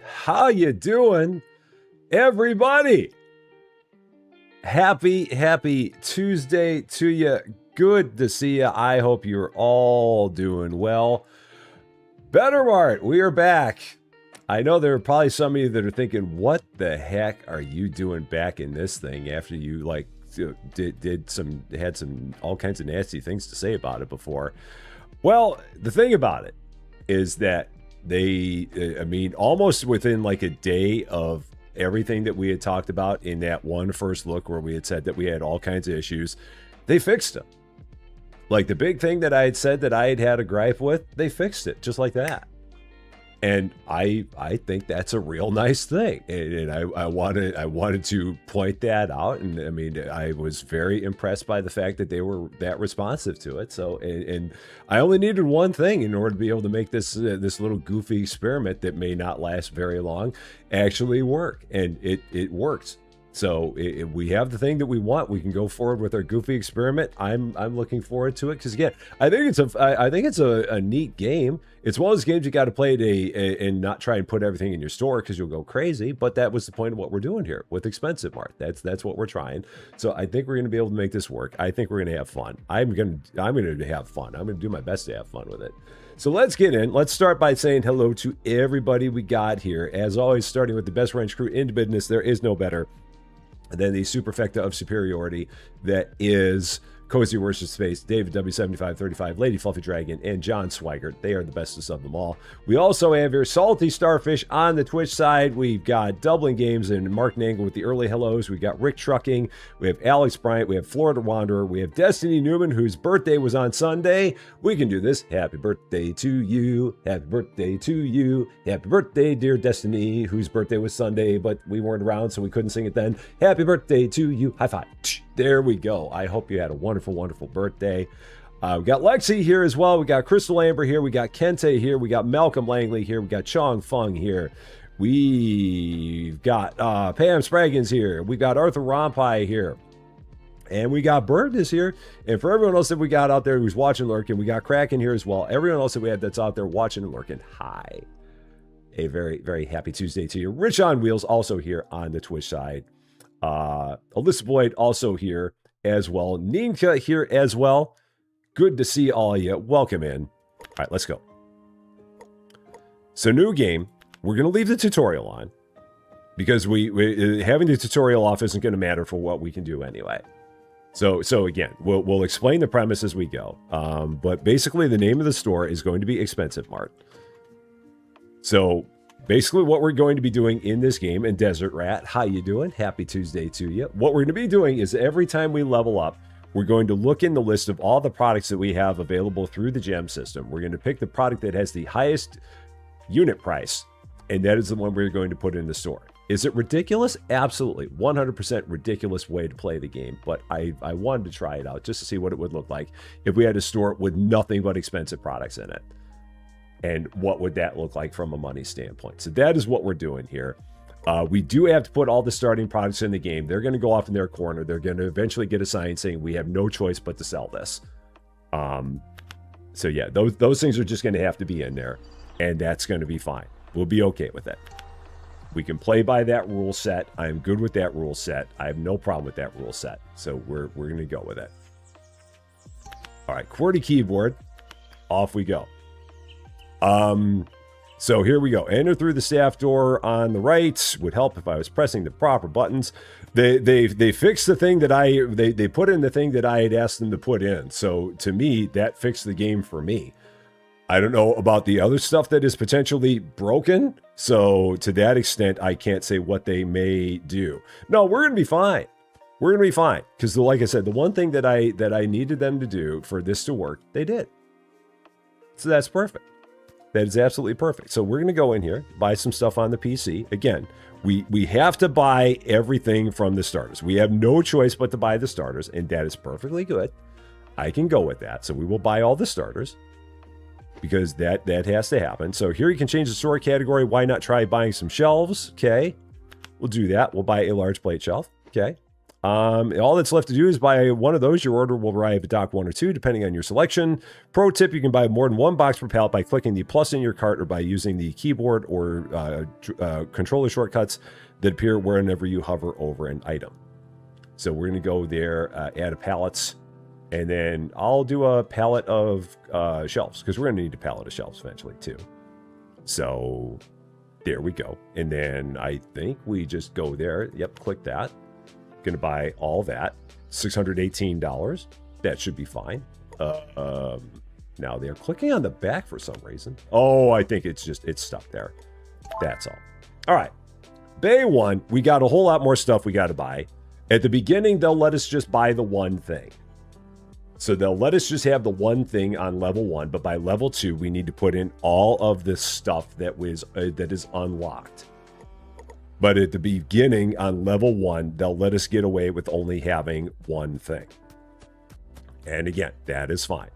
How you doing, everybody? Happy Tuesday to you. Good to see you. I hope you're all doing well. Better Mart, we are back. I know there are probably some of you that are thinking, what the heck are you doing back in this thing after you had some all kinds of nasty things to say about it before? Well, the thing about it is that almost within like a day of everything that we had talked about in that one first look where we had said that we had all kinds of issues, they fixed them. Like the big thing that I had said that I had a gripe with, they fixed it just like that. And I think that's a real nice thing, and I wanted to point that out. And I mean, I was very impressed by the fact that they were that responsive to it. So, and I only needed one thing in order to be able to make this little goofy experiment that may not last very long actually work, and it worked. So if we have the thing that we want, we can go forward with our goofy experiment. I'm looking forward to it because again, I think it's a neat game. It's one of those games you got to play and not try and put everything in your store because you'll go crazy. But that was the point of what we're doing here with ExpensiveMart. That's what we're trying. So I think we're going to be able to make this work. I think we're going to have fun. I'm going to have fun. I'm going to do my best to have fun with it. So let's get in. Let's start by saying hello to everybody we got here. As always, starting with the best wrench crew in business. There is no better than the superfecta of superiority that is Cozy Worship Space, David W7535, Lady Fluffy Dragon, and John Swigert. They are the bestest of them all. We also have here Salty Starfish on the Twitch side. We've got Dublin Games and Mark Nangle with the early hellos. We've got Rick Trucking. We have Alex Bryant. We have Florida Wanderer. We have Destiny Newman, whose birthday was on Sunday. We can do this. Happy birthday to you. Happy birthday to you. Happy birthday, dear Destiny, whose birthday was Sunday, but we weren't around, so we couldn't sing it then. Happy birthday to you. High five. There we go. I hope you had a wonderful birthday. We got Lexi here as well. We got Crystal Amber here. We got Kente here. We got Malcolm Langley here. We got Chong Fung here. We've got Pam Spraggins here. We got Arthur Rompai here. And we got Bird is here. And for everyone else that we got out there who's watching lurking, we got Kraken here as well. Everyone else that we had that's out there watching and lurking, hi. A very happy Tuesday to you. Rich on Wheels also here on the Twitch side. Alyssa Boyd also here as well. Ninka here as well. Good to see all of you. Welcome in. All right, let's go. So new game. We're going to leave the tutorial on because we having the tutorial off isn't going to matter for what we can do anyway. So again, we'll explain the premise as we go. But basically the name of the store is going to be ExpensiveMart. So basically what we're going to be doing in this game, and Desert Rat, how you doing? Happy Tuesday to you. What we're going to be doing is every time we level up, we're going to look in the list of all the products that we have available through the gem system. We're going to pick the product that has the highest unit price, and that is the one we're going to put in the store. Is it ridiculous? Absolutely. 100% ridiculous way to play the game, but I wanted to try it out just to see what it would look like if we had a store with nothing but expensive products in it. And what would that look like from a money standpoint? So that is what we're doing here. We do have to put all the starting products in the game. They're going to go off in their corner. They're going to eventually get a sign saying we have no choice but to sell this. So yeah, those things are just going to have to be in there, and that's going to be fine. We'll be okay with it. We can play by that rule set. I'm good with that rule set. I have no problem with that rule set. So we're going to go with it. All right, QWERTY keyboard. Off we go. So here we go. Enter through the staff door on the right. Would help if I was pressing the proper buttons. They fixed the thing that they put in the thing that I had asked them to put in. So to me, that fixed the game for me. I don't know about the other stuff that is potentially broken. So to that extent, I can't say what they may do. No, we're going to be fine. We're going to be fine. Because like I said, the one thing that I needed them to do for this to work, they did. So that's perfect. That is absolutely perfect. So we're going to go in here, buy some stuff on the PC. Again, we have to buy everything from the starters. We have no choice but to buy the starters, and that is perfectly good. I can go with that. So we will buy all the starters because that has to happen. So here you can change the store category. Why not try buying some shelves? Okay, we'll do that. We'll buy a large plate shelf. Okay. All that's left to do is buy one of those. Your order will arrive at dock 1 or 2, depending on your selection. Pro tip, you can buy more than one box per pallet by clicking the plus in your cart or by using the keyboard or controller shortcuts that appear whenever you hover over an item. So we're going to go there, add a pallets, and then I'll do a pallet of shelves, because we're going to need a pallet of shelves eventually too. So there we go. And then I think we just go there. Yep, click that. Going to buy all that. $618. That should be fine. Now they're clicking on the back for some reason. Oh, I think it's stuck there. That's all. All right. Bay 1, we got a whole lot more stuff we got to buy. At the beginning, they'll let us just buy the one thing. So they'll let us just have the one thing on level 1, but by level 2, we need to put in all of this stuff that is unlocked. But at the beginning, on level 1, they'll let us get away with only having one thing. And again, that is fine.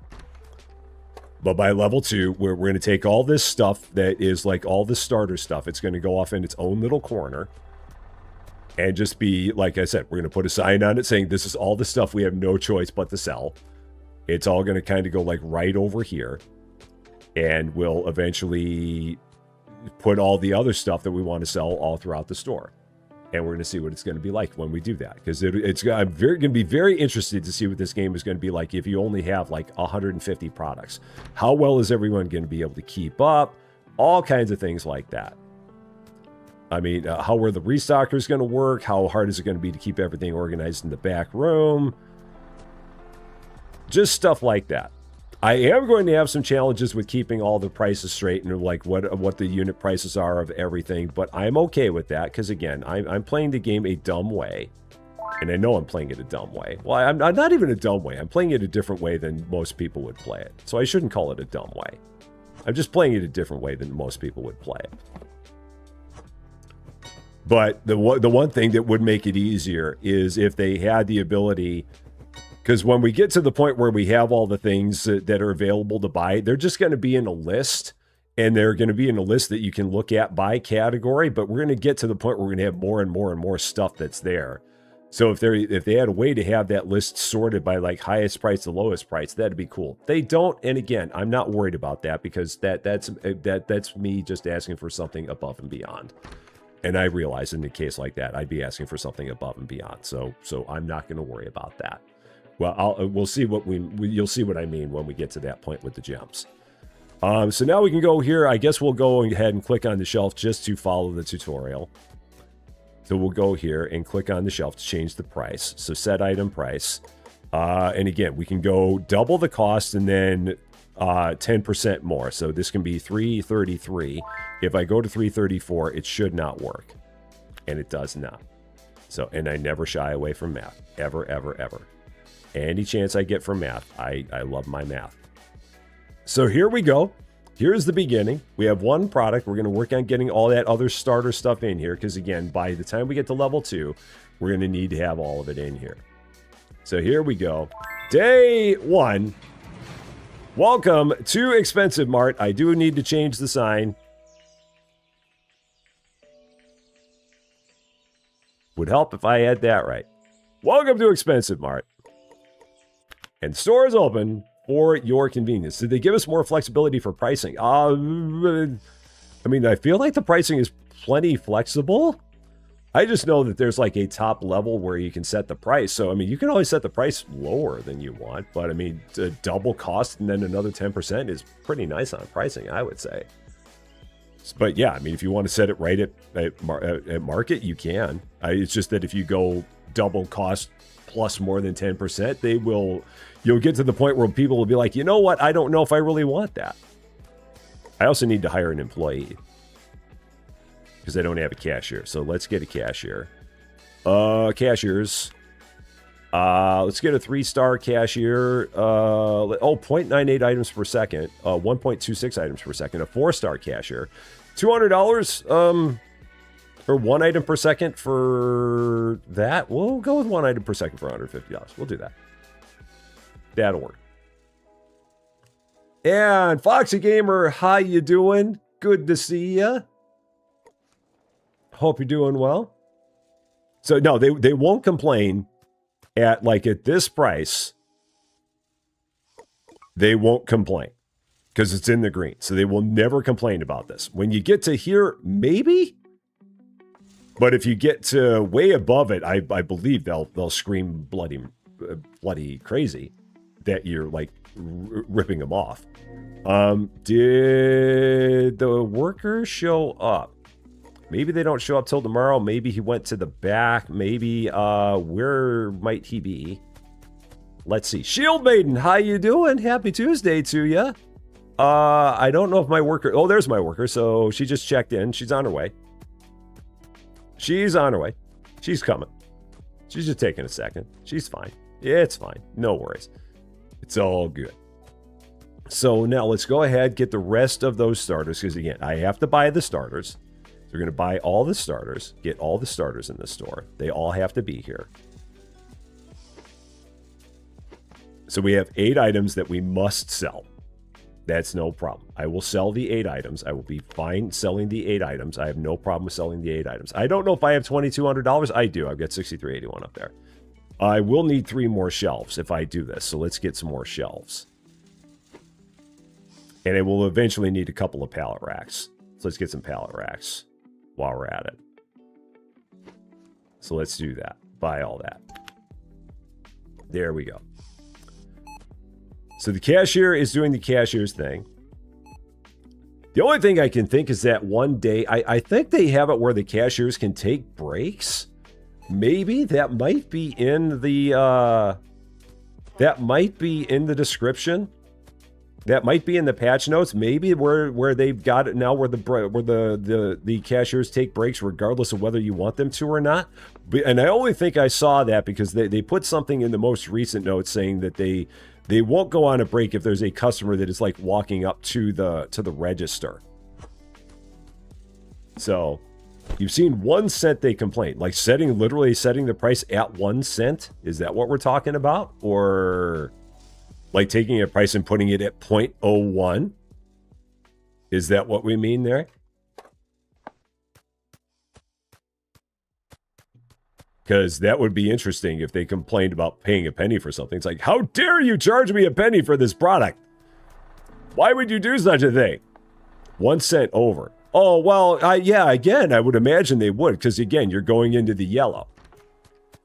But by level 2, we're going to take all this stuff that is like all the starter stuff. It's going to go off in its own little corner. And just be, like I said, we're going to put a sign on it saying this is all the stuff we have no choice but to sell. It's all going to kind of go like right over here. And we'll eventually put all the other stuff that we want to sell all throughout the store. And we're going to see what it's going to be like when we do that. Because I'm going to be very interested to see what this game is going to be like if you only have like 150 products. How well is everyone going to be able to keep up? All kinds of things like that. I mean, how are the restockers going to work? How hard is it going to be to keep everything organized in the back room? Just stuff like that. I am going to have some challenges with keeping all the prices straight and like what the unit prices are of everything, but I'm okay with that because again, I'm playing the game a dumb way, and I know I'm playing it a dumb way. Well, I'm not even a dumb way. I'm playing it a different way than most people would play it, so I shouldn't call it a dumb way. I'm just playing it a different way than most people would play it. But the one thing that would make it easier is if they had the ability, because when we get to the point where we have all the things that are available to buy, they're just going to be in a list, and they're going to be in a list that you can look at by category, but we're going to get to the point where we're going to have more and more and more stuff that's there. So if they had a way to have that list sorted by like highest price to lowest price, that'd be cool. They don't, and again, I'm not worried about that because that's me just asking for something above and beyond. And I realize in a case like that, I'd be asking for something above and beyond. So I'm not going to worry about that. Well, we'll see you'll see what I mean when we get to that point with the gems. So now we can go here. I guess we'll go ahead and click on the shelf just to follow the tutorial. So we'll go here and click on the shelf to change the price. So set item price. And again, we can go double the cost and then 10% more. So this can be $333. If I go to $334, it should not work. And it does not. So, and I never shy away from math. Ever, ever, ever. Any chance I get from math, I love my math. So here we go. Here's the beginning. We have one product. We're going to work on getting all that other starter stuff in here. Because again, by the time we get to level 2, we're going to need to have all of it in here. So here we go. Day 1. Welcome to ExpensiveMart. I do need to change the sign. Would help if I had that right. Welcome to ExpensiveMart. And store is open for your convenience. Did they give us more flexibility for pricing? I mean, I feel like the pricing is plenty flexible. I just know that there's like a top level where you can set the price. So, I mean, you can always set the price lower than you want. But, I mean, to double cost and then another 10% is pretty nice on pricing, I would say. But, yeah, I mean, if you want to set it right at market, you can. It's just that if you go double cost plus more than 10%, you'll get to the point where people will be like, you know what? I don't know if I really want that. I also need to hire an employee. Because I don't have a cashier. So let's get a cashier. Cashiers. Let's get a 3-star cashier. 0.98 items per second. 1.26 items per second. A 4-star cashier. $200 or 1 item per second for that. We'll go with 1 item per second for $150. We'll do that. That'll work. And Foxy Gamer, how you doing? Good to see ya. Hope you're doing well. So no, they won't complain at this price, they won't complain because it's in the green. So they will never complain about this. When you get to here, maybe. But if you get to way above it, I believe they'll scream bloody crazy that you're like ripping them off. Did the worker show up? Maybe they don't show up till tomorrow. Maybe he went to the back. Maybe where might he be? Let's see. Shield Maiden, how you doing? Happy Tuesday to you. I don't know if my worker... Oh, there's my worker. So she just checked in. She's on her way. She's on her way. She's coming. She's just taking a second. She's fine. It's fine. No worries. It's all good. So now let's go ahead, get the rest of those starters. Because again, I have to buy the starters. So we're going to buy all the starters. Get all the starters in the store. They all have to be here. So we have 8 items that we must sell. That's no problem. I will sell the 8 items. I will be fine selling the 8 items. I have no problem with selling the 8 items. I don't know if I have $2,200. I do. I've got $63.81 up there. I will need 3 more shelves if I do this. So let's get some more shelves. And it will eventually need a couple of pallet racks. So let's get some pallet racks while we're at it. So let's do that. Buy all that. There we go. So the cashier is doing the cashier's thing. The only thing I can think is that one day, I think they have it where the cashiers can take breaks. Maybe that might be in the description. That might be in the patch notes. Maybe where they've got it now, where the cashiers take breaks regardless of whether you want them to or not. And I only think I saw that because they put something in the most recent notes saying that they won't go on a break if there's a customer that is like walking up to the register. So you've seen 1 cent they complain, like literally setting the price at 1 cent. Is that what we're talking about? Or like taking a price and putting it at 0.01? Is that what we mean there? Because that would be interesting if they complained about paying a penny for something. It's like, how dare you charge me a penny for this product? Why would you do such a thing? 1 cent over. Oh, well, yeah, again, I would imagine they would. Because, again, you're going into the yellow.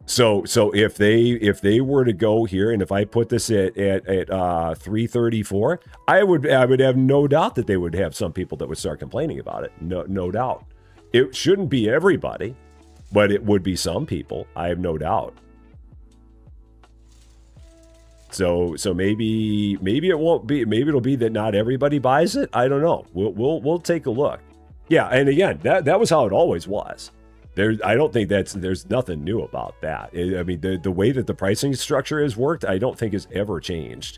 So if they were to go here, and if I put this at 334, I would have no doubt that they would have some people that would start complaining about it. No doubt. It shouldn't be everybody. But it would be some people, I have no doubt. So maybe it won't be. Maybe it'll be that not everybody buys it. I don't know. We'll take a look. Yeah, and again, that was how it always was. I don't think there's nothing new about that. I mean, the way that the pricing structure has worked, I don't think has ever changed.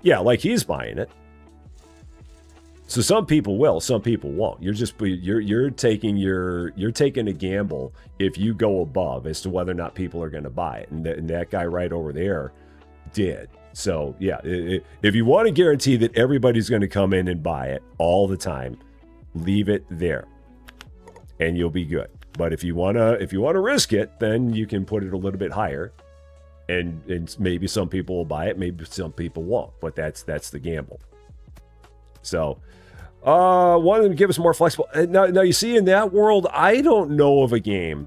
Yeah, like he's buying it. So some people will, some people won't. You're taking a gamble if you go above as to whether or not people are going to buy it, and that guy right over there did. So yeah, if you want to guarantee that everybody's going to come in and buy it all the time, leave it there, and you'll be good. But if you wanna risk it, then you can put it a little bit higher, and maybe some people will buy it, maybe some people won't. But that's the gamble. So. Wanted them to give us more flexible. Now, you see, in that world, I don't know of a game.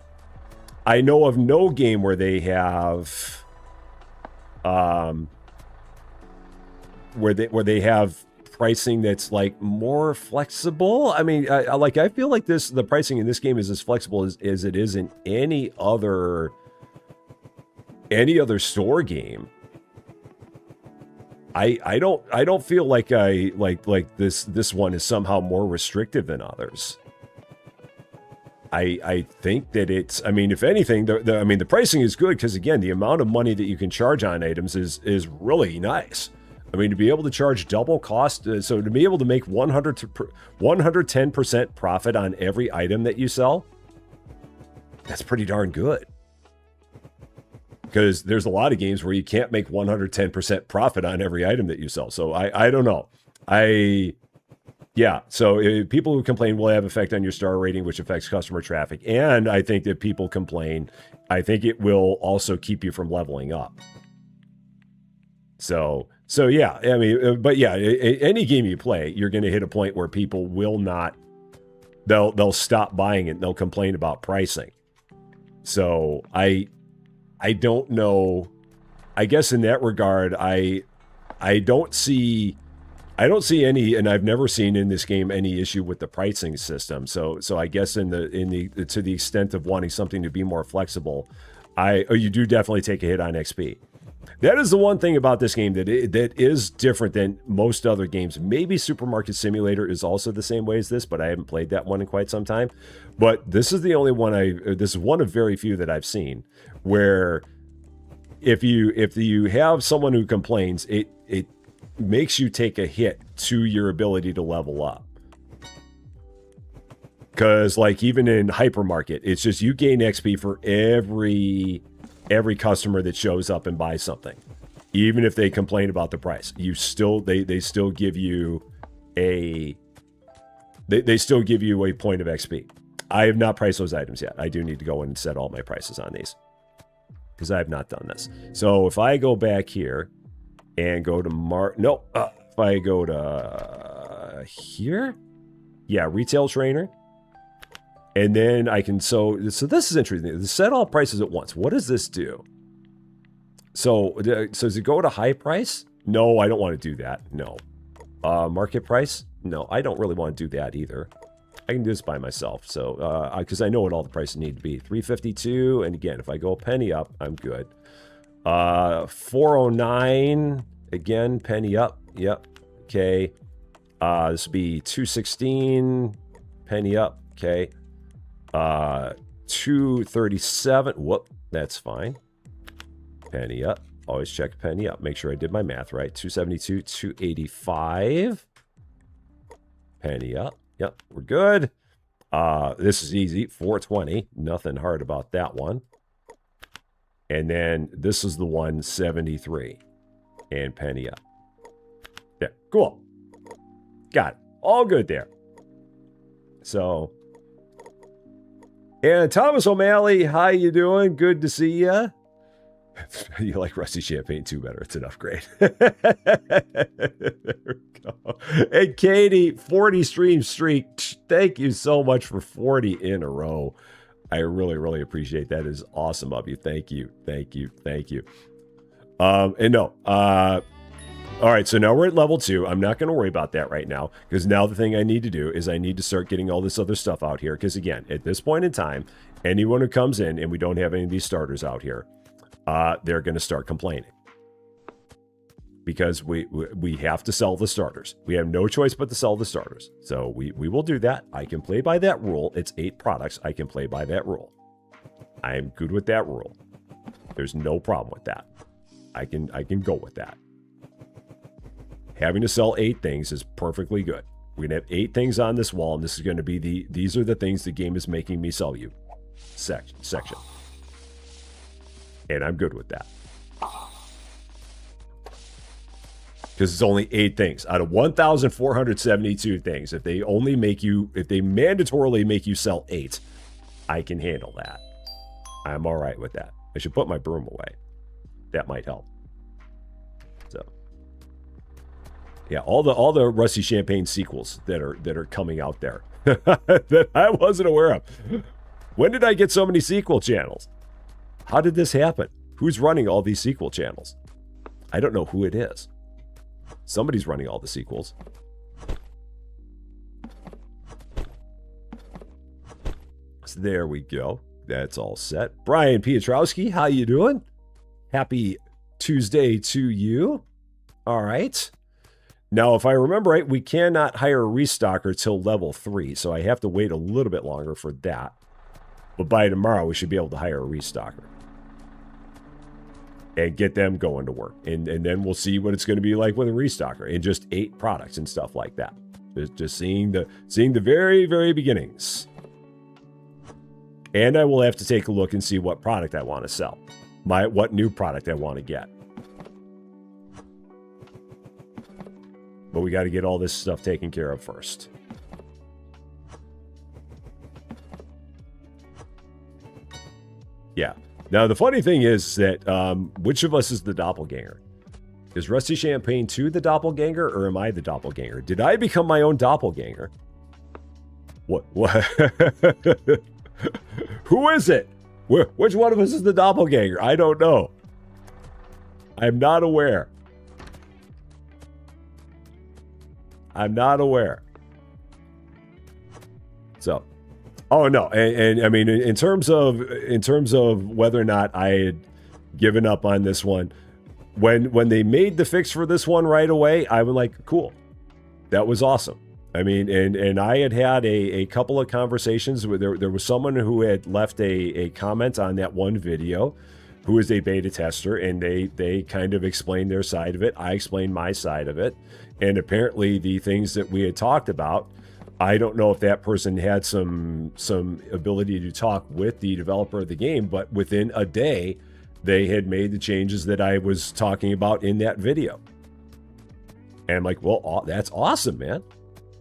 I know of no game where they have, where they have pricing that's like more flexible. I mean, I feel like the pricing in this game is as flexible as it is in any other store game. I don't feel like this one is somehow more restrictive than others. I think that it's, I mean, if anything, the pricing is good because, again, the amount of money that you can charge on items is really nice. I mean, to be able to charge double cost, so to be able to make 110% profit on every item that you sell, that's pretty darn good. Because there's a lot of games where you can't make 110% profit on every item that you sell. So I don't know. Yeah, so people who complain will have effect on your star rating, which affects customer traffic. And I think that people complain, I think it will also keep you from leveling up. So yeah, I mean, but yeah, any game you play, you're going to hit a point where people will not, they'll stop buying it and they'll complain about pricing. So I don't know. I guess in that regard, I don't see any, and I've never seen in this game any issue with the pricing system. So I guess to the extent of wanting something to be more flexible, you do definitely take a hit on XP. That is the one thing about this game that is different than most other games. Maybe Supermarket Simulator is also the same way as this, but I haven't played that one in quite some time. But this is the only one this is one of very few that I've seen where if you have someone who complains, it makes you take a hit to your ability to level up. Because like even in Hypermarket, it's just you gain XP for every customer that shows up and buys something. Even if they complain about the price, they still give you a point of XP. I have not priced those items yet. I do need to go in and set all my prices on these because I have not done this. So if I go back here and go to if I go to here, yeah, retail trainer. And then I can, so this is interesting. Set all prices at once. What does this do? So does it go to high price? No, I don't want to do that. No. Market price? No, I don't really want to do that either. I can do this by myself. So, because I know what all the prices need to be. 352. And again, if I go a penny up, I'm good. 409. Again, penny up. Yep. Okay. This would be 216. Penny up. Okay. 237. Whoop, that's fine. Penny up. Always check penny up. Make sure I did my math right. 272, 285. Penny up. Yep, we're good. This is easy. 420. Nothing hard about that one. And then this is the 173. And penny up. There. Cool. Got it. All good there. So, and Thomas O'Malley, how you doing? Good to see you. You like Rusty Champagne too better. It's an upgrade. There we go. And Katie, 40 stream streak. Thank you so much for 40 in a row. I really, really appreciate that. It is awesome of you. Thank you. Thank you. Thank you. All right, so now we're at level 2. I'm not going to worry about that right now, because now the thing I need to do is I need to start getting all this other stuff out here. Because again, at this point in time, anyone who comes in and we don't have any of these starters out here, they're going to start complaining. Because we have to sell the starters. We have no choice but to sell the starters. So we will do that. I can play by that rule. It's 8 products. I can play by that rule. I am good with that rule. There's no problem with that. I can go with that. Having to sell 8 things is perfectly good. We're going to have 8 things on this wall, and this is going to be these are the things the game is making me sell you. Section. And I'm good with that. Because it's only 8 things out of 1,472 things. If they mandatorily make you sell 8, I can handle that. I'm all right with that. I should put my broom away. That might help. So, yeah, all the Rusty Champagne sequels that are coming out there that I wasn't aware of. When did I get so many sequel channels? How did this happen? Who's running all these sequel channels? I don't know who it is. Somebody's running all the sequels. So there we go. That's all set. Brian Piotrowski, how you doing? Happy Tuesday to you. All right. Now, if I remember right, we cannot hire a restocker till level 3, so I have to wait a little bit longer for that. But by tomorrow, we should be able to hire a restocker. And get them going to work. And then we'll see what it's going to be like with a restocker. And just 8 products and stuff like that. Just seeing the very, very beginnings. And I will have to take a look and see what product I want to sell. What new product I want to get. But we got to get all this stuff taken care of first. Yeah. Now, the funny thing is that which of us is the doppelganger? Is Rusty Champagne 2 the doppelganger, or am I the doppelganger? Did I become my own doppelganger? What? Who is it? Which one of us is the doppelganger? I don't know. I'm not aware. I'm not aware. So, oh no, and I mean, in terms of whether or not I had given up on this one, when they made the fix for this one right away, I was like, cool, that was awesome. I mean, and I had a couple of conversations with there was someone who had left a comment on that one video, who is a beta tester, and they kind of explained their side of it. I explained my side of it, and apparently the things that we had talked about, I don't know if that person had some ability to talk with the developer of the game, but within a day, they had made the changes that I was talking about in that video. And I'm like, well, that's awesome, man.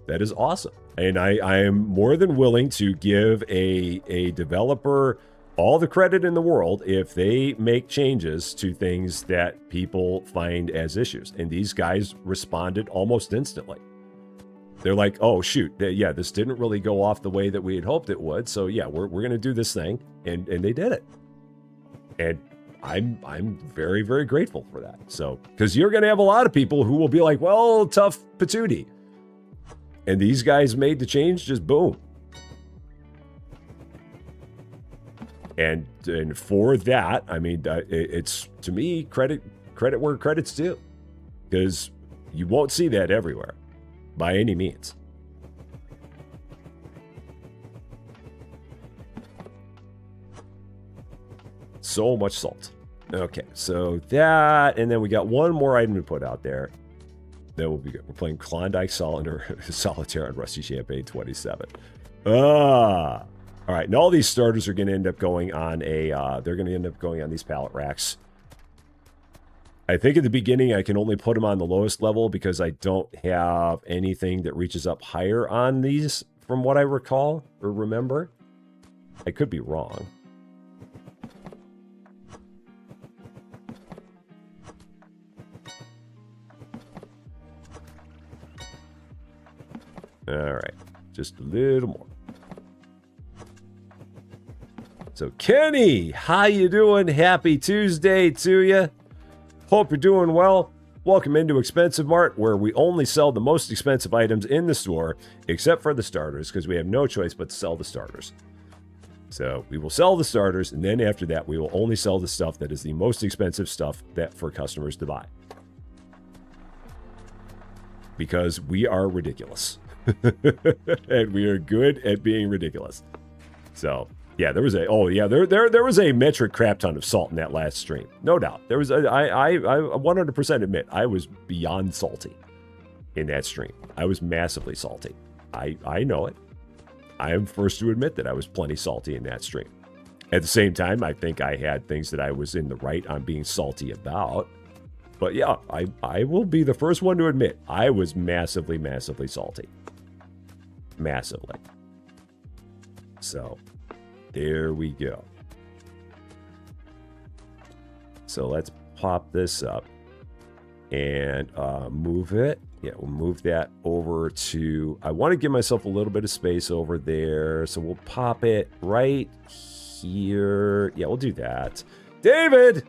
That is awesome. And I am more than willing to give a developer all the credit in the world if they make changes to things that people find as issues. And these guys responded almost instantly. They're like, oh, shoot, yeah, this didn't really go off the way that we had hoped it would. So, yeah, we're going to do this thing. And they did it. And I'm very, very grateful for that. So, because you're going to have a lot of people who will be like, well, tough patootie. And these guys made the change, just boom. And for that, I mean, it's, to me, credit where credit's due. Because you won't see that everywhere, by any means. So much salt. Okay, so that, and then we got one more item to put out there. Then we'll be good. We're playing Klondike Solitaire on Rusty Champagne 27. All right, and all these starters are going to end up going on they're going to end up going on these pallet racks. I think at the beginning I can only put them on the lowest level because I don't have anything that reaches up higher on these, from what I recall or remember. I could be wrong. All right, just a little more. So Kenny, how you doing? Happy Tuesday to you. Hope you're doing well. Welcome into ExpensiveMart, where we only sell the most expensive items in the store, except for the starters, because we have no choice but to sell the starters. So we will sell the starters, and then after that, we will only sell the stuff that is the most expensive stuff that for customers to buy. Because we are ridiculous. And we are good at being ridiculous. So yeah, there was there was a metric crap ton of salt in that last stream, no doubt. There was I 100% admit I was beyond salty in that stream. I was massively salty. I know it. I am first to admit that I was plenty salty in that stream. At the same time, I think I had things that I was in the right on being salty about. But yeah, I will be the first one to admit I was massively, massively salty. Massively. So, there we go. So let's pop this up and move it. Yeah, we'll move that over to, I want to give myself a little bit of space over there. So we'll pop it right here. Yeah, we'll do that. David,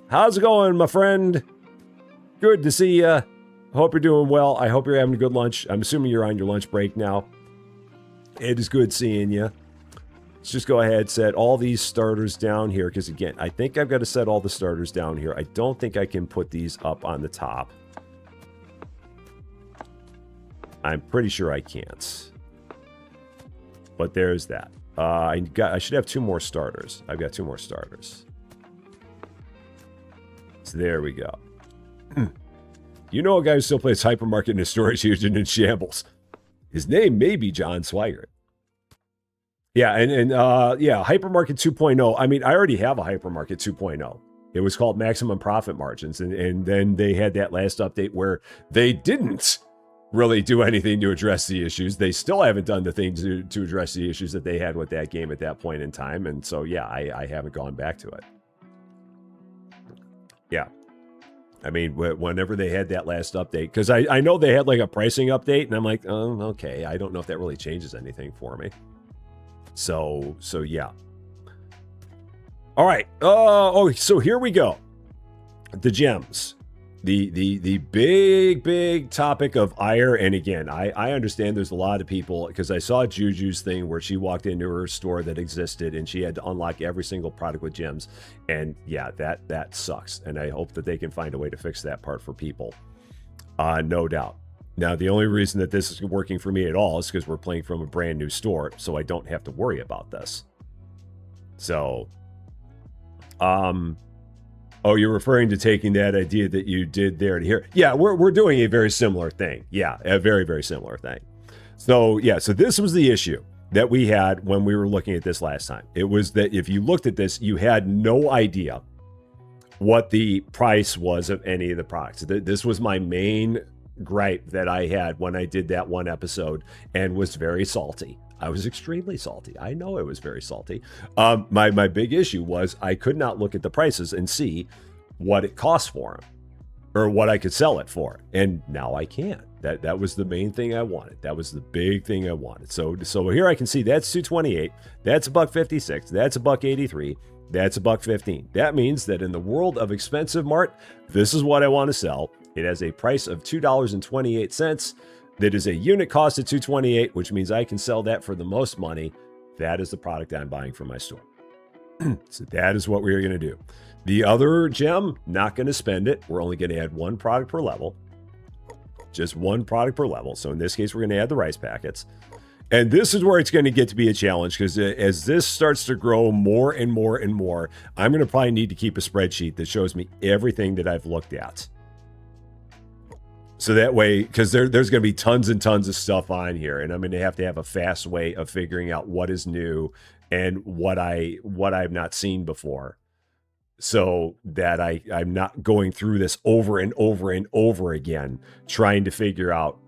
how's it going, my friend? Good to see you. Hope you're doing well. I hope you're having a good lunch. I'm assuming you're on your lunch break now. It is good seeing you. Let's just go ahead, set all these starters down here, because again, I think I've got to set all the starters down here. I don't think I can put these up on the top. I'm pretty sure I can't. But there's that. I should have two more starters. I've got two more starters. So there we go. You know a guy who still plays Hypermarket in a storage unit in shambles. His name may be John Swigert. Yeah, yeah, Hypermarket 2.0. I mean, I already have a Hypermarket 2.0. It was called Maximum Profit Margins, and then they had that last update where they didn't really do anything to address the issues. They still haven't done the things to address the issues that they had with that game at that point in time. And so, yeah, I haven't gone back to it. Yeah. I mean, whenever they had that last update, because I know they had like a pricing update, and I'm like, oh, okay. I don't know if that really changes anything for me. So yeah. All right. So here we go. The gems. The big topic of ire. And again, I understand there's a lot of people, because I saw Juju's thing where she walked into her store that existed and she had to unlock every single product with gems. And yeah, that sucks. And I hope that they can find a way to fix that part for people. No doubt. Now, the only reason that this is working for me at all is because we're playing from a brand new store, so I don't have to worry about this. So, oh, you're referring to taking that idea that you did there to here. Yeah, we're doing a very similar thing. Yeah, a very, very similar thing. So, yeah, so this was the issue that we had when we were looking at this last time. It was that if you looked at this, you had no idea what the price was of any of the products. This was my main gripe that I had when I did that one episode, and was very salty. I was extremely salty. I know it was very salty. My big issue was I could not look at the prices and see what it cost for them, or what I could sell it for. And now I can. That was the main thing I wanted. That was the big thing I wanted. So here I can see that's $2.28. That's $1.56. That's $1.83. That's $1.15. That means that in the world of ExpensiveMart, this is what I want to sell. It has a price of $2.28. That is a unit cost of $2.28, which means I can sell that for the most money. That is the product I'm buying for my store. So that is what we're going to do. The other gem, not going to spend it. We're only going to add one product per level. Just one product per level. So in this case, we're going to add the rice packets. And this is where it's going to get to be a challenge, because as this starts to grow more and more and more, I'm going to probably need to keep a spreadsheet that shows me everything that I've looked at. So that way, because there's going to be tons and tons of stuff on here, and I'm going to have a fast way of figuring out what is new and what I've not seen before, so that I'm not going through this over and over and over again, trying to figure out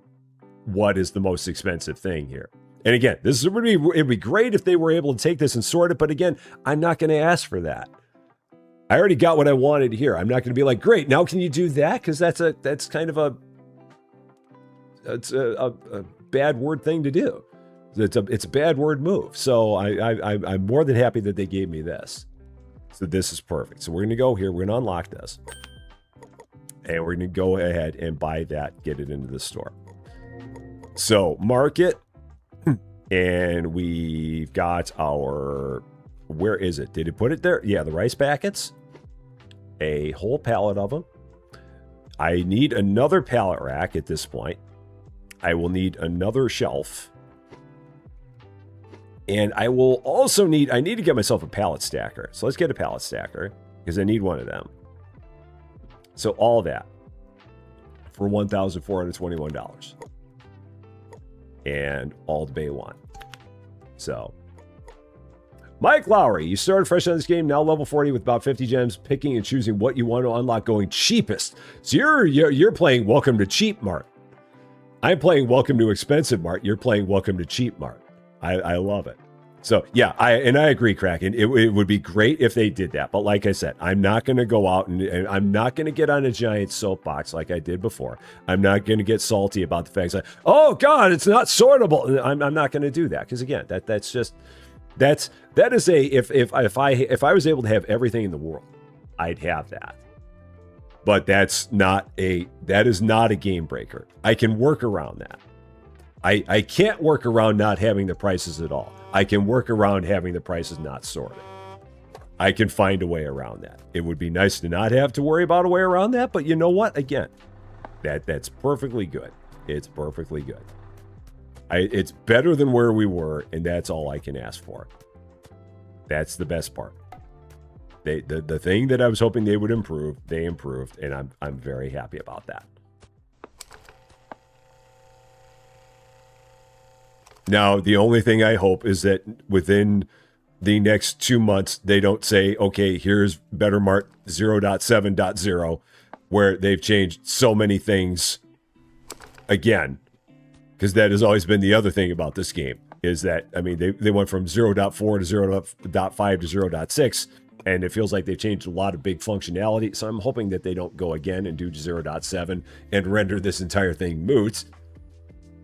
what is the most expensive thing here. And again, it'd be great if they were able to take this and sort it, but again, I'm not going to ask for that. I already got what I wanted here. I'm not going to be like, great, now can you do that? Because that's kind of a bad word thing to do. It's a bad word move. So I'm more than happy that they gave me this. So this is perfect. So we're going to go here. We're going to unlock this. And we're going to go ahead and buy that, get it into the store. So market. And we've got our, where is it? Did it put it there? Yeah, the rice packets. A whole pallet of them. I need another pallet rack at this point. I will need another shelf. And I will also need to get myself a pallet stacker. So let's get a pallet stacker, because I need one of them. So all that for $1,421. And all the bay one. So Mike Lowry, you started fresh on this game, now level 40 with about 50 gems, picking and choosing what you want to unlock, going cheapest. So you're playing Welcome to Cheap Mart. I'm playing Welcome to Expensive Mart. You're playing Welcome to Cheap Mart. I love it. So yeah, I agree, Kraken. It would be great if they did that. But like I said, I'm not going to go out and I'm not going to get on a giant soapbox like I did before. I'm not going to get salty about the fact that, oh God, it's not sortable. I'm not going to do that, because again, that is a if I was able to have everything in the world, I'd have that. But that is not a game breaker. I can work around that. I can't work around not having the prices at all. I can work around having the prices not sorted. I can find a way around that. It would be nice to not have to worry about a way around that, but you know what? Again, that's perfectly good. It's perfectly good. It's better than where we were, and that's all I can ask for. That's the best part. The thing that I was hoping they would improve, they improved, and I'm very happy about that. Now, the only thing I hope is that within the next 2 months, they don't say, okay, here's Better Mart 0.7.0, where they've changed so many things again, Because that has always been the other thing about this game, is that, I mean, they went from 0.4 to 0.5 to 0.6, and it feels like they've changed a lot of big functionality, so I'm hoping that they don't go again and do 0.7 and render this entire thing moot.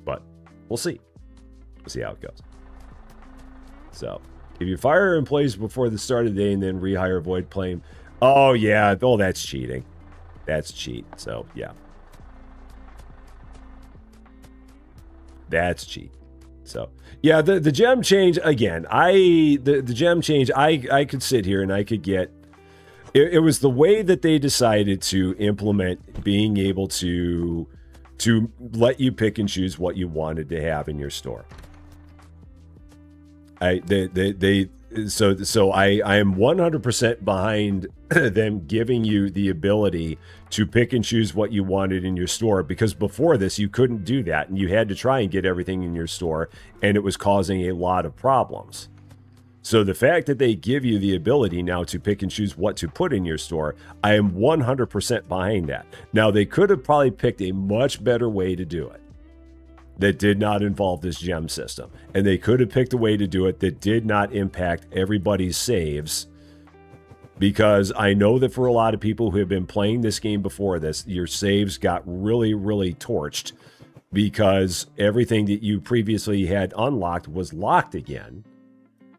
But we'll see. We'll see how it goes. So, if you fire employees before the start of the day and then rehire void claim, oh yeah, oh that's cheating. That's cheat, so yeah. That's cheap. So yeah, the gem change again. The gem change. I could sit here and I could get. It was the way that they decided to implement being able to let you pick and choose what you wanted to have in your store. So I am 100% behind them giving you the ability to pick and choose what you wanted in your store, because before this you couldn't do that and you had to try and get everything in your store, and it was causing a lot of problems. So the fact that they give you the ability now to pick and choose what to put in your store, I am 100% behind that. Now they could have probably picked a much better way to do it that did not involve this gem system. And they could have picked a way to do it that did not impact everybody's saves. Because I know that for a lot of people who have been playing this game before this, your saves got really, really torched because everything that you previously had unlocked was locked again.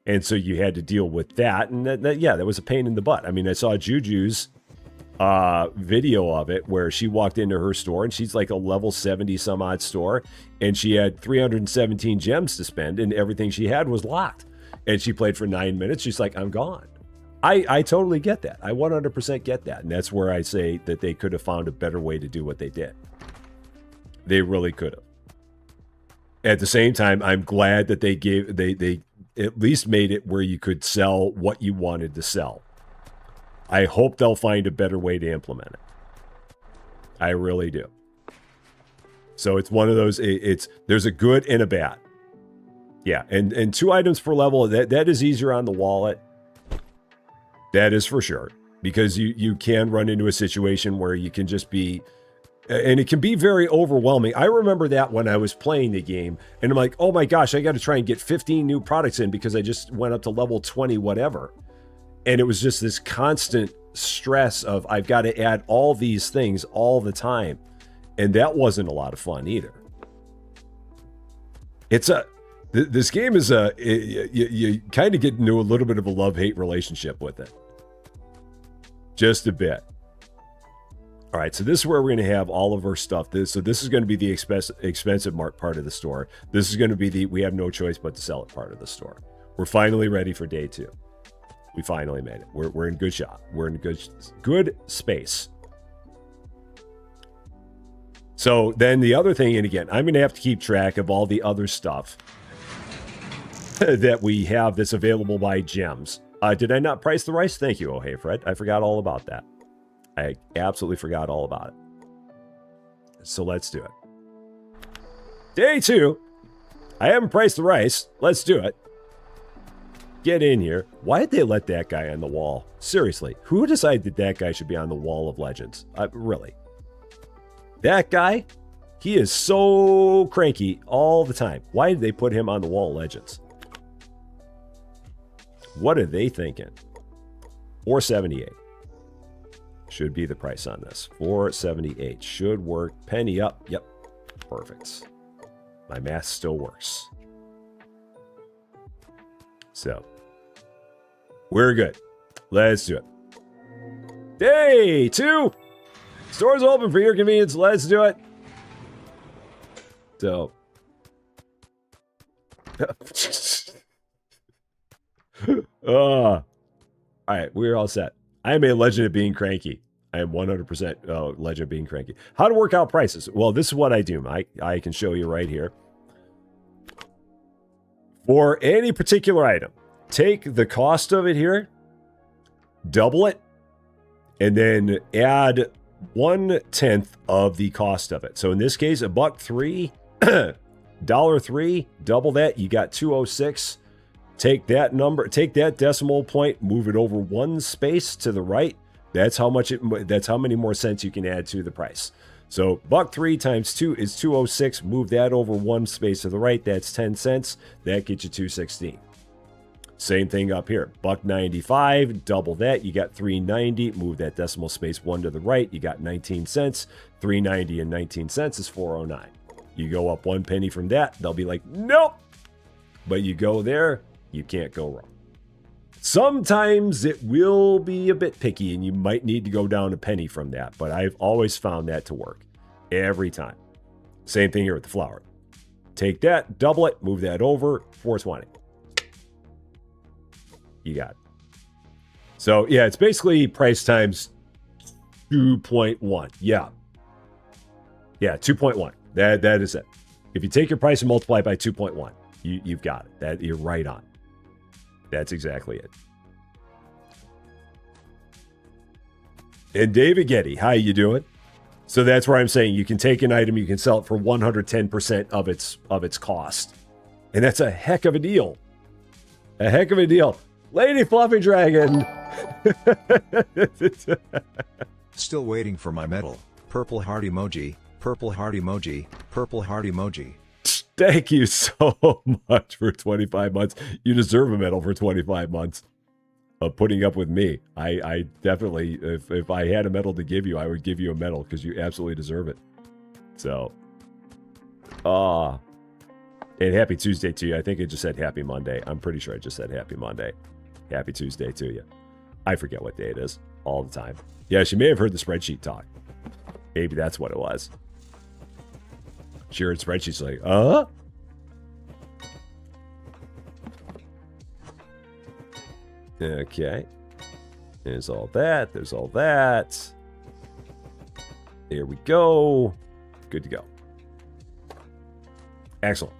And so you had to deal with that. And that was a pain in the butt. I mean, I saw Juju's video of it where she walked into her store, and she's like a level 70 some odd store, and she had 317 gems to spend, and everything she had was locked. And she played for 9 minutes. She's like, I'm gone. I totally get that. I 100% get that. And that's where I say that they could have found a better way to do what they did. They really could have. At the same time, I'm glad that they at least made it where you could sell what you wanted to sell. I hope they'll find a better way to implement it. I really do. So it's one of those, there's a good and a bad. Yeah, and 2 items per level, that is easier on the wallet. That is for sure. Because you can run into a situation where you can just be, and it can be very overwhelming. I remember that when I was playing the game, and I'm like, oh my gosh, I got to try and get 15 new products in because I just went up to level 20 whatever. And it was just this constant stress of I've got to add all these things all the time. And that wasn't a lot of fun either. This game is you kind of get into a little bit of a love-hate relationship with it. Just a bit. All right, so this is where we're going to have all of our stuff. So this is going to be the ExpensiveMart part of the store. This is going to be the we have no choice but to sell it part of the store. We're finally ready for day 2. We finally made it. We're in good shot. We're in good space. So then the other thing, and again, I'm going to have to keep track of all the other stuff that we have that's available by gems. Did I not price the rice? Thank you. Oh, hey, Fred. I forgot all about that. I absolutely forgot all about it. So let's do it. Day 2. I haven't priced the rice. Let's do it. Get in here. Why did they let that guy on the wall? Seriously, who decided that guy should be on the wall of legends? Really? That guy? He is so cranky all the time. Why did they put him on the wall of legends? What are they thinking? $4.78 should be the price on this. $4.78 should work. Penny up. Yep. Perfect. My math still works. So, we're good. Let's do it. Day 2. Store's open for your convenience. Let's do it. So. All right, we're all set. I am a legend of being cranky. I am 100% legend of being cranky. How to work out prices? Well, this is what I do, Mike. I can show you right here. For any particular item, take the cost of it here, double it, and then add 1/10 of the cost of it. So in this case, $1.03, $1.03, double that, you got 206. Take that number, take that decimal point, move it over 1 space to the right. That's how much that's how many more cents you can add to the price. So $1.03 times 2 is $2.06. Move that over one space to the right. That's 10 cents. That gets you $2.16. Same thing up here. $1.95. Double that. You got $3.90. Move that decimal space one to the right. You got 19 cents. $3.90 and 19 cents is $4.09. You go up 1 penny from that, they'll be like, nope. But you go there, you can't go wrong. Sometimes it will be a bit picky and you might need to go down a penny from that, but I've always found that to work every time. Same thing here with the flour. Take that, double it, move that over, $4.20. You got it. So yeah, it's basically price times 2.1. Yeah. Yeah, 2.1. That is it. If you take your price and multiply it by 2.1, you've got it. You're right on. That's exactly it. And David Getty, how you doing? So that's where I'm saying you can take an item, you can sell it for 110% of its cost. And that's a heck of a deal. A heck of a deal. Lady Fluffy Dragon. Still waiting for my medal. Purple heart emoji. Purple heart emoji. Purple heart emoji. Thank you so much for 25 months. You deserve a medal for 25 months of putting up with me. I definitely, if I had a medal to give you, I would give you a medal because you absolutely deserve it. So, and happy Tuesday to you. I think it just said happy Monday. I'm pretty sure I just said happy Monday. Happy Tuesday to you. I forget what day it is all the time. Yeah, she may have heard the spreadsheet talk. Maybe that's what it was. She heard spreadsheets like, Okay. There's all that. There's all that. There we go. Good to go. Excellent.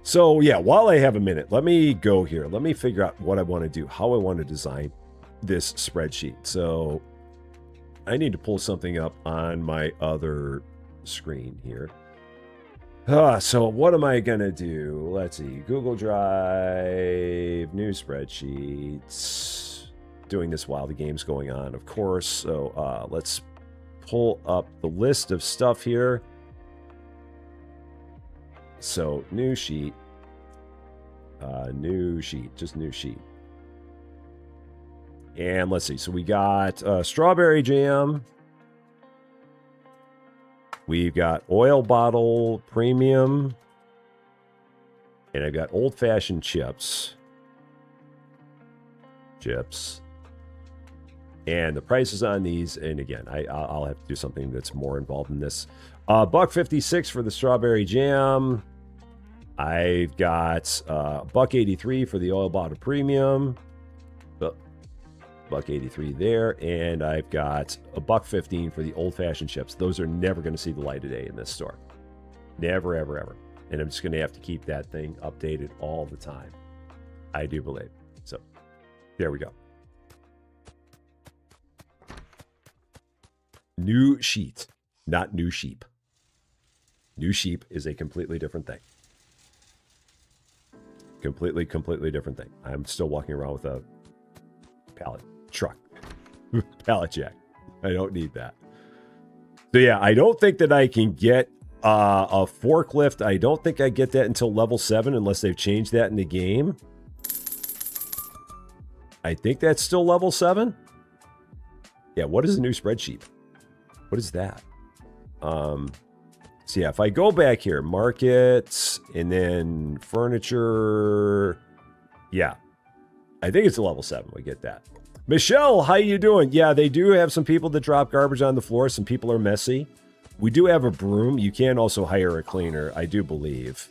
So, yeah, while I have a minute, let me go here. Let me figure out what I want to do, how I want to design this spreadsheet. So, I need to pull something up on my other screen here. So what am I going to do? Let's see. Google Drive, new spreadsheets. Doing this while the game's going on, of course. So let's pull up the list of stuff here. So new sheet. Just new sheet. And let's see. So we got strawberry jam. We've got oil bottle premium. And I've got old-fashioned chips. And the prices on these, and again, I'll have to do something that's more involved in this. $1.56 for the strawberry jam. I've got $1.83 for the oil bottle premium. $1.83 there, and I've got $1.15 for the old-fashioned chips. Those are never going to see the light of day in this store. Never, ever, ever. And I'm just going to have to keep that thing updated all the time. I do believe. So, there we go. New sheet, not new sheep. New sheep is a completely different thing. Completely different thing. I'm still walking around with a pallet truck. Pallet jack. I don't need that. So yeah, I don't think that I can get a forklift. I don't think I get that until level 7 unless they've changed that in the game. I think that's still level 7. Yeah, what is a new spreadsheet? What is that? So yeah, if I go back here, markets, and then furniture. Yeah, I think it's a level 7. We get that. Michelle, how you doing? Yeah, they do have some people that drop garbage on the floor. Some people are messy. We do have a broom. You can also hire a cleaner, I do believe.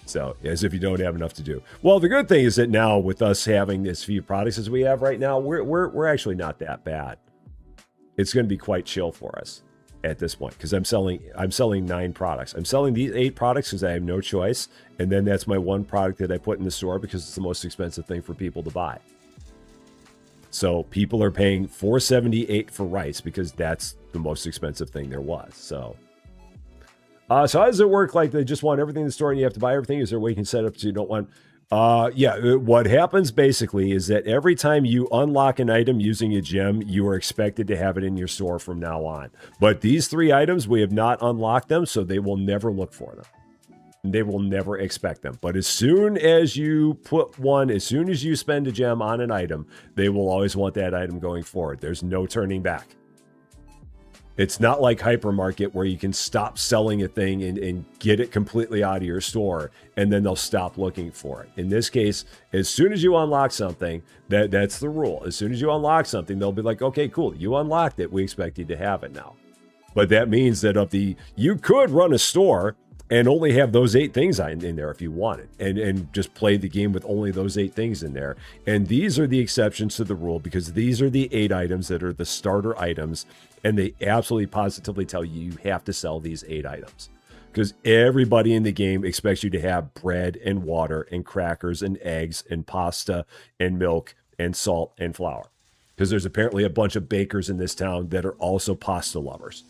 So, as if you don't have enough to do. Well, the good thing is that now with us having as few products as we have right now, we're actually not that bad. It's going to be quite chill for us at this point because I'm selling 9 products. I'm selling these 8 products because I have no choice, and then that's my one product that I put in the store because it's the most expensive thing for people to buy. So people are paying $4.78 for rice because that's the most expensive thing there was. So how does it work? Like they just want everything in the store and you have to buy everything? Is there a way you can set up so you don't want What happens basically is that every time you unlock an item using a gem, you are expected to have it in your store from now on. But these 3 items, we have not unlocked them, so they will never look for them. They will never expect them. But as soon as you as soon as you spend a gem on an item, they will always want that item going forward. There's no turning back. It's not like hypermarket where you can stop selling a thing and get it completely out of your store, and then they'll stop looking for it. In this case, as soon as you unlock something, that's the rule. As soon as you unlock something, they'll be like, okay, cool, you unlocked it. We expect you to have it now. But that means that you could run a store and only have those 8 things in there if you wanted, and just play the game with only those 8 things in there. And these are the exceptions to the rule, because these are the 8 items that are the starter items, and they absolutely positively tell you have to sell these 8 items. Because everybody in the game expects you to have bread and water and crackers and eggs and pasta and milk and salt and flour. Because there's apparently a bunch of bakers in this town that are also pasta lovers.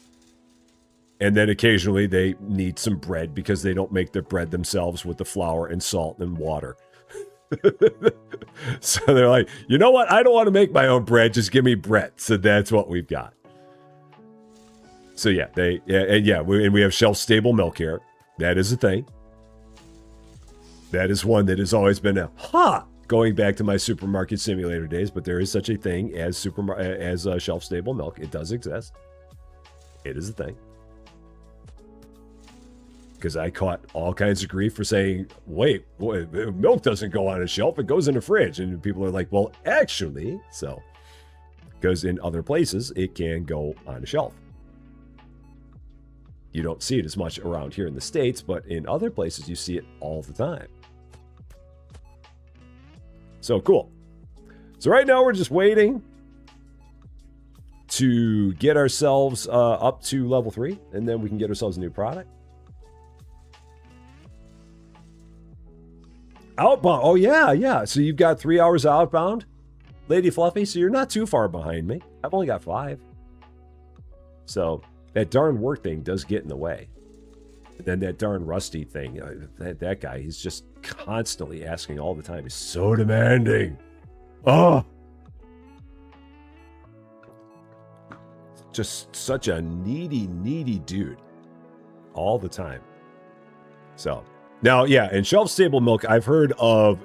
And then occasionally they need some bread because they don't make the bread themselves with the flour and salt and water. So they're like, you know what? I don't want to make my own bread. Just give me bread. So that's what we've got. So yeah, we have shelf-stable milk here. That is a thing. That is one that has always been going back to my supermarket simulator days. But there is such a thing as shelf-stable milk. It does exist. It is a thing. Because I caught all kinds of grief for saying, wait, milk doesn't go on a shelf, it goes in a fridge. And people are like, well, actually, so. Because in other places, it can go on a shelf. You don't see it as much around here in the States, but in other places, you see it all the time. So cool. So right now, we're just waiting to get ourselves up to level 3, and then we can get ourselves a new product. Outbound. Oh, yeah. So you've got 3 hours outbound, Lady Fluffy. So you're not too far behind me. I've only got 5. So that darn work thing does get in the way. And then that darn Rusty thing, that guy, he's just constantly asking all the time. He's so demanding. Oh. Just such a needy dude all the time. So. Now, yeah, and shelf-stable milk, I've heard of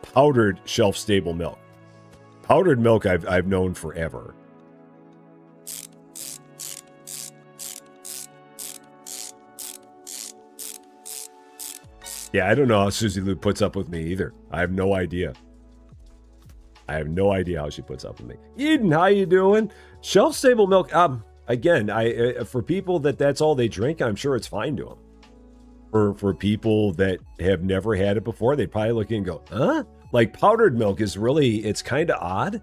powdered shelf-stable milk. Powdered milk I've known forever. Yeah, I don't know how Susie Lou puts up with me either. I have no idea. I have no idea how she puts up with me. Eden, how you doing? Shelf-stable milk, again, for people that's all they drink, I'm sure it's fine to them. For people that have never had it before, they'd probably look in and go, huh? Like powdered milk is really, it's kind of odd.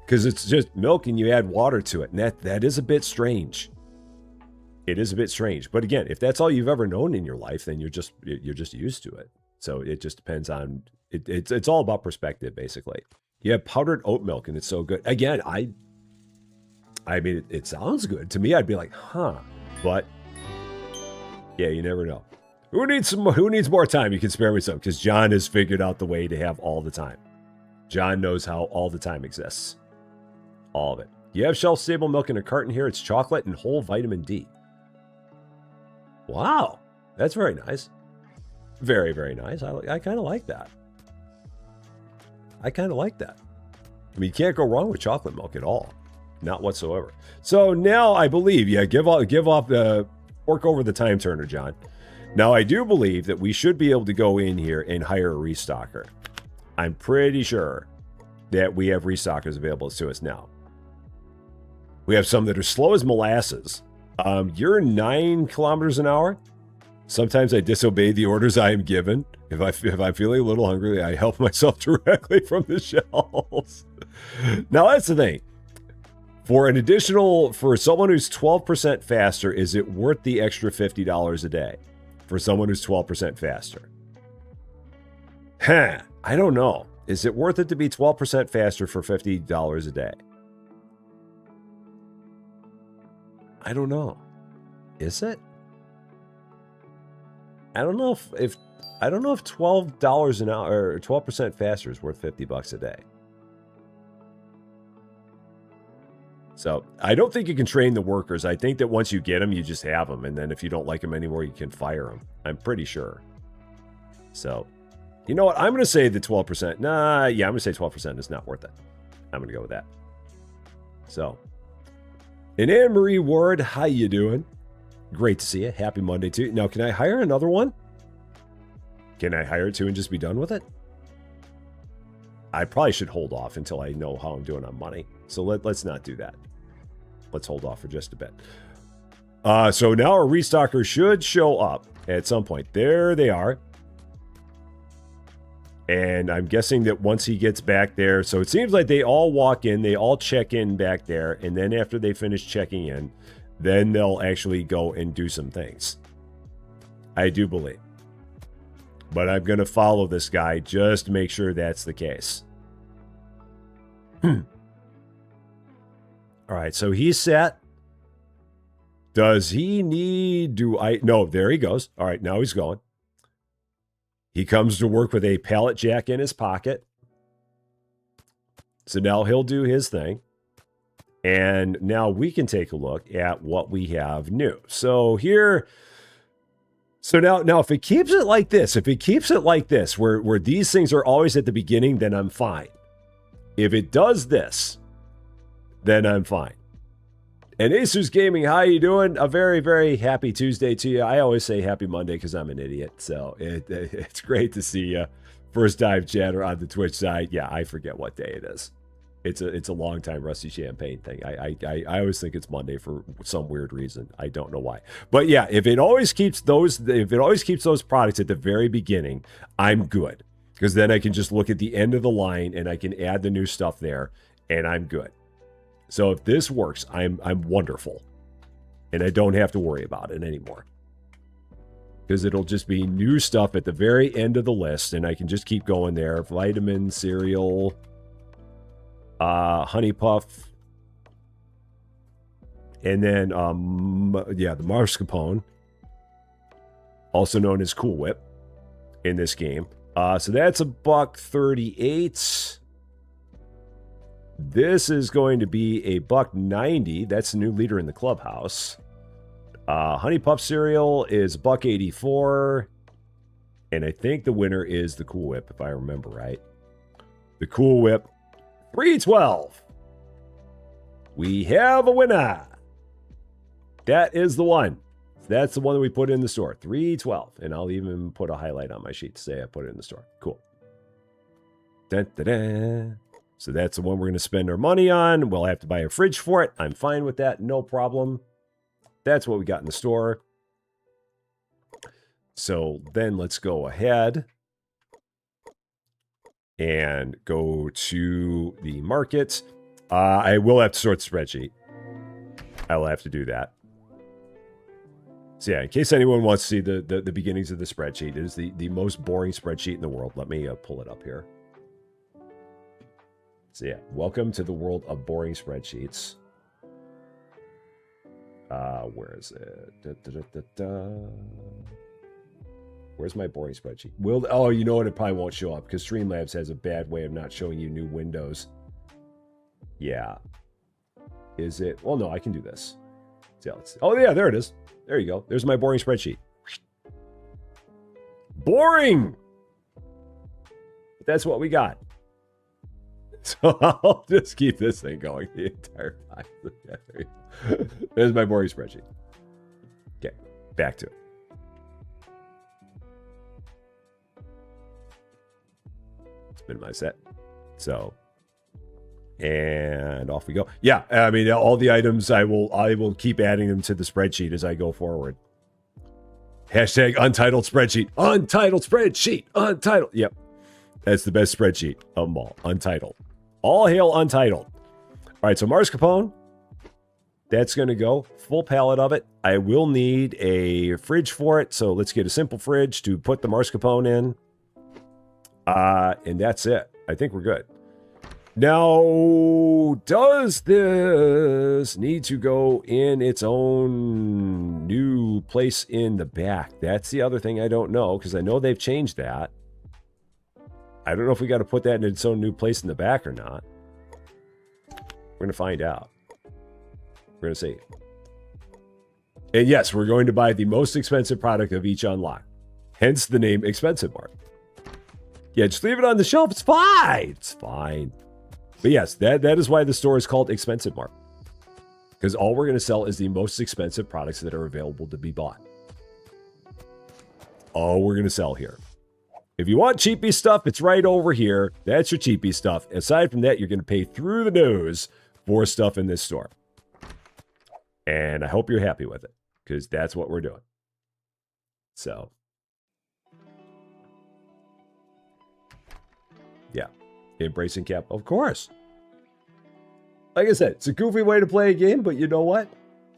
Because it's just milk and you add water to it. And that is a bit strange. It is a bit strange. But again, if that's all you've ever known in your life, then you're just used to it. So it just depends on, it's all about perspective, basically. You have powdered oat milk and it's so good. Again, I mean, it sounds good. To me, I'd be like, huh. But yeah, you never know. Who needs more time? You can spare me some, because John has figured out the way to have all the time. John knows how all the time exists. All of it. You have shelf-stable milk in a carton here. It's chocolate and whole vitamin D. Wow. That's very nice. Very, very nice. I kind of like that. I mean, you can't go wrong with chocolate milk at all. Not whatsoever. So now I believe, give off the fork over the time turner, John. Now, I do believe that we should be able to go in here and hire a restocker. I'm pretty sure that we have restockers available to us now. We have some that are slow as molasses. You're 9 kilometers an hour. Sometimes I disobey the orders I am given. If I'm feeling a little hungry, I help myself directly from the shelves. Now, that's the thing. For someone who's 12% faster, is it worth the extra $50 a day? For someone who's 12% faster? I don't know. Is it worth it to be 12% faster for $50 a day? I don't know. Is it? I don't know if I don't know if $12 an hour or 12% faster is worth $50 a day. So I don't think you can train the workers. I think that once you get them, you just have them. And then if you don't like them anymore, you can fire them. I'm pretty sure. So, you know what? I'm going to say the 12%. Nah, yeah, I'm going to say 12% is not worth it. I'm going to go with that. So, and Anne-Marie Ward, how you doing? Great to see you. Happy Monday to you. Now, can I hire another one? Can I hire two and just be done with it? I probably should hold off until I know how I'm doing on money. So let's not do that. Let's hold off for just a bit. So now our restocker should show up at some point. There they are. And I'm guessing that once he gets back there, so it seems like they all walk in, they all check in back there, and then after they finish checking in, then they'll actually go and do some things. I do believe. But I'm going to follow this guy just to make sure that's the case. All right, so he's set. Does he need... No, there he goes. All right, now he's going. He comes to work with a pallet jack in his pocket. So now he'll do his thing. And now we can take a look at what we have new. So here... So now if it keeps it like this, where these things are always at the beginning, then I'm fine. If it does this, then I'm fine. And Asus Gaming, how you doing? A very, very happy Tuesday to you. I always say happy Monday because I'm an idiot. So it's great to see you. First time chatter on the Twitch side. Yeah, I forget what day it is. It's a long time Rusty Champagne thing. I always think it's Monday for some weird reason. I don't know why. But yeah, if it always keeps those products at the very beginning, I'm good. Because then I can just look at the end of the line and I can add the new stuff there and I'm good. So if this works, I'm wonderful. And I don't have to worry about it anymore. Because it'll just be new stuff at the very end of the list and I can just keep going there. Vitamin, cereal, Honey Puff, and then the mascarpone, also known as Cool Whip in this game. So that's $1.38. This is going to be $1.90. That's the new leader in the clubhouse. Honey Puff cereal is $1.84, and I think the winner is the Cool Whip, if I remember right. The Cool Whip. $3.12. We have a winner. That is the one. That's the one that we put in the store. $3.12. And I'll even put a highlight on my sheet to say I put it in the store. Cool. Dun, dun, dun. So that's the one we're going to spend our money on. We'll have to buy a fridge for it. I'm fine with that. No problem. That's what we got in the store. So then let's go ahead and go to the market. I will have to sort the spreadsheet. I will have to do that. So yeah, in case anyone wants to see the beginnings of the spreadsheet, it is the most boring spreadsheet in the world. Let me pull it up here. So yeah, welcome to the world of boring spreadsheets. Where is it? Where's my boring spreadsheet? Oh, you know what? It probably won't show up because Streamlabs has a bad way of not showing you new windows. Yeah. Is it? Well, no, I can do this. So let's see. Oh, yeah, there it is. There you go. There's my boring spreadsheet. Boring! But that's what we got. So I'll just keep this thing going the entire time. There's my boring spreadsheet. Okay, back to it. Been my set. So, and off we go. Yeah, I mean, all the items, I will keep adding them to the spreadsheet as I go forward. Hashtag untitled spreadsheet. Untitled spreadsheet. Untitled. Yep. That's the best spreadsheet of them all. Untitled. All hail Untitled. All right, so mascarpone. That's going to go. Full pallet of it. I will need a fridge for it. So let's get a simple fridge to put the mascarpone in. And that's it. I think we're good. Now, does this need to go in its own new new place in the back. That's the other thing I don't know, because I know they've changed that. I don't know if we got to put that in its own new place in the back or not. We're going to find out. We're going to see. And yes, we're going to buy the most expensive product of each unlock. Hence the name ExpensiveMart. Yeah, just leave it on the shelf. It's fine. It's fine. But yes, that is why the store is called ExpensiveMart. Because all we're going to sell is the most expensive products that are available to be bought. All we're going to sell here. If you want cheapy stuff, it's right over here. That's your cheapy stuff. Aside from that, you're going to pay through the nose for stuff in this store. And I hope you're happy with it, because that's what we're doing. So, yeah. Embracing cap, of course. Like I said, it's a goofy way to play a game, but you know what?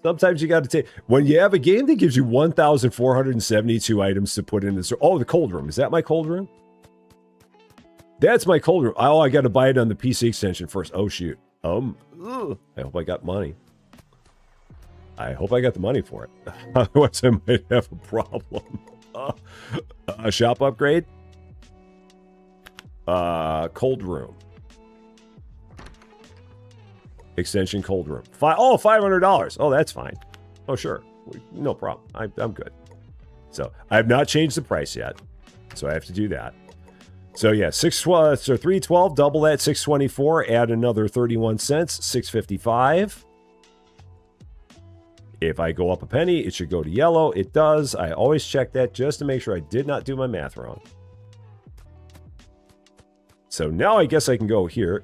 Sometimes you got to take... When you have a game that gives you 1,472 items to put in the store... Oh, the cold room. Is that my cold room? That's my cold room. Oh, I got to buy it on the PC extension first. Oh, shoot. I hope I got money. I hope I got the money for it. Otherwise, I might have a problem. A shop upgrade? Cold room. Extension cold room. $500. Oh, that's fine. Oh, sure. No problem. I'm good. So I have not changed the price yet. So I have to do that. So yeah, 612, so 312, double that, 624, add another 31 cents, 655. If I go up a penny, it should go to yellow. It does. I always check that just to make sure I did not do my math wrong. So now I guess I can go here.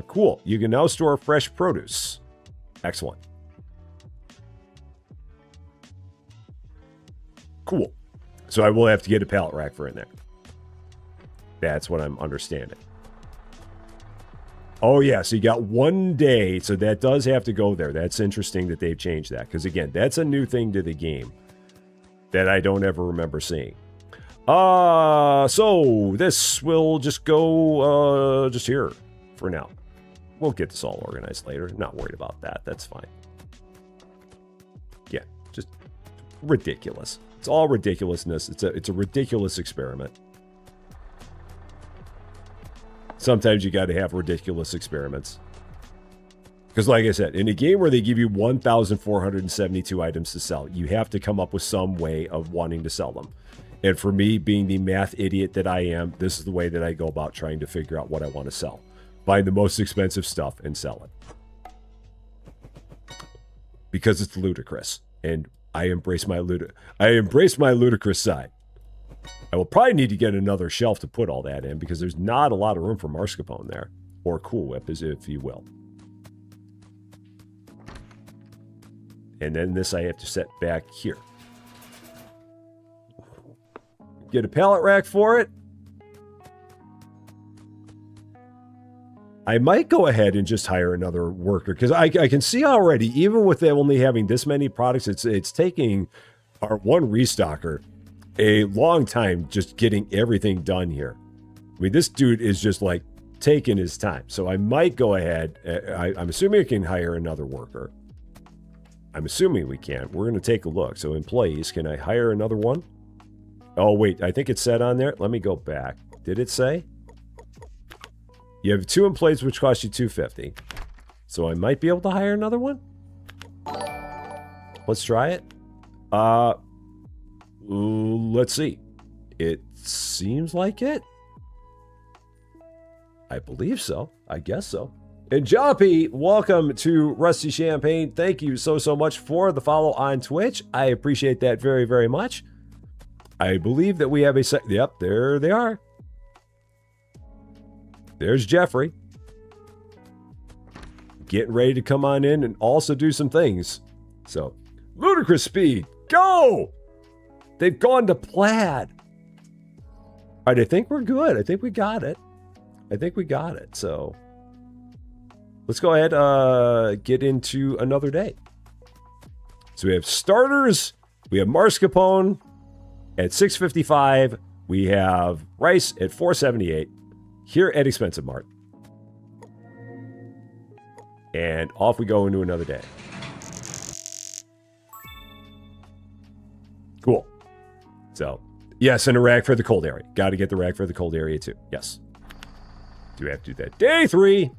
Cool. You can now store fresh produce. Excellent. Cool. So I will have to get a pallet rack for in there. That's what I'm understanding. Oh, yeah. So you got 1 day. So that does have to go there. That's interesting that they've changed that. Because, again, that's a new thing to the game that I don't ever remember seeing. So this will just go just here for now. We'll get this all organized later. Not worried about that. That's fine. Yeah, just ridiculous. It's all ridiculousness. It's a ridiculous experiment. Sometimes you got to have ridiculous experiments. Because like I said, in a game where they give you 1,472 items to sell, you have to come up with some way of wanting to sell them. And for me, being the math idiot that I am, this is the way that I go about trying to figure out what I want to sell. Find the most expensive stuff and sell it. Because it's ludicrous. And I embrace my ludicrous side. I will probably need to get another shelf to put all that in, because there's not a lot of room for mascarpone there. Or Cool Whip, as if you will. And then this I have to set back here. Get a pallet rack for it. I might go ahead and just hire another worker, because I can see already, even with them only having this many products, it's taking our one restocker a long time just getting everything done here. I mean, this dude is just like taking his time. So I might go ahead. I'm assuming I can hire another worker. I'm assuming we can. We're going to take a look. So employees, can I hire another one? Oh, wait, I think it said on there. Let me go back. Did it say? You have 2 employees, which cost you $250. So I might be able to hire another one. Let's try it. Let's see. It seems like it. I believe so. I guess so. And Joppy, welcome to Rusty Champagne. Thank you so much for the follow on Twitch. I appreciate that very, very much. I believe that we have a set. Yep, there they are. There's Jeffrey. Getting ready to come on in and also do some things. So, ludicrous speed. Go! They've gone to plaid. All right, I think we're good. I think we got it. So, let's go ahead get into another day. So we have starters. We have mascarpone at $6.55. We have rice at $4.78 here at ExpensiveMart. And off we go into another day. So, yes, and a rack for the cold area. Got to get the rack for the cold area too. Yes. Do have to do that. Day 3.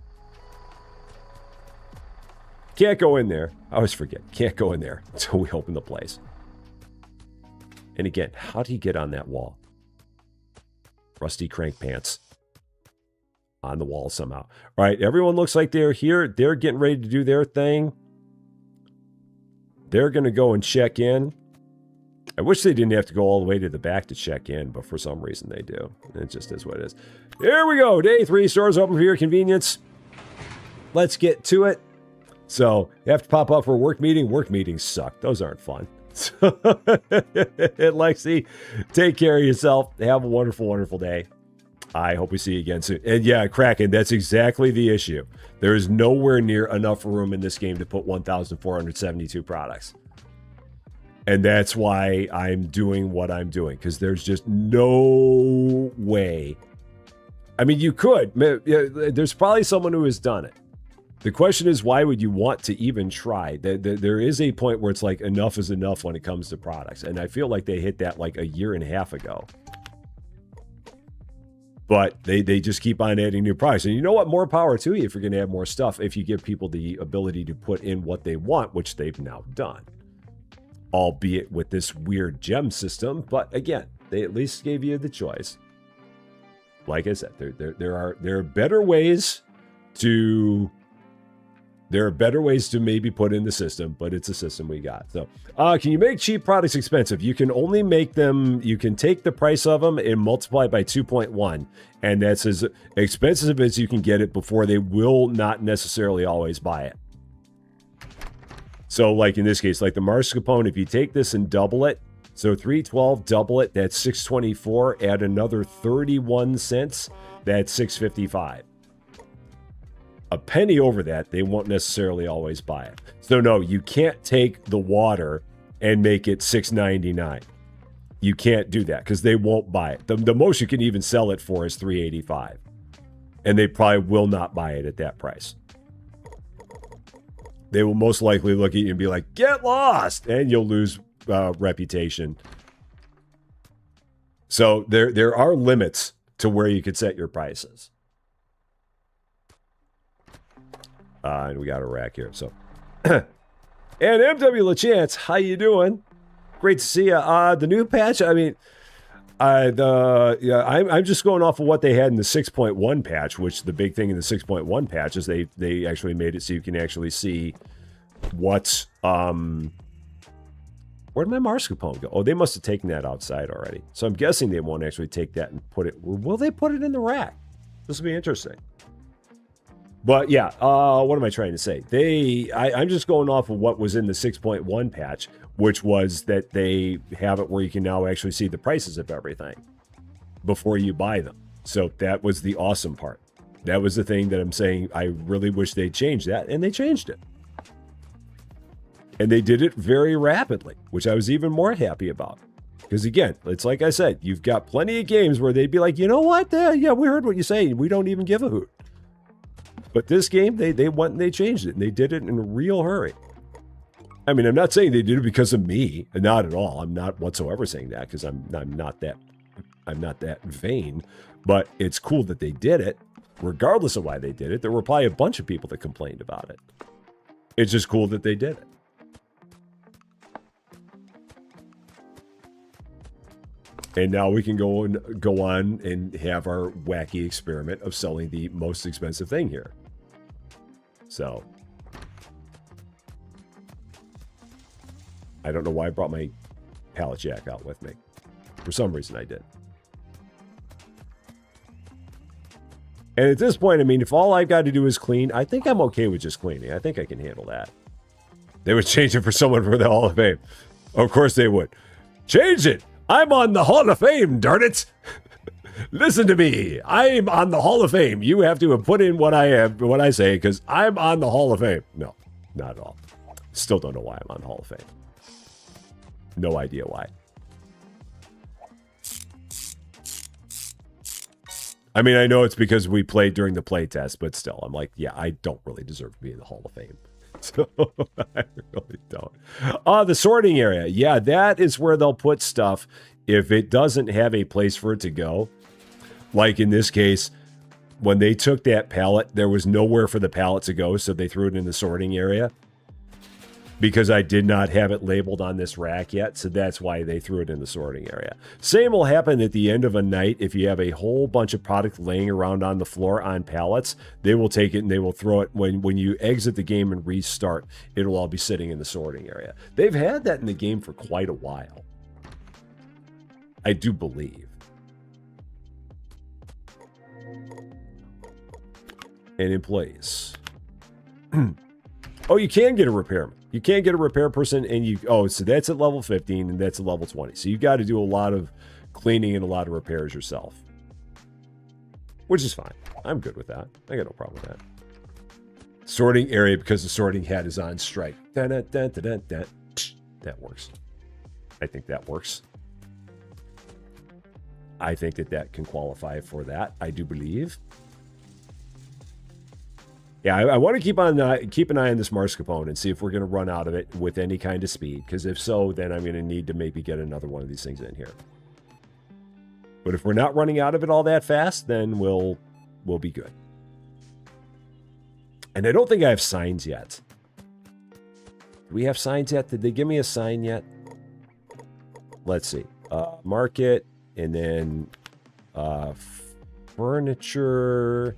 Can't go in there. I always forget. Can't go in there until we open the place. And again, how do you get on that wall? Rusty crank pants. On the wall somehow. All right, everyone looks like they're here. They're getting ready to do their thing. They're going to go and check in. I wish they didn't have to go all the way to the back to check in, but for some reason they do. It just is what it is. Here we go. Day 3, stores open for your convenience. Let's get to it. So, you have to pop up for a work meeting. Work meetings suck. Those aren't fun. Lexi, take care of yourself. Have a wonderful, wonderful day. I hope we see you again soon. And yeah, Kraken, that's exactly the issue. There is nowhere near enough room in this game to put 1,472 products. And that's why I'm doing what I'm doing, because there's just no way. I mean, you could. There's probably someone who has done it. The question is, why would you want to even try? There is a point where it's like enough is enough when it comes to products. And I feel like they hit that like a year and a half ago. But they just keep on adding new products. And you know what? More power to you if you're going to add more stuff, if you give people the ability to put in what they want, which they've now done. Albeit with this weird gem system. But again, they at least gave you the choice. Like I said, there are better ways to... There are better ways to maybe put in the system, but it's a system we got. So, can you make cheap products expensive? You can only make them, you can take the price of them and multiply by 2.1. And that's as expensive as you can get it before they will not necessarily always buy it. So, like in this case, like the mascarpone, if you take this and double it, so 312, double it, that's 624. Add another 31 cents, that's 655. A penny over that, they won't necessarily always buy it. So no, you can't take the water and make it $6.99. You can't do that because they won't buy it. The most you can even sell it for is $3.85. And they probably will not buy it at that price. They will most likely look at you and be like, get lost! And you'll lose reputation. So there are limits to where you could set your prices. And we got a rack here. So, and MW LaChance, how you doing? Great to see you. The new patch. I mean, I'm just going off of what they had in the 6.1 patch. Which the big thing in the 6.1 patch is they actually made it so you can actually see what's where did my mascarpone go? Oh, they must have taken that outside already. So I'm guessing they won't actually take that and put it. Will they put it in the rack? This will be interesting. But yeah, what am I trying to say? I'm just going off of what was in the 6.1 patch, which was that they have it where you can now actually see the prices of everything before you buy them. So that was the awesome part. That was the thing that I'm saying I really wish they changed that, and they changed it. And they did it very rapidly, which I was even more happy about. Because again, it's like I said, you've got plenty of games where they'd be like, you know what? Yeah, we heard what you say. We don't even give a hoot. But this game, they went and they changed it, and they did it in a real hurry. I mean, I'm not saying they did it because of me, not at all. I'm not whatsoever saying that because I'm not that vain. But it's cool that they did it, regardless of why they did it. There were probably a bunch of people that complained about it. It's just cool that they did it. And now we can go on and have our wacky experiment of selling the most expensive thing here. So, I don't know why I brought my pallet jack out with me. For some reason I did. And at this point, I mean, if all I've got to do is clean, I think I'm okay with just cleaning. I think I can handle that. They would change it for someone for the Hall of Fame. Of course they would. Change it! I'm on the Hall of Fame, darn it! Listen to me. I'm on the Hall of Fame. You have to put in what I say, because I'm on the Hall of Fame. No, not at all. Still don't know why I'm on the Hall of Fame. No idea why. I mean, I know it's because we played during the play test, but still, I'm like, yeah, I don't really deserve to be in the Hall of Fame. So, I really don't. The sorting area. Yeah, that is where they'll put stuff If it doesn't have a place for it to go, like in this case, when they took that pallet, there was nowhere for the pallet to go, so they threw it in the sorting area. Because I did not have it labeled on this rack yet, so that's why they threw it in the sorting area. Same will happen at the end of a night if you have a whole bunch of product laying around on the floor on pallets. They will take it and they will throw it when you exit the game and restart. It'll all be sitting in the sorting area. They've had that in the game for quite a while, I do believe. And employees. Oh, you can get a repairman. You can't get a repair person, and so that's at level 15, and that's at level 20. So you got to do a lot of cleaning and a lot of repairs yourself, which is fine. I'm good with that. I got no problem with that. Sorting area because the sorting hat is on strike. That works. I think that works. I think that can qualify for that. I do believe. Yeah, I want to keep an eye on this Marscapone and see if we're going to run out of it with any kind of speed. Because if so, then I'm going to need to maybe get another one of these things in here. But if we're not running out of it all that fast, then we'll be good. And I don't think I have signs yet. Do we have signs yet? Did they give me a sign yet? Let's see. Market, and then furniture...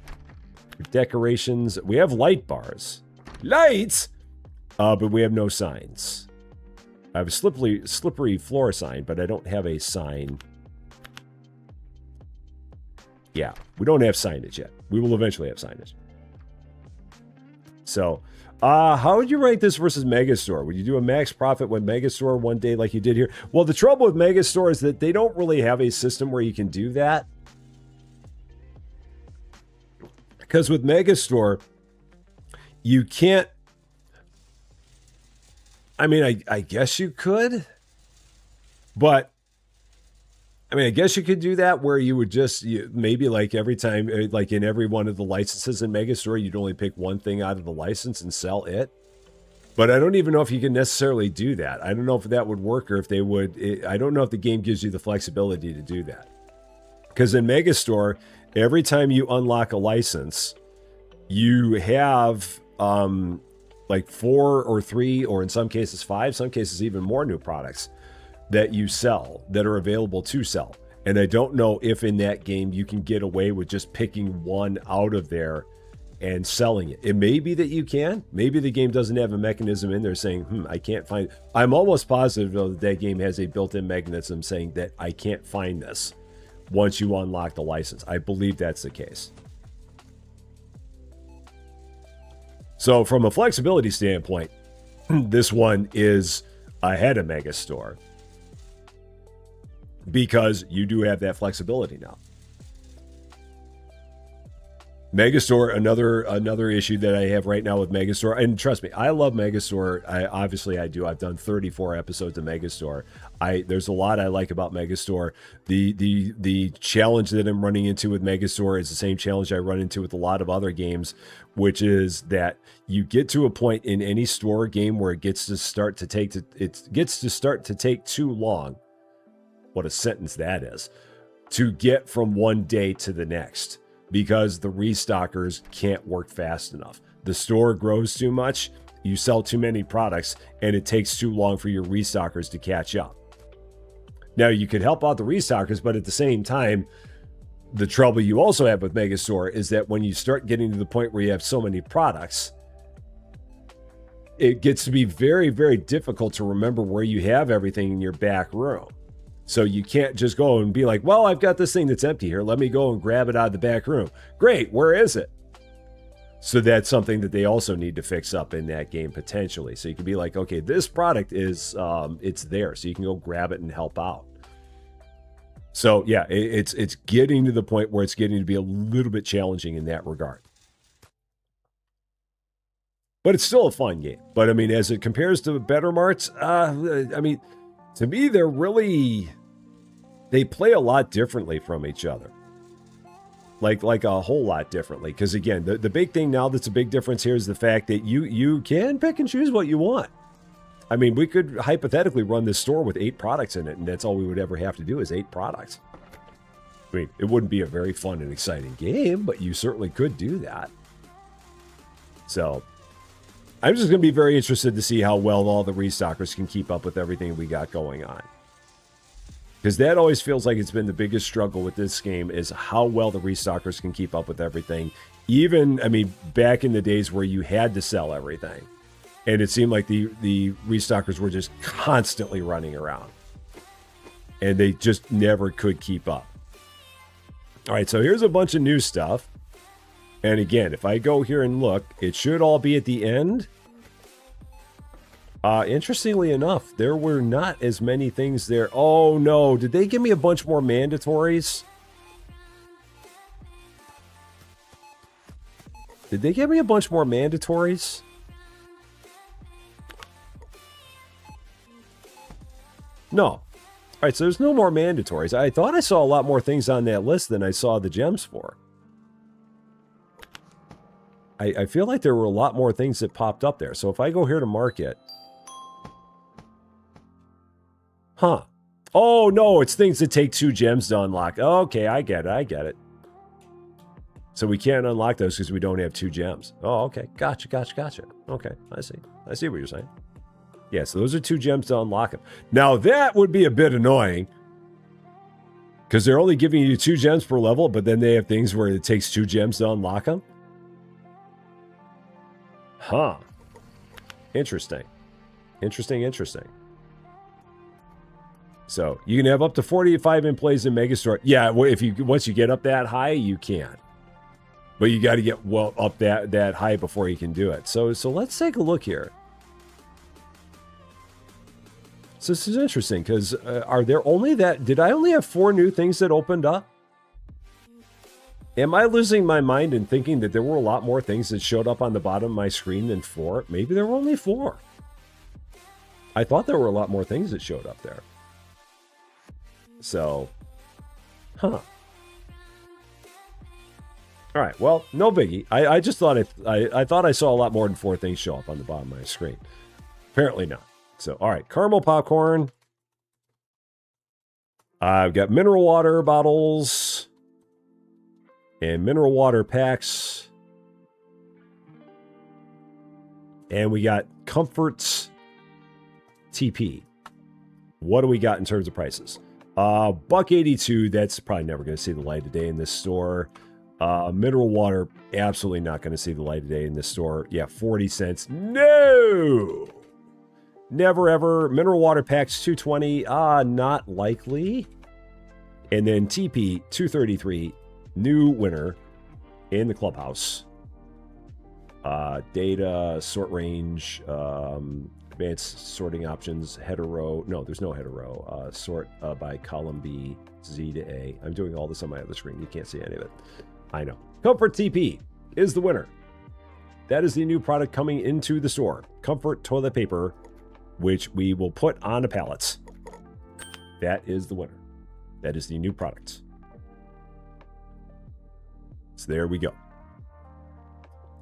Decorations. We have light bars. Lights! But we have no signs. I have a slippery floor sign, but I don't have a sign. Yeah, we don't have signage yet. We will eventually have signage. So, how would you rank this versus Megastore? Would you do a max profit with Megastore one day like you did here? Well, the trouble with Megastore is that they don't really have a system where you can do that. Because with Megastore, you can't... I mean, I guess you could. But, I mean, I guess you could do that where you would just... maybe like every time, like in every one of the licenses in Megastore, you'd only pick one thing out of the license and sell it. But I don't even know if you can necessarily do that. I don't know if that would work or if they would... I don't know if the game gives you the flexibility to do that. Because in Megastore... every time you unlock a license, you have like 4 or 3, or in some cases 5, some cases even more new products that you sell, that are available to sell. And I don't know if in that game you can get away with just picking one out of there and selling it. It may be that you can. Maybe the game doesn't have a mechanism in there saying, I can't find... I'm almost positive, though, that game has a built-in mechanism saying that I can't find this once you unlock the license. I believe that's the case. So from a flexibility standpoint, this one is ahead of Megastore because you do have that flexibility now. Megastore, another issue that I have right now with Megastore, and trust me, I love Megastore. I do. I've done 34 episodes of Megastore. There's a lot I like about Megastore. The challenge that I'm running into with Megastore is the same challenge I run into with a lot of other games, which is that you get to a point in any store game where it gets to start to take too long. What a sentence that is. To get from one day to the next. Because the restockers can't work fast enough. The store grows too much, you sell too many products, and it takes too long for your restockers to catch up. Now, you can help out the restockers, but at the same time, the trouble you also have with Megastore is that when you start getting to the point where you have so many products, it gets to be very, very difficult to remember where you have everything in your back room. So you can't just go and be like, well, I've got this thing that's empty here. Let me go and grab it out of the back room. Great, where is it? So that's something that they also need to fix up in that game potentially. So you can be like, okay, this product is, it's there. So you can go grab it and help out. So yeah, it's getting to the point where it's getting to be a little bit challenging in that regard. But it's still a fun game. But I mean, as it compares to Better Marts, I mean, to me, they play a lot differently from each other. Like a whole lot differently. Because again, the big thing now that's a big difference here is the fact that you can pick and choose what you want. I mean, we could hypothetically run this store with 8 products in it, and that's all we would ever have to do is 8 products. I mean, it wouldn't be a very fun and exciting game, but you certainly could do that. So, I'm just going to be very interested to see how well all the restockers can keep up with everything we got going on. Because that always feels like it's been the biggest struggle with this game is how well the restockers can keep up with everything. Even, I mean, back in the days where you had to sell everything. And it seemed like the restockers were just constantly running around. And they just never could keep up. All right, so here's a bunch of new stuff. And again, if I go here and look, it should all be at the end. Interestingly enough, there were not as many things there. Oh, no. Did they give me a bunch more mandatories? Did they give me a bunch more mandatories? No. All right, so there's no more mandatories. I thought I saw a lot more things on that list than I saw the gems for. I feel like there were a lot more things that popped up there. So if I go here to market... Huh. Oh, no, it's things that take 2 gems to unlock. Okay, I get it. So we can't unlock those because we don't have 2 gems. Oh, okay. Gotcha. Okay, I see what you're saying. Yeah, so those are 2 gems to unlock them. Now, that would be a bit annoying. Because they're only giving you 2 gems per level, but then they have things where it takes 2 gems to unlock them. Huh. Interesting. So, you can have up to 45 in plays in Megastore. Yeah, if once you get up that high, you can. But you got to get up that high before you can do it. So let's take a look here. So this is interesting because are there only that? Did I only have 4 new things that opened up? Am I losing my mind and thinking that there were a lot more things that showed up on the bottom of my screen than 4? Maybe there were only 4. I thought there were a lot more things that showed up there. So, huh. All right, well, no biggie. I just thought I thought I saw a lot more than 4 things show up on the bottom of my screen. Apparently not. So, all right, caramel popcorn. I've got mineral water bottles and mineral water packs. And we got Comforts TP. What do we got in terms of prices? $1.82. That's probably never going to see the light of day in this store. Mineral water, absolutely not going to see the light of day in this store. Yeah, 40 cents. No! Never ever. Mineral water packs, $2.20. Not likely. And then TP, $2.33. New winner in the clubhouse. Data, sort range, advanced sorting options, header row. No, there's no header row. Sort by column B, Z to A. I'm doing all this on my other screen. You can't see any of it. I know. Comfort TP is the winner. That is the new product coming into the store. Comfort toilet paper, which we will put on the pallets. That is the winner. That is the new product. So there we go.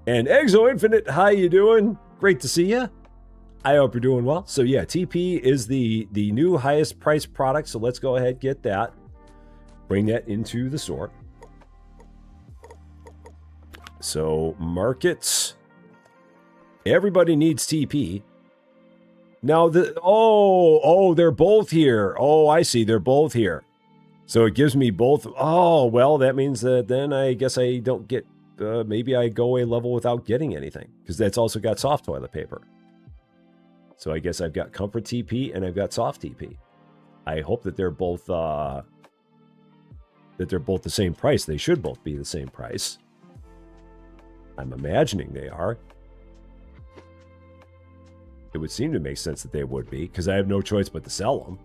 And Exo Infinite, how you doing? Great to see you. I hope you're doing well. So yeah, TP is the new highest price product. So let's go ahead, get that. Bring that into the store. So markets. Everybody needs TP. Now they're both here. Oh, I see. They're both here. So it gives me both. Oh, well, that means that then I guess I don't get, maybe I go a level without getting anything because that's also got soft toilet paper. So I guess I've got Comfort TP and I've got Soft TP. I hope that they're both the same price. They should both be the same price. I'm imagining they are. It would seem to make sense that they would be because I have no choice but to sell them.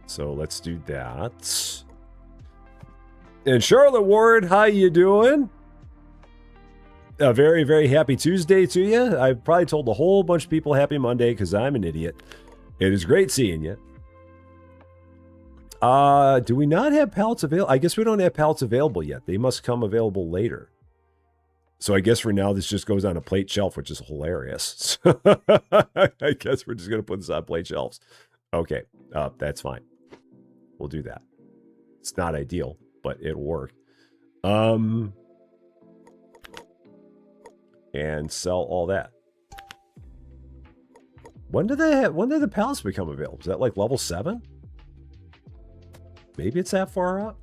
So let's do that. And Charlotte Ward, how you doing? A very, very happy Tuesday to you. I've probably told a whole bunch of people happy Monday because I'm an idiot. It is great seeing you. Do we not have pallets available? I guess we don't have pallets available yet. They must come available later. So I guess for now, this just goes on a plate shelf, which is hilarious. So I guess we're just going to put this on plate shelves. Okay, that's fine. We'll do that. It's not ideal, but it'll work. And sell all that. When do the pallets become available? Is that like level 7? Maybe it's that far up.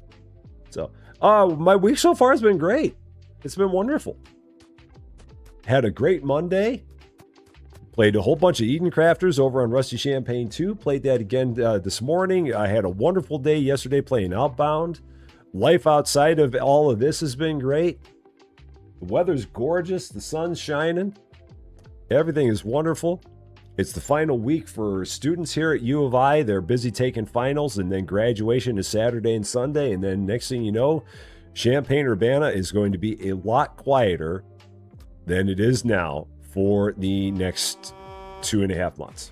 So, my week so far has been great. It's been wonderful. Had a great Monday. Played a whole bunch of Eden Crafters over on Rusty Champaign 2. Played that again this morning. I had a wonderful day yesterday playing Outbound. Life outside of all of this has been great. The weather's gorgeous. The sun's shining. Everything is wonderful. It's the final week for students here at U of I. They're busy taking finals, and then graduation is Saturday and Sunday. And then next thing you know, Champaign-Urbana is going to be a lot quieter than it is now for the next 2.5 months.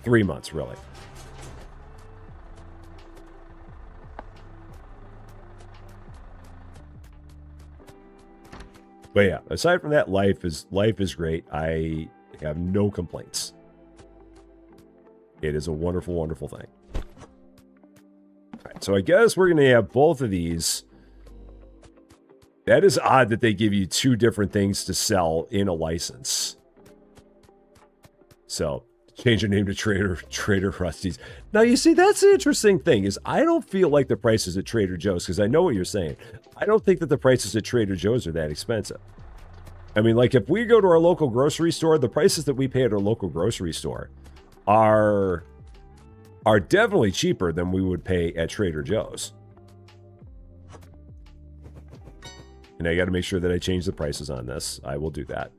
3 months, really. But yeah, aside from that, life is great. I have no complaints. It is a wonderful, wonderful thing. All right, so I guess we're going to have both of these. That is odd that they give you 2 different things to sell in a license. So, change your name to Trader Rusty's. Now, you see, that's the interesting thing, is I don't feel like the prices at Trader Joe's, because I know what you're saying. I don't think that the prices at Trader Joe's are that expensive. I mean, like, if we go to our local grocery store, the prices that we pay at our local grocery store are definitely cheaper than we would pay at Trader Joe's. And I got to make sure that I change the prices on this. I will do that.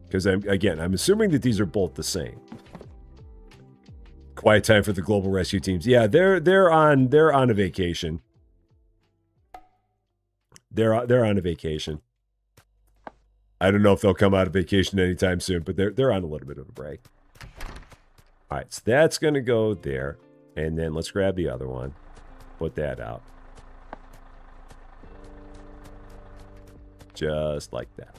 Because I'm assuming that these are both the same. Quiet time for the global rescue teams. Yeah, they're on a vacation. They're on a vacation. I don't know if they'll come out of vacation anytime soon, but they're on a little bit of a break. All right, so that's going to go there. And then let's grab the other one. Put that out. Just like that.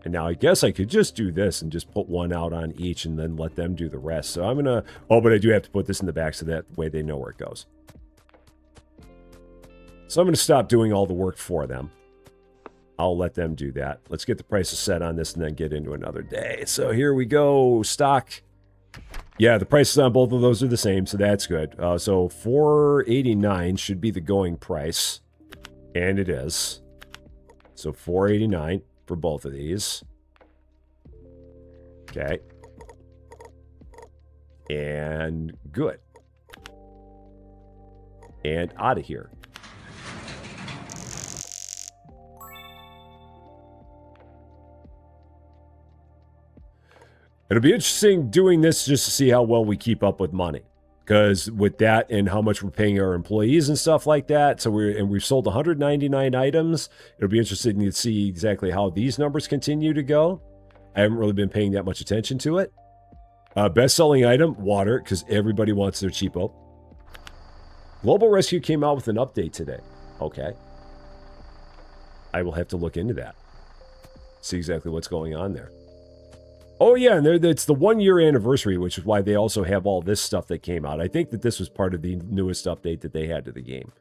And now I guess I could just do this and just put one out on each and then let them do the rest. So I'm going to... Oh, but I do have to put this in the back so that way they know where it goes. So I'm going to stop doing all the work for them. I'll let them do that. Let's get the prices set on this and then get into another day. So here we go. Stock. Yeah, the prices on both of those are the same, so that's good. So $4.89 should be the going price. And it is. So $4.89 for both of these. Okay. And good. And out of here. It'll be interesting doing this just to see how well we keep up with money. Because with that and how much we're paying our employees and stuff like that, so we've sold 199 items. It'll be interesting to see exactly how these numbers continue to go. I haven't really been paying that much attention to it. Best-selling item, water, because everybody wants their cheapo. Global Rescue came out with an update today. Okay. I will have to look into that. See exactly what's going on there. Oh, yeah, and it's the 1-year anniversary, which is why they also have all this stuff that came out. I think that this was part of the newest update that they had to the game.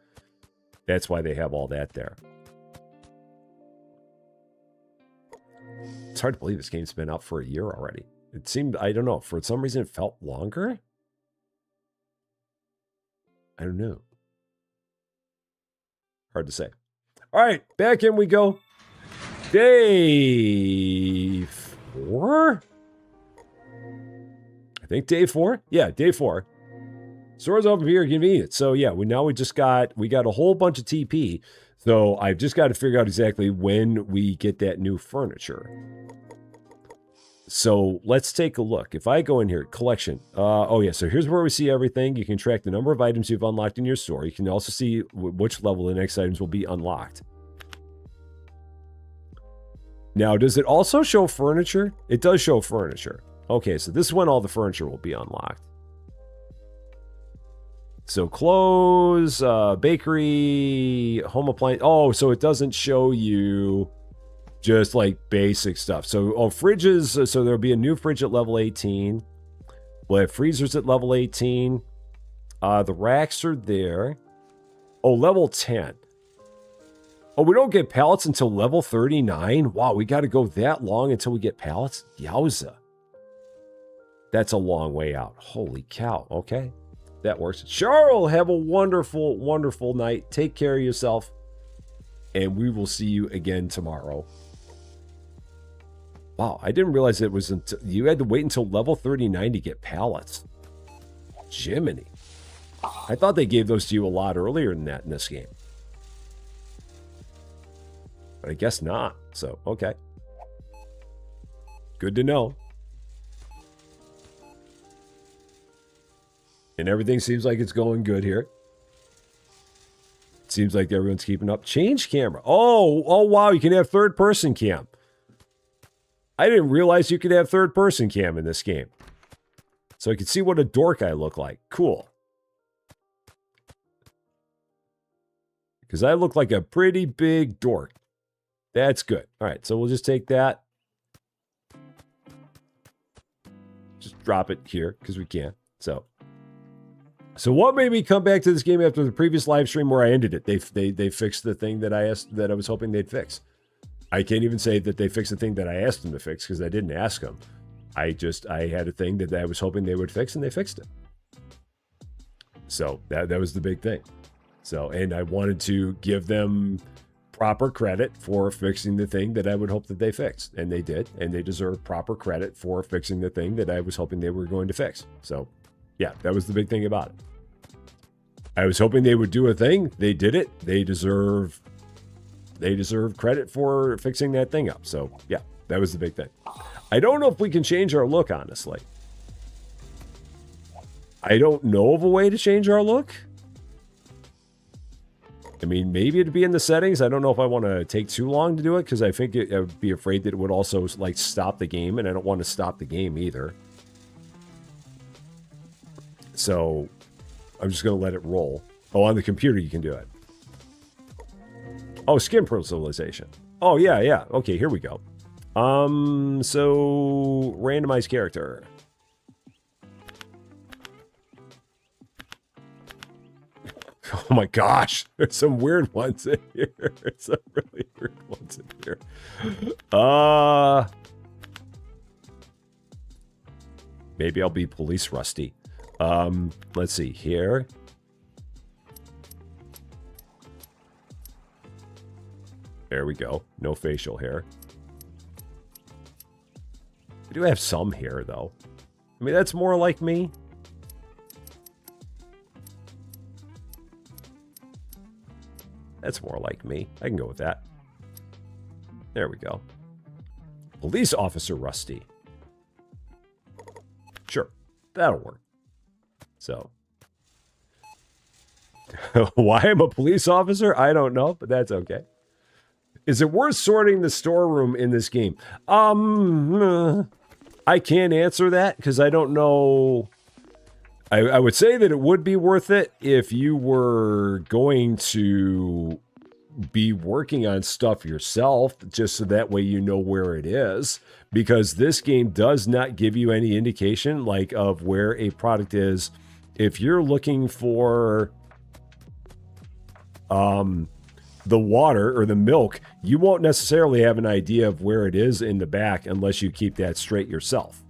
That's why they have all that there. It's hard to believe this game's been out for a year already. It seemed, I don't know, for some reason it felt longer? I don't know. Hard to say. All right, back in we go. Day 4? I think day 4. Yeah, day 4. Stores open here, convenient. So yeah, we got a whole bunch of TP. So I've just got to figure out exactly when we get that new furniture. So let's take a look. If I go in here, collection. Oh yeah, so here's where we see everything. You can track the number of items you've unlocked in your store. You can also see which level the next items will be unlocked. Now, does it also show furniture? It does show furniture. Okay, so this is when all the furniture will be unlocked. So clothes, bakery, home appliance. Oh, so it doesn't show you just like basic stuff. So, fridges. So there'll be a new fridge at level 18. We'll have freezers at level 18. The racks are there. Oh, level 10. Oh, we don't get pallets until level 39? Wow, we got to go that long until we get pallets? Yowza. That's a long way out. Holy cow. Okay, that works. Charles, have a wonderful, wonderful night. Take care of yourself. And we will see you again tomorrow. Wow, I didn't realize it was until you had to wait until level 39 to get pallets. Jiminy. I thought they gave those to you a lot earlier than that in this game. But I guess not. So, okay. Good to know. And everything seems like it's going good here. It seems like everyone's keeping up. Change camera. Oh, wow. You can have third-person cam. I didn't realize you could have third-person cam in this game. So I could see what a dork I look like. Cool. Because I look like a pretty big dork. That's good. All right, so we'll just take that. Just drop it here, because we can. So what made me come back to this game after the previous live stream where I ended it? They fixed the thing that I was hoping they'd fix. I can't even say that they fixed the thing that I asked them to fix, because I didn't ask them. I had a thing that I was hoping they would fix, and they fixed it. So that was the big thing. So, and I wanted to give them proper credit for fixing the thing that I would hope that they fixed. And they did. And they deserve proper credit for fixing the thing that I was hoping they were going to fix. So, yeah, that was the big thing about it. I was hoping they would do a thing. They did it. They deserve credit for fixing that thing up. So, yeah, that was the big thing. I don't know if we can change our look, honestly. I don't know of a way to change our look. I mean, maybe it'd be in the settings. I don't know if I want to take too long to do it, because I think I would be afraid that it would also, like, stop the game, and I don't want to stop the game either. So, I'm just going to let it roll. Oh, on the computer you can do it. Oh, skin personalization. Oh, yeah. Okay, here we go. So, randomize character. Oh my gosh, there's some weird ones in here. Some really weird ones in here. Maybe I'll be police Rusty. Let's see here. There we go. No facial hair. I do have some hair though. I mean, that's more like me. That's more like me. I can go with that. There we go. Police Officer Rusty. Sure, that'll work. So, why I'm a police officer? I don't know, but that's okay. Is it worth sorting the storeroom in this game? I can't answer that because I don't know. I would say that it would be worth it if you were going to be working on stuff yourself, just so that way you know where it is. Because this game does not give you any indication like of where a product is. If you're looking for the water or the milk, you won't necessarily have an idea of where it is in the back unless you keep that straight yourself.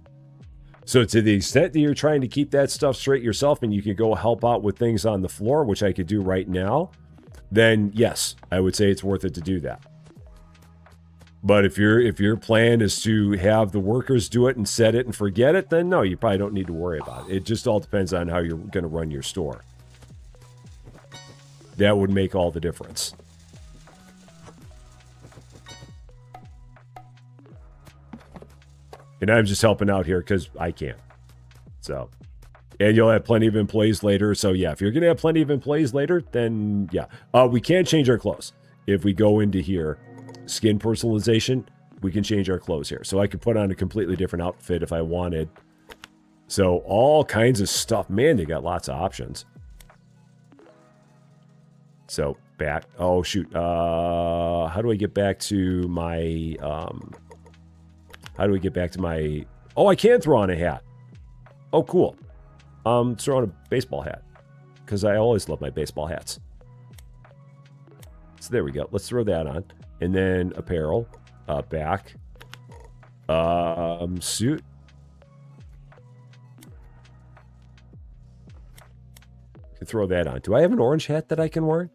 So to the extent that you're trying to keep that stuff straight yourself and you can go help out with things on the floor, which I could do right now, then yes, I would say it's worth it to do that. But if your plan is to have the workers do it and set it and forget it, then no, you probably don't need to worry about it. It just all depends on how you're going to run your store. That would make all the difference. And I'm just helping out here because I can. So, and you'll have plenty of employees later. So yeah, if you're going to have plenty of employees later, then yeah. We can change our clothes. If we go into here, skin personalization, we can change our clothes here. So I could put on a completely different outfit if I wanted. So all kinds of stuff. Man, they got lots of options. So back. Oh, shoot. How do I get back to my... how do we get back to my... Oh, I can throw on a hat. Oh, cool. Throw on a baseball hat. Because I always love my baseball hats. So there we go. Let's throw that on. And then apparel. Back. Suit. Can throw that on. Do I have an orange hat that I can wear?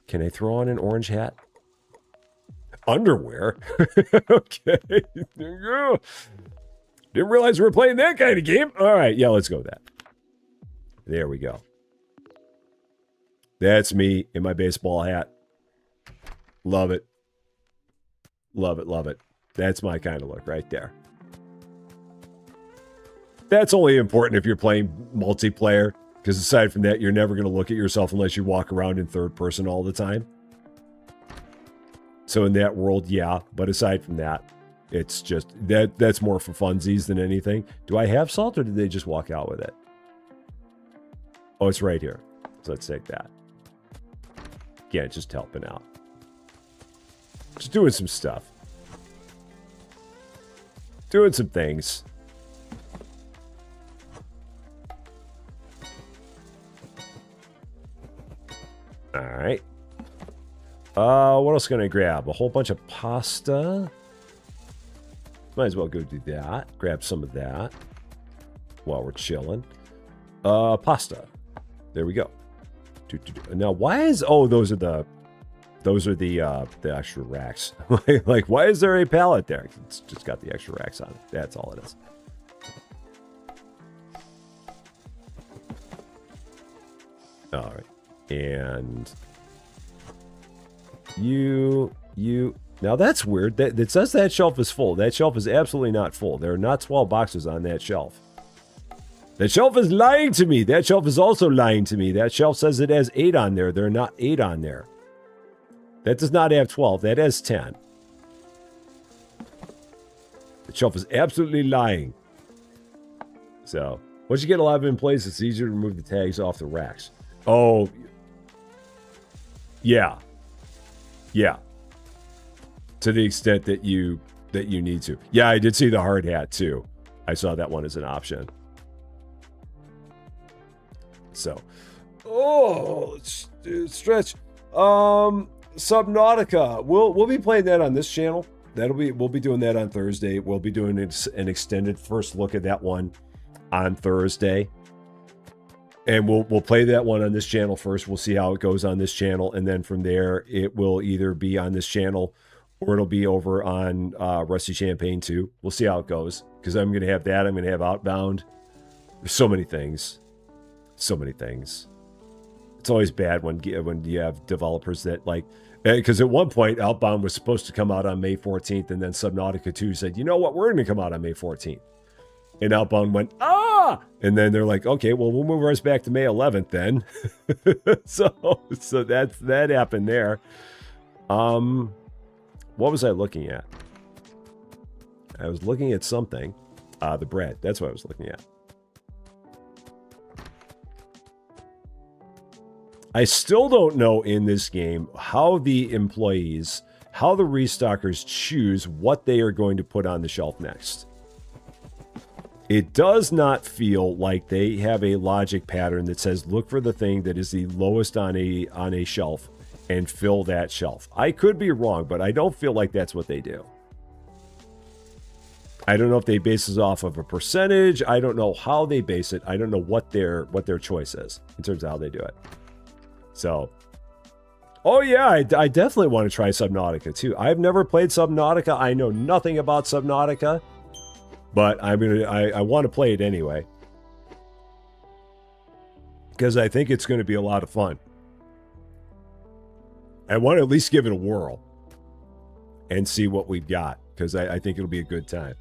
Can I throw on an orange hat? Underwear? Okay. There you go. Didn't realize we were playing that kind of game. All right. Yeah, let's go with that. There we go. That's me in my baseball hat. Love it. Love it, love it. That's my kind of look right there. That's only important if you're playing multiplayer, because aside from that, you're never going to look at yourself unless you walk around in third person all the time. So in that world, yeah. But aside from that, it's just, that's more for funsies than anything. Do I have salt or did they just walk out with it? Oh, it's right here. So let's take that. Again, just helping out. Just doing some stuff. Doing some things. All right. What else can I grab? A whole bunch of pasta. Might as well go do that. Grab some of that while we're chilling. Pasta. There we go. Now, why is... Oh, those are the extra racks. Like, why is there a pallet there? It's just got the extra racks on it. That's all it is. All right. And you. Now that's weird. It says that shelf is full. That shelf is absolutely not full. There are not 12 boxes on that shelf. That shelf is lying to me. That shelf is also lying to me. That shelf says it has 8 on there. There are not 8 on there. That does not have 12. That has 10. The shelf is absolutely lying. So, once you get a lot of it in place, it's easier to remove the tags off the racks. Oh, yeah. Yeah. To the extent that you need to. Yeah, I did see the hard hat too. I saw that one as an option. So, let's stretch. Subnautica. We'll be playing that on this channel. We'll be doing that on Thursday. We'll be doing an extended first look at that one on Thursday. And we'll play that one on this channel first. We'll see how it goes on this channel. And then from there, it will either be on this channel or it'll be over on Rusty Champaign too. We'll see how it goes. Because I'm going to have that. I'm going to have Outbound. There's so many things. So many things. It's always bad when you have developers that like... Because at one point, Outbound was supposed to come out on May 14th. And then Subnautica 2 said, you know what? We're going to come out on May 14th. And Outbound went, ah! And then they're like, okay, well, we'll move ours back to May 11th then. so that happened there. What was I looking at? I was looking at something. The bread. That's what I was looking at. I still don't know in this game how the employees, how the restockers choose what they are going to put on the shelf next. It does not feel like they have a logic pattern that says look for the thing that is the lowest on a shelf and fill that shelf. I could be wrong, but I don't feel like that's what they do. I don't know if they base it off of a percentage. I don't know how they base it. I don't know what their choice is in terms of how they do it. So, oh yeah, I definitely want to try Subnautica too. I've never played Subnautica. I know nothing about Subnautica. But I want to play it anyway. Because I think it's going to be a lot of fun. I want to at least give it a whirl. And see what we've got. Because I think it'll be a good time.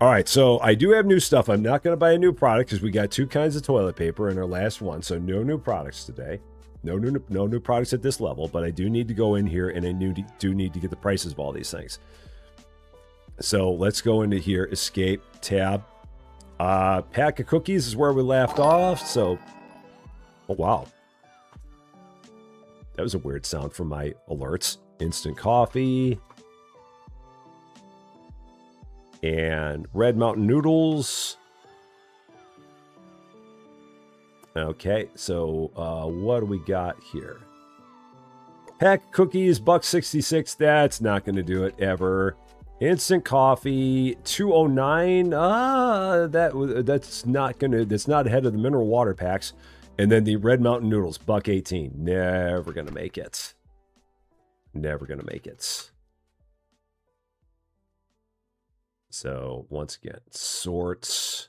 Alright, so I do have new stuff. I'm not going to buy a new product because we got 2 kinds of toilet paper in our last one. So no new products today. No new products at this level, but I do need to go in here and I do need to get the prices of all these things. So let's go into here, escape, tab. Pack of cookies is where we left off. So, oh wow. That was a weird sound from my alerts. Instant coffee. And Red Mountain noodles. Okay, so what do we got here? Pack cookies, $1.66. That's not going to do it ever. Instant coffee, $2.09. That's not gonna. That's not ahead of the mineral water packs. And then the Red Mountain noodles, $1.18. Never gonna make it. Never gonna make it. So once again, sorts.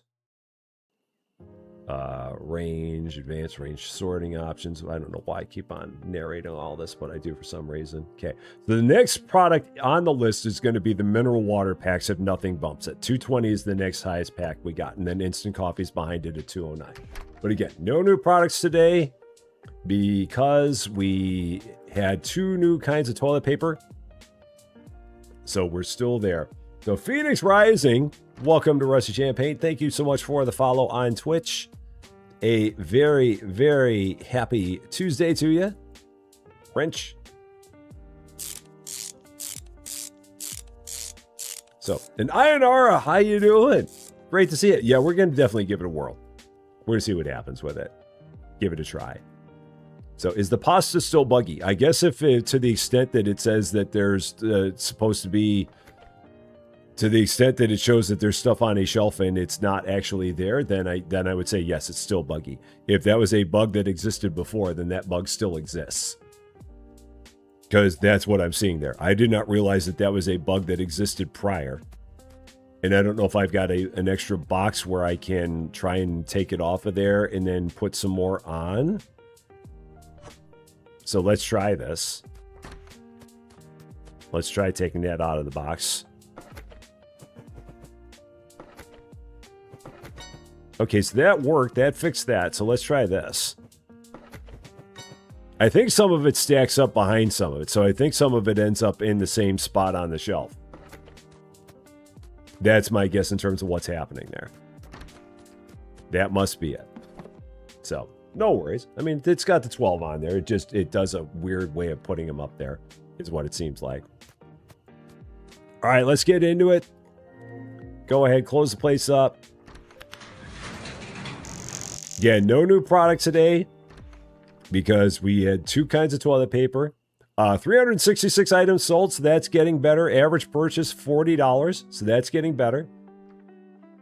Range, advanced range sorting options. I don't know why I keep on narrating all this, but I do for some reason. Okay, so the next product on the list is going to be the mineral water packs if nothing bumps it. 220 is the next highest pack we got, and then instant coffee's behind it at 209. But again, no new products today because we had 2 new kinds of toilet paper, so we're still there. So Phoenix Rising, welcome to Rusty Champaign. Thank you so much for the follow on Twitch. A very, very happy Tuesday to you. French. So, and Ionara, how you doing? Great to see it. Yeah, we're going to definitely give it a whirl. We're going to see what happens with it. Give it a try. So, is the pasta still buggy? I guess if it, to the extent that it says that there's supposed to be, to the extent that it shows that there's stuff on a shelf and it's not actually there, then I would say yes, it's still buggy. If that was a bug that existed before, then that bug still exists. Because that's what I'm seeing there. I did not realize that that was a bug that existed prior. And I don't know if I've got an extra box where I can try and take it off of there and then put some more on. So let's try this. Let's try taking that out of the box. Okay, so that worked. That fixed that. So let's try this. I think some of it stacks up behind some of it. So I think some of it ends up in the same spot on the shelf. That's my guess in terms of what's happening there. That must be it. So, no worries. I mean, it's got the 12 on there. It does a weird way of putting them up there, is what it seems like. All right, let's get into it. Go ahead, close the place up. Yeah, no new products today because we had 2 kinds of toilet paper. 366 items sold, so that's getting better. Average purchase, $40, so that's getting better.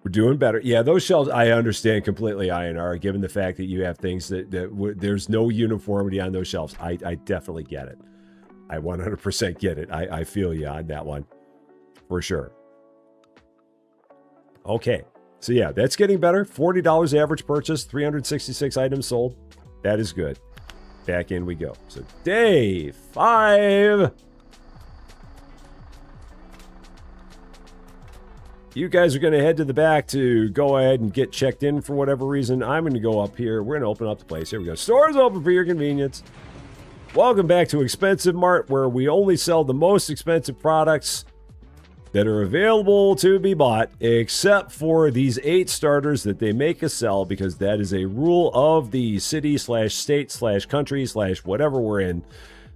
We're doing better. Yeah, those shelves, I understand completely, INR, given the fact that you have things that there's no uniformity on those shelves. I definitely get it. I 100% get it. I feel you on that one, for sure. Okay. So yeah, that's getting better. $40 average purchase, 366 items sold. That is good. Back in we go. So day 5. You guys are going to head to the back to go ahead and get checked in for whatever reason. I'm going to go up here. We're going to open up the place. Here we go. Stores open for your convenience. Welcome back to ExpensiveMart, where we only sell the most expensive products that are available to be bought, except for these 8 starters that they make us sell, because that is a rule of the city / state / country / whatever we're in,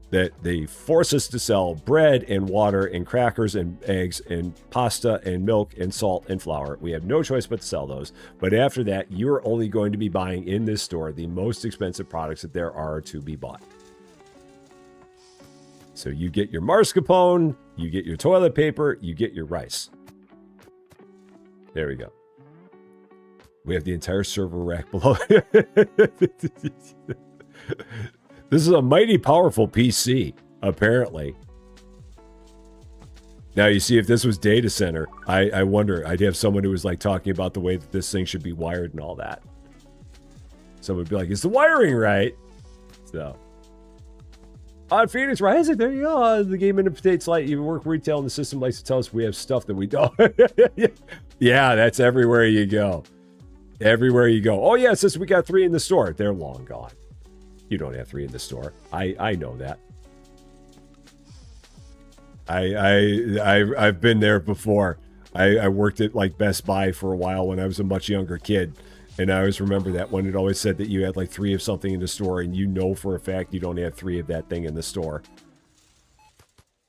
that they force us to sell bread and water and crackers and eggs and pasta and milk and salt and flour. We have no choice but to sell those. But after that, you're only going to be buying in this store the most expensive products that there are to be bought. So you get your mascarpone, you get your toilet paper, you get your rice. There we go. We have the entire server rack below. This is a mighty powerful PC, apparently. Now, you see, if this was data center, I wonder, I'd have someone who was like talking about the way that this thing should be wired and all that. Someone would be like, is the wiring right? So... on Phoenix Rising, there you go. The game interpretates light. You work retail, and the system likes to tell us we have stuff that we don't. Yeah, that's everywhere you go. Everywhere you go. Oh, yeah, it says we got 3 in the store. They're long gone. You don't have 3 in the store. I know that. I've been there before. I worked at like Best Buy for a while when I was a much younger kid. And I always remember that one. It always said that you had like 3 of something in the store, and you know for a fact you don't have 3 of that thing in the store.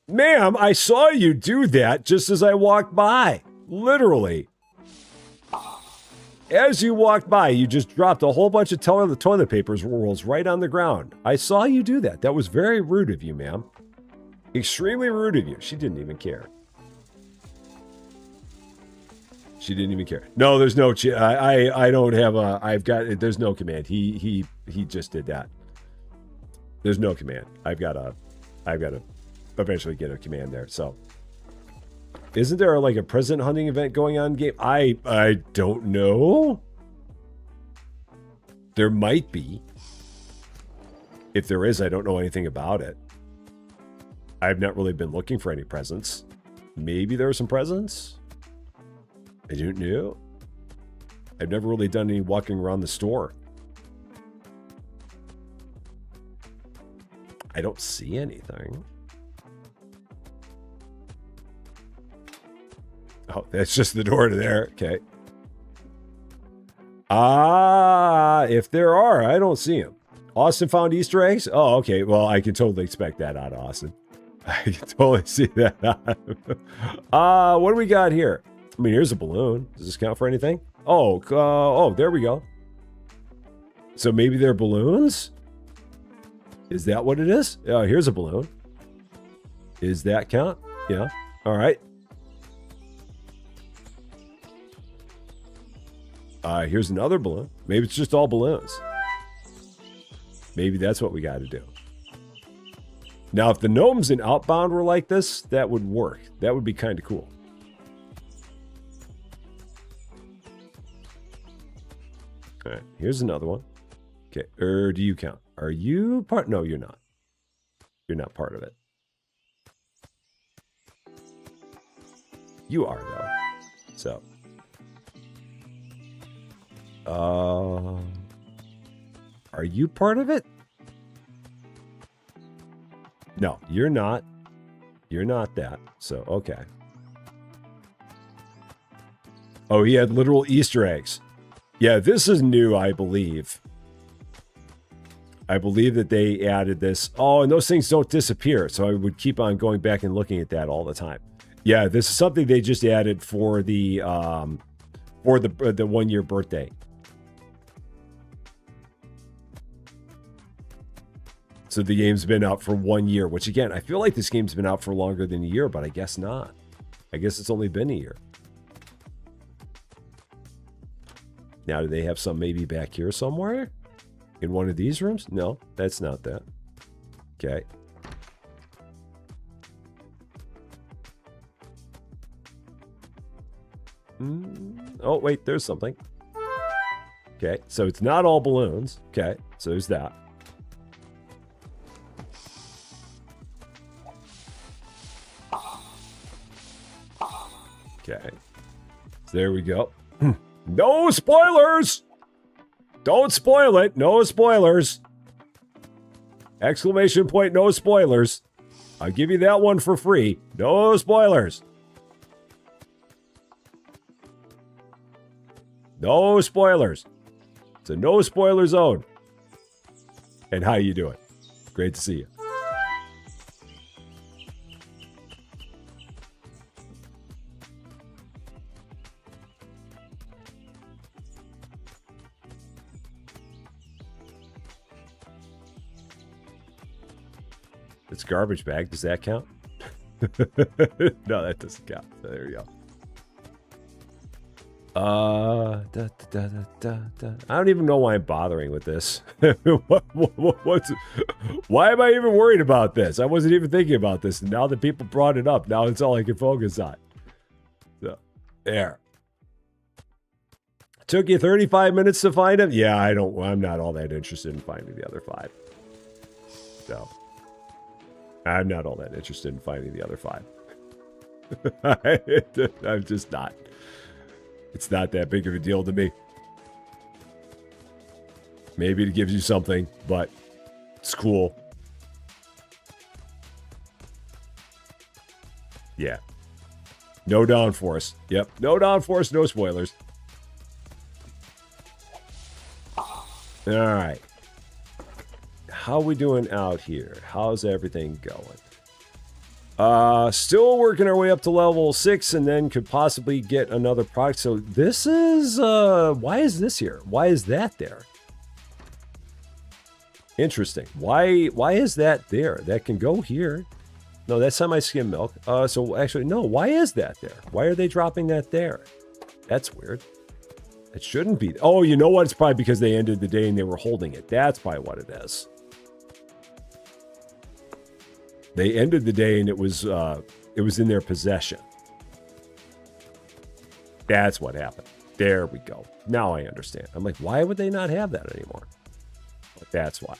Ma'am, I saw you do that just as I walked by. Literally. As you walked by, you just dropped a whole bunch of toilet paper rolls right on the ground. I saw you do that. That was very rude of you, ma'am. Extremely rude of you. She didn't even care. She didn't even care. No, there's no. I don't have a. I've got. There's no command. He just did that. There's no command. I've got to eventually get a command there. So, isn't there like a present hunting event going on in game? I don't know. There might be. If there is, I don't know anything about it. I've not really been looking for any presents. Maybe there are some presents. I don't know. I've never really done any walking around the store. I don't see anything. Oh, that's just the door to there. Okay. If there are, I don't see them. Austin found Easter eggs? Oh, okay. Well, I can totally expect that out of Austin. I can totally see that out of him. What do we got here? I mean, here's a balloon. Does this count for anything? Oh, there we go. So maybe they're balloons? Is that what it is? Oh, here's a balloon. Is that count? Yeah. All right. Here's another balloon. Maybe it's just all balloons. Maybe that's what we got to do. Now, if the gnomes in Outbound were like this, that would work. That would be kind of cool. All right, here's another one. Okay, do you count? Are you part? No, you're not. You're not part of it. You are, though. So. Are you part of it? No, you're not. You're not that. So, okay. Oh, he had literal Easter eggs. Yeah, this is new, I believe. I believe that they added this. Oh, and those things don't disappear. So I would keep on going back and looking at that all the time. Yeah, this is something they just added for the 1 year birthday. So the game's been out for 1 year, which again, I feel like this game's been out for longer than a year, but I guess not. I guess it's only been a year. Now, do they have some maybe back here somewhere? In one of these rooms? No, that's not that. Okay. Oh, wait, there's something. Okay, so it's not all balloons. Okay, so there's that. Okay, so there we go. No spoilers! Don't spoil it. No spoilers. Exclamation point, no spoilers. I'll give you that one for free. No spoilers. No spoilers. It's a no spoiler zone. And how you doing? Great to see you. It's garbage bag. Does that count? No, that doesn't count. So there you go. I don't even know why I'm bothering with this. Why am I even worried about this? I wasn't even thinking about this. And now that people brought it up, now it's all I can focus on. So, there. Took you 35 minutes to find him? Yeah, I'm not all that interested in finding the other 5. So, I'm not all that interested in finding the other 5. I'm just not. It's not that big of a deal to me. Maybe it gives you something, but It's cool. Yeah. No downforce. Yep. No downforce, no spoilers. All right. How we doing out here? How's everything going? Still working our way up to level 6 and then could possibly get another product. So this is, why is this here? Why is that there? Interesting. Why is that there? That can go here. No, that's semi-skim milk. So actually, no, why is that there? Why are they dropping that there? That's weird. It shouldn't be. Oh, you know what? It's probably because they ended the day and they were holding it. That's probably what it is. They ended the day and it was in their possession. That's what happened. There we go. Now I understand. I'm like, why would they not have that anymore? But that's why.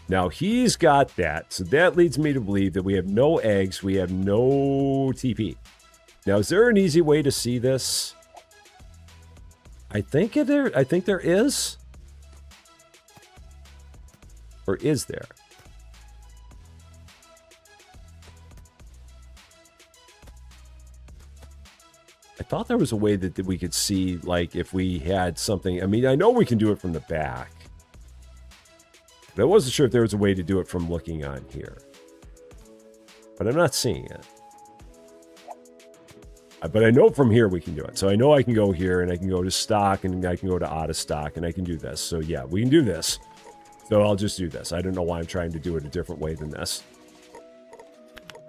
Now he's got that, so that leads me to believe that we have no eggs, we have no TP. Now, is there an easy way to see this? I think there is. Or is there? I thought there was a way that we could see, like, if we had something. I mean, I know we can do it from the back. But I wasn't sure if there was a way to do it from looking on here. But I'm not seeing it. But I know from here we can do it. So I know I can go here and I can go to stock and I can go to out of stock and I can do this. So yeah, we can do this. So I'll just do this. I don't know why I'm trying to do it a different way than this.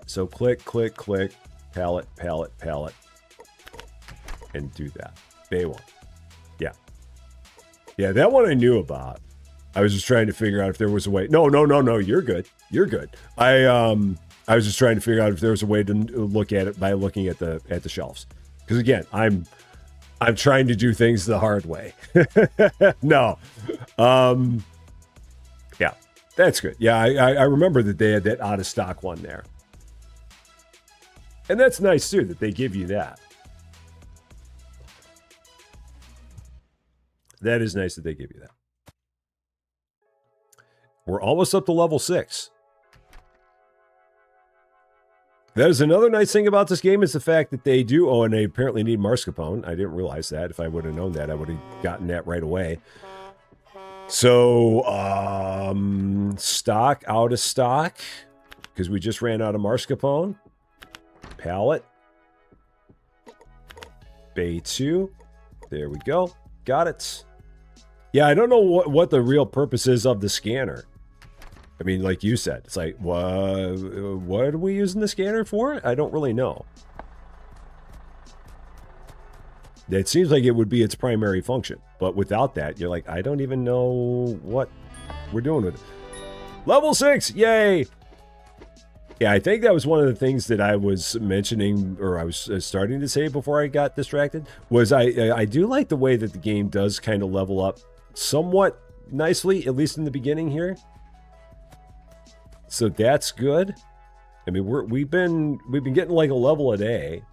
So click, click, click, palette, palette, palette. And do that. Day one. Yeah. Yeah, that one I knew about. I was just trying to figure out if there was a way. No, you're good. You're good. I was just trying to figure out if there was a way to look at it by looking at the shelves. Because again, I'm trying to do things the hard way. No. Yeah, that's good. Yeah, I remember that they had that out of stock one there. And that's nice too that they give you that. That is nice that they give you that. We're almost up to level 6. That is another nice thing about this game is the fact that they do, and they apparently need mascarpone. I didn't realize that. If I would have known that, I would have gotten that right away. So, stock, out of stock, because we just ran out of mascarpone. Palette. Bay 2. There we go. Got it. Yeah, I don't know what the real purpose is of the scanner. I mean, like you said, it's like, what are we using the scanner for? I don't really know. It seems like it would be its primary function. But without that, you're like, I don't even know what we're doing with it. Level 6! Yay! Yeah, I think that was one of the things that I was mentioning, or I was starting to say before I got distracted, was I do like the way that the game does kind of level up somewhat nicely, at least in the beginning here. So that's good. I mean, we've been getting like a level a day.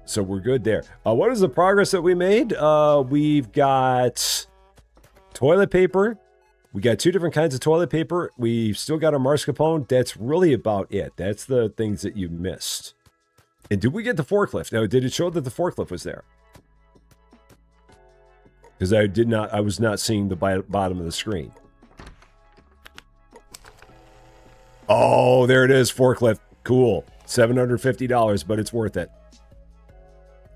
So we're good there. What is the progress that we made? We've got toilet paper. We got 2 different kinds of toilet paper. We've still got our mascarpone. That's really about it. That's the things that you missed. And did we get the forklift? Now, did it show that the forklift was there? Because I was not seeing the bottom of the screen. Oh, there it is, forklift. Cool. $750, but it's worth it.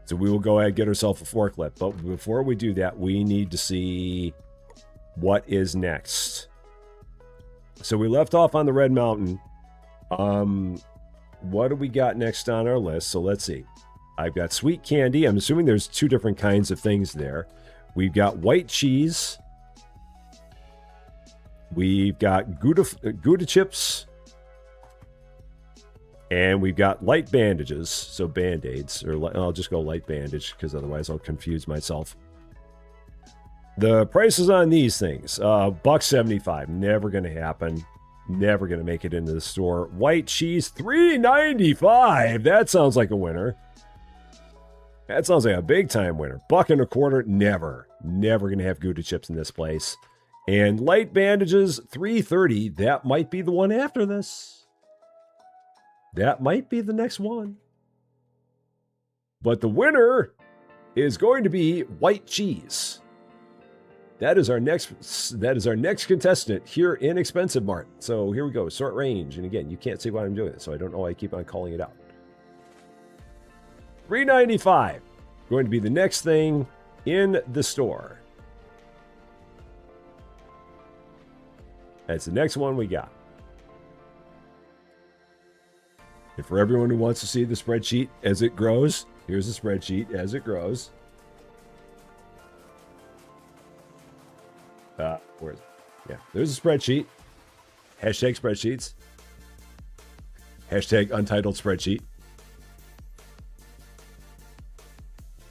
So we will go ahead and get ourselves a forklift. But before we do that, we need to see what is next. So we left off on the Red Mountain. What do we got next on our list? So let's see. I've got sweet candy. I'm assuming there's 2 different kinds of things there. We've got white cheese. We've got Gouda chips. And we've got light bandages, so Band-Aids. Or I'll just go light bandage, because otherwise I'll confuse myself. The prices on these things, $1.75, never going to happen. Never going to make it into the store. White cheese, $3.95. That sounds like a winner. That sounds like a big time winner. $1.25, never. Never going to have Gouda chips in this place. And light bandages, $3.30. That might be the one after this. That might be the next one. But the winner is going to be white cheese. That is our next contestant here in ExpensiveMart. So here we go, sort range. And again, you can't see why I'm doing this, so I don't know why I keep on calling it out. $3.95, going to be the next thing in the store. That's the next one we got. And for everyone who wants to see the spreadsheet as it grows, here's the spreadsheet as it grows. Where is it? Yeah, there's a spreadsheet. Hashtag spreadsheets. Hashtag untitled spreadsheet.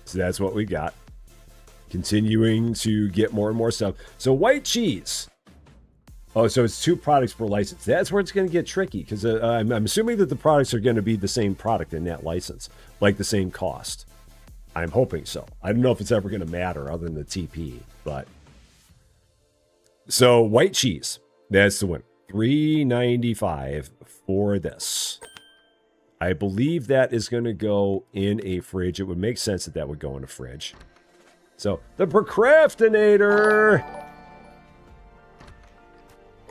So that's what we got. Continuing to get more and more stuff. So white cheese. Oh, so it's 2 products per license. That's where it's going to get tricky because I'm assuming that the products are going to be the same product in that license, like the same cost. I'm hoping so. I don't know if it's ever going to matter other than the TP, but... So white cheese, that's the one. $3.95 for this. I believe that is going to go in a fridge. It would make sense that that would go in a fridge. So the Procrastinator.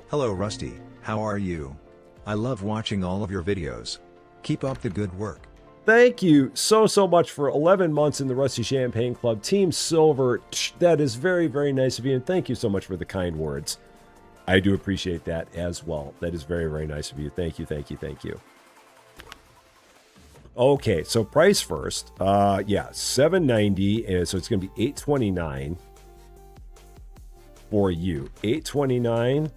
Hello Rusty, how are you? I love watching all of your videos. Keep up the good work. Thank you so much for 11 months in the Rusty Champagne Club. Team Silver, that is very, very nice of you. And thank you so much for the kind words. I do appreciate that as well. That is very, very nice of you. Thank you, thank you, thank you. Okay, so price first. Yeah, $7.90. And so it's going to be $8.29 for you. $8.29.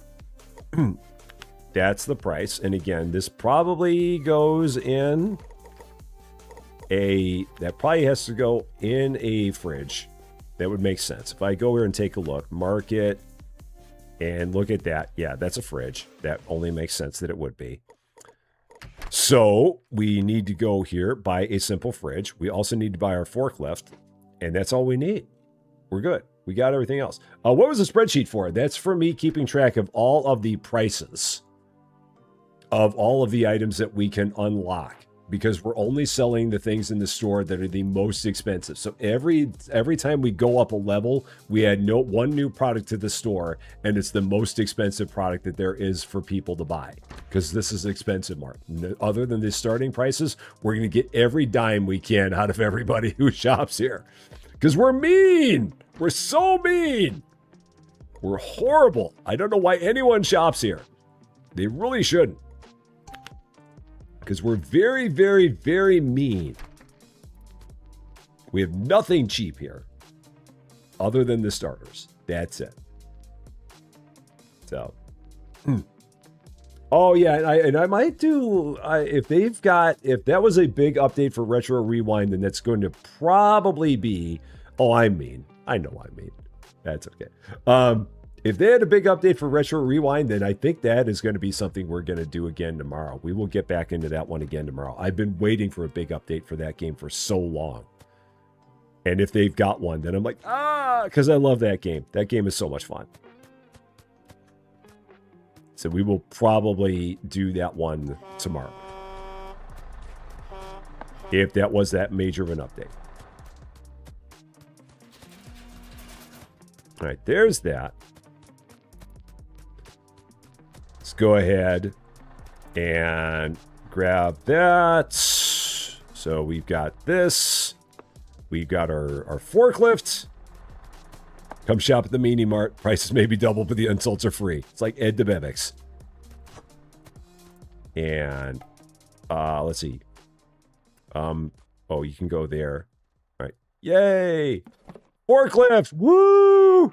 That's the price. And again, this probably goes in... that probably has to go in a fridge. That would make sense. If I go here and take a look, mark it, and look at that. Yeah, that's a fridge. That only makes sense that it would be. So we need to go here, buy a simple fridge. We also need to buy our forklift, and that's all we need. We're good. We got everything else. What was the spreadsheet for? That's for me keeping track of all of the prices of all of the items that we can unlock, because we're only selling the things in the store that are the most expensive. So every time we go up a level, we add one new product to the store, and it's the most expensive product that there is for people to buy, because this is ExpensiveMart. Other than the starting prices, we're going to get every dime we can out of everybody who shops here, because we're mean. We're so mean. We're horrible. I don't know why anyone shops here. They really shouldn't. Because we're very, very, very mean. We have nothing cheap here other than the starters. That's it. So. Oh, yeah. And I might do, if that was a big update for Retro Rewind, then that's going to probably be, oh, I'm mean. I know I'm mean. That's okay. If they had a big update for Retro Rewind, then I think that is going to be something we're going to do again tomorrow. We will get back into that one again tomorrow. I've been waiting for a big update for that game for so long. And if they've got one, then I'm like, because I love that game. That game is so much fun. So we will probably do that one tomorrow. If that was that major of an update. All right, there's that. Let's go ahead and grab that. So we've got this. We've got our forklift. Come shop at the Mini Mart. Prices may be double, but the insults are free. It's like Ed DeBevics. And let's see. Oh, you can go there. All right. Yay! Forklift! Woo!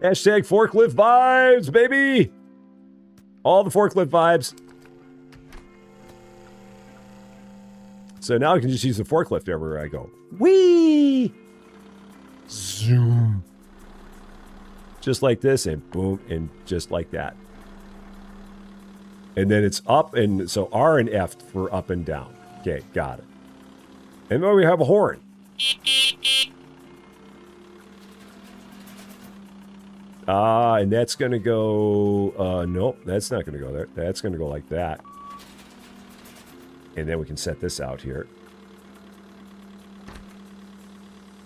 Hashtag forklift vibes, baby! All the forklift vibes. So now I can just use the forklift everywhere I go. Whee! Zoom. Just like this, and boom, and just like that. And then it's up, and so R and F for up and down. Okay, got it. And then we have a horn. And that's going to go, nope, that's not going to go there. That's going to go like that. And then we can set this out here.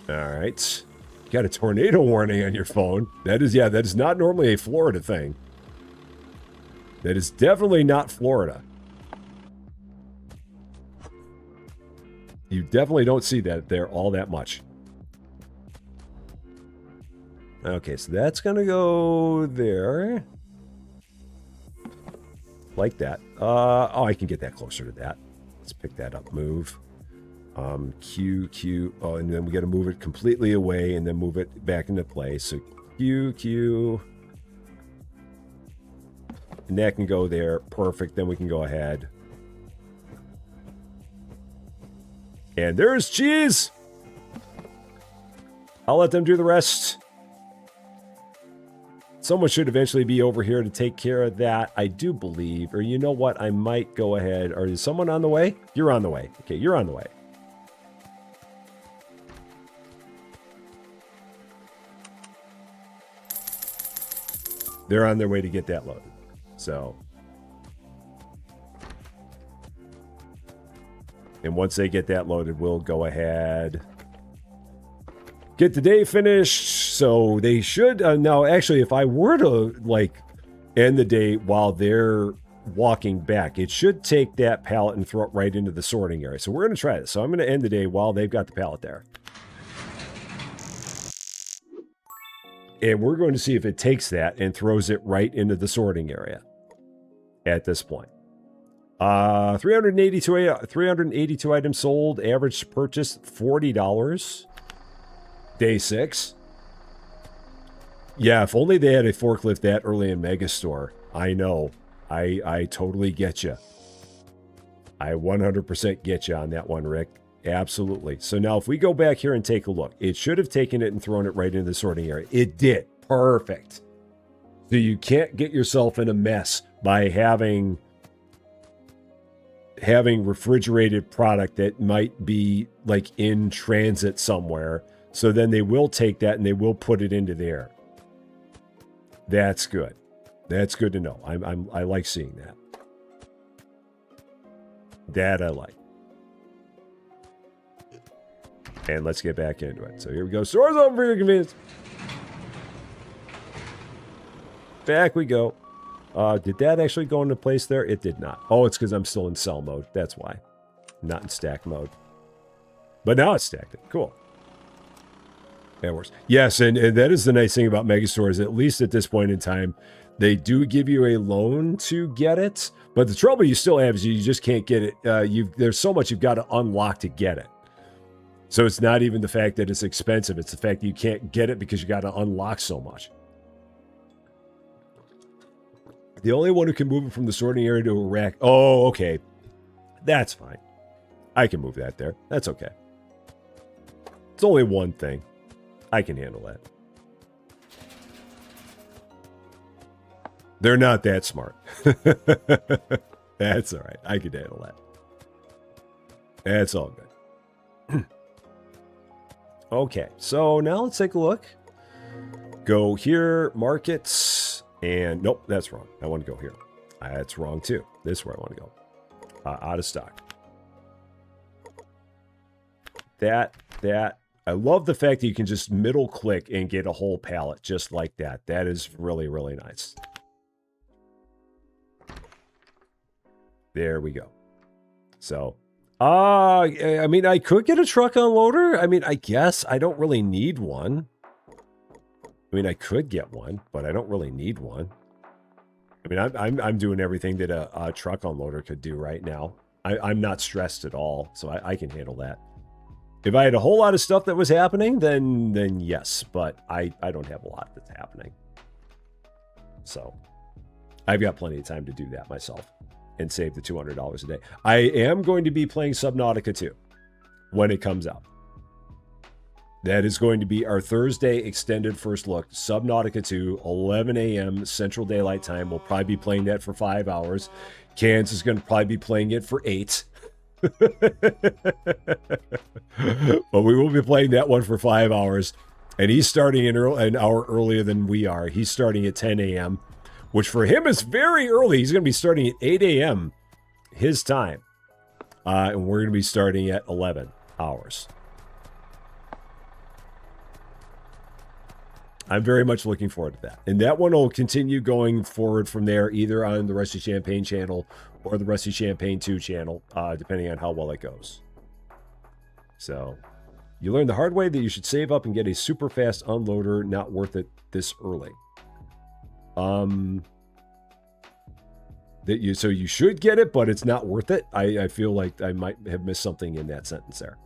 All right. You got a tornado warning on your phone. That is, yeah, that is not normally a Florida thing. That is definitely not Florida. You definitely don't see that there all that much. Okay, so that's going to go there. Like that. Oh, I can get that closer to that. Let's pick that up. Move. Q. Oh, and then we got to move it completely away and then move it back into place. So Q. And that can go there. Perfect. Then we can go ahead. And there's cheese. I'll let them do the rest. Someone should eventually be over here to take care of that, I do believe. Or you know what? I might go ahead. Or is someone on the way? You're on the way. Okay, you're on the way. They're on their way to get that loaded. So. And once they get that loaded, we'll go ahead. Get the day finished. So they should. Now, actually, if I were to, like, end the day while they're walking back, it should take that pallet and throw it right into the sorting area. So we're going to try this. So I'm going to end the day while they've got the pallet there. And we're going to see if it takes that and throws it right into the sorting area at this point. 382 items sold. Average purchase $40. Day 6. Yeah, if only they had a forklift that early in Megastore. I know. I totally get you. I 100% get you on that one, Rick. Absolutely. So now if we go back here and take a look, it should have taken it and thrown it right into the sorting area. It did. Perfect. So you can't get yourself in a mess by having refrigerated product that might be like in transit somewhere. So then they will take that and they will put it into there. That's good. That's good to know. I like seeing that. That I like. And let's get back into it. So here we go. Stores open for your convenience. Back we go. Did that actually go into place there? It did not. Oh, it's because I'm still in sell mode. That's why. Not in stack mode. But now it's stacked. Cool. That works. Yes, and that is the nice thing about Megastores. At least at this point in time, they do give you a loan to get it. But the trouble you still have is you just can't get it. There's so much you've got to unlock to get it. So it's not even the fact that it's expensive. It's the fact that you can't get it because you got to unlock so much. The only one who can move it from the sorting area to a rack. Oh, okay. That's fine. I can move that there. That's okay. It's only one thing. I can handle that. They're not that smart. That's all right. I can handle that. That's all good. Okay, so now let's take a look. Go here, markets, and nope, that's wrong. I want to go here. That's wrong too. This is where I want to go. Out of stock. That. I love the fact that you can just middle click and get a whole pallet just like that. That is really, really nice. There we go. So, I mean, I could get a truck unloader. I mean, I guess I don't really need one. I mean, I could get one, but I don't really need one. I mean, I'm doing everything that a truck unloader could do right now. I'm not stressed at all, so I can handle that. If I had a whole lot of stuff that was happening, then yes, but I don't have a lot that's happening. So I've got plenty of time to do that myself and save the $200 a day. I am going to be playing Subnautica 2 when it comes out. That is going to be our Thursday extended first look. Subnautica 2, 11 a.m. Central Daylight Time. We'll probably be playing that for 5 hours. Cans is going to probably be playing it for 8. But we will be playing that one for 5 hours. And he's starting an hour earlier than we are. He's starting at 10 a.m., which for him is very early. He's going to be starting at 8 a.m. his time. And we're going to be starting at 11 hours. I'm very much looking forward to that. And that one will continue going forward from there, either on the Rusty Champaign channel or the Rusty Champaign 2 channel, depending on how well it goes. So, you learned the hard way that you should save up and get a super fast unloader, not worth it this early. So you should get it, but it's not worth it. I feel like I might have missed something in that sentence there.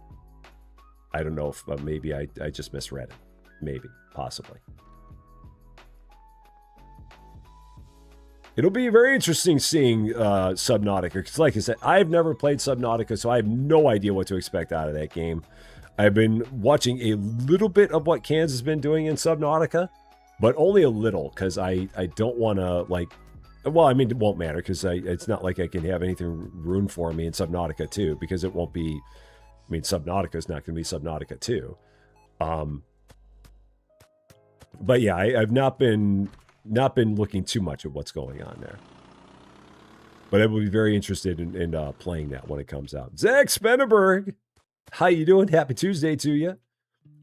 I don't know if maybe I just misread it. Maybe, possibly. It'll be very interesting seeing Subnautica, because like I said, I've never played Subnautica, so I have no idea what to expect out of that game. I've been watching a little bit of what Cans has been doing in Subnautica, but only a little, because I don't want to, like... Well, I mean, it won't matter, because it's not like I can have anything ruined for me in Subnautica 2, because it won't be... I mean, Subnautica is not going to be Subnautica 2. But yeah, I've not been looking too much at what's going on there. But I will be very interested in playing that when it comes out. Zach Spenneberg, how you doing? Happy Tuesday to you.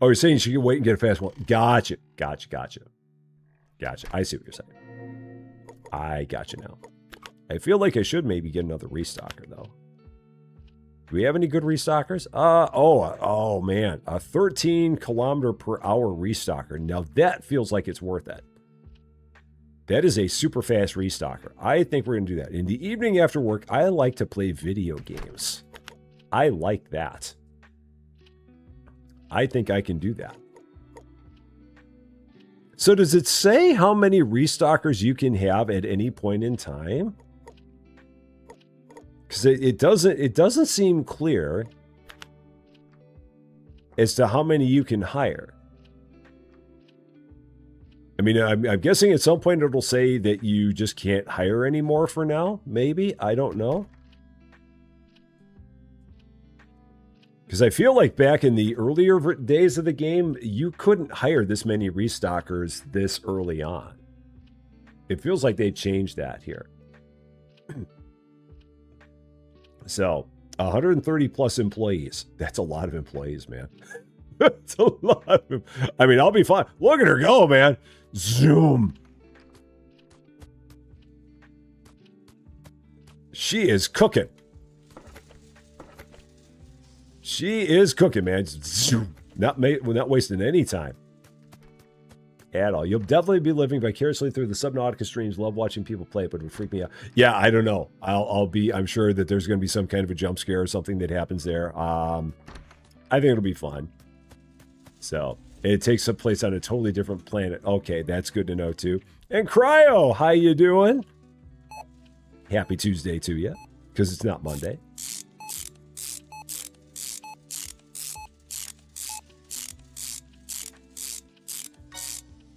Oh, you're saying you should wait and get a fast one. Gotcha. I see what you're saying. I gotcha now. I feel like I should maybe get another restocker, though. Do we have any good restockers? Oh man, a 13 kilometer per hour restocker. Now that feels like it's worth it. That is a super fast restocker. I think we're going to do that. In the evening after work, I like to play video games. I like that. I think I can do that. So does it say how many restockers you can have at any point in time? Because it doesn't seem clear as to how many you can hire. I mean, I'm guessing at some point it'll say that you just can't hire anymore for now. Maybe. I don't know. Because I feel like back in the earlier days of the game, you couldn't hire this many restockers this early on. It feels like they changed that here. So, 130 plus employees. That's a lot of employees, man. That's a lot of them. I mean, I'll be fine. Look at her go, man. Zoom. She is cooking. She is cooking, man. Zoom. Not wasting any time at all. You'll definitely be living vicariously through the Subnautica streams. Love watching people play, but it would freak me out. Yeah, I don't know. I'm sure that there's going to be some kind of a jump scare or something that happens there. I think it'll be fun. So, it takes place on a totally different planet. Okay, that's good to know too. And Cryo, how you doing? Happy Tuesday to you, because it's not Monday.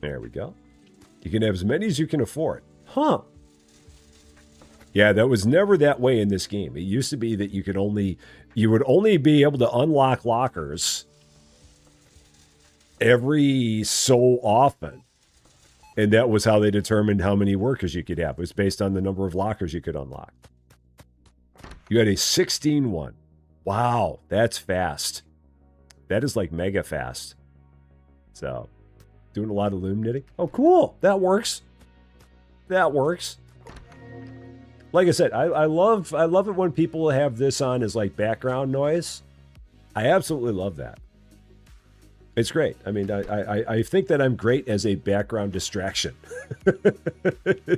There we go. You can have as many as you can afford. Huh. Yeah, that was never that way in this game. It used to be that you would only be able to unlock lockers every so often. And that was how they determined how many workers you could have. It was based on the number of lockers you could unlock. You had a 16 one. Wow, that's fast. That is like mega fast. So, doing a lot of loom knitting. Oh, cool. That works. That works. Like I said, I love it when people have this on as like background noise. I absolutely love that. It's great. I mean, I think that I'm great as a background distraction.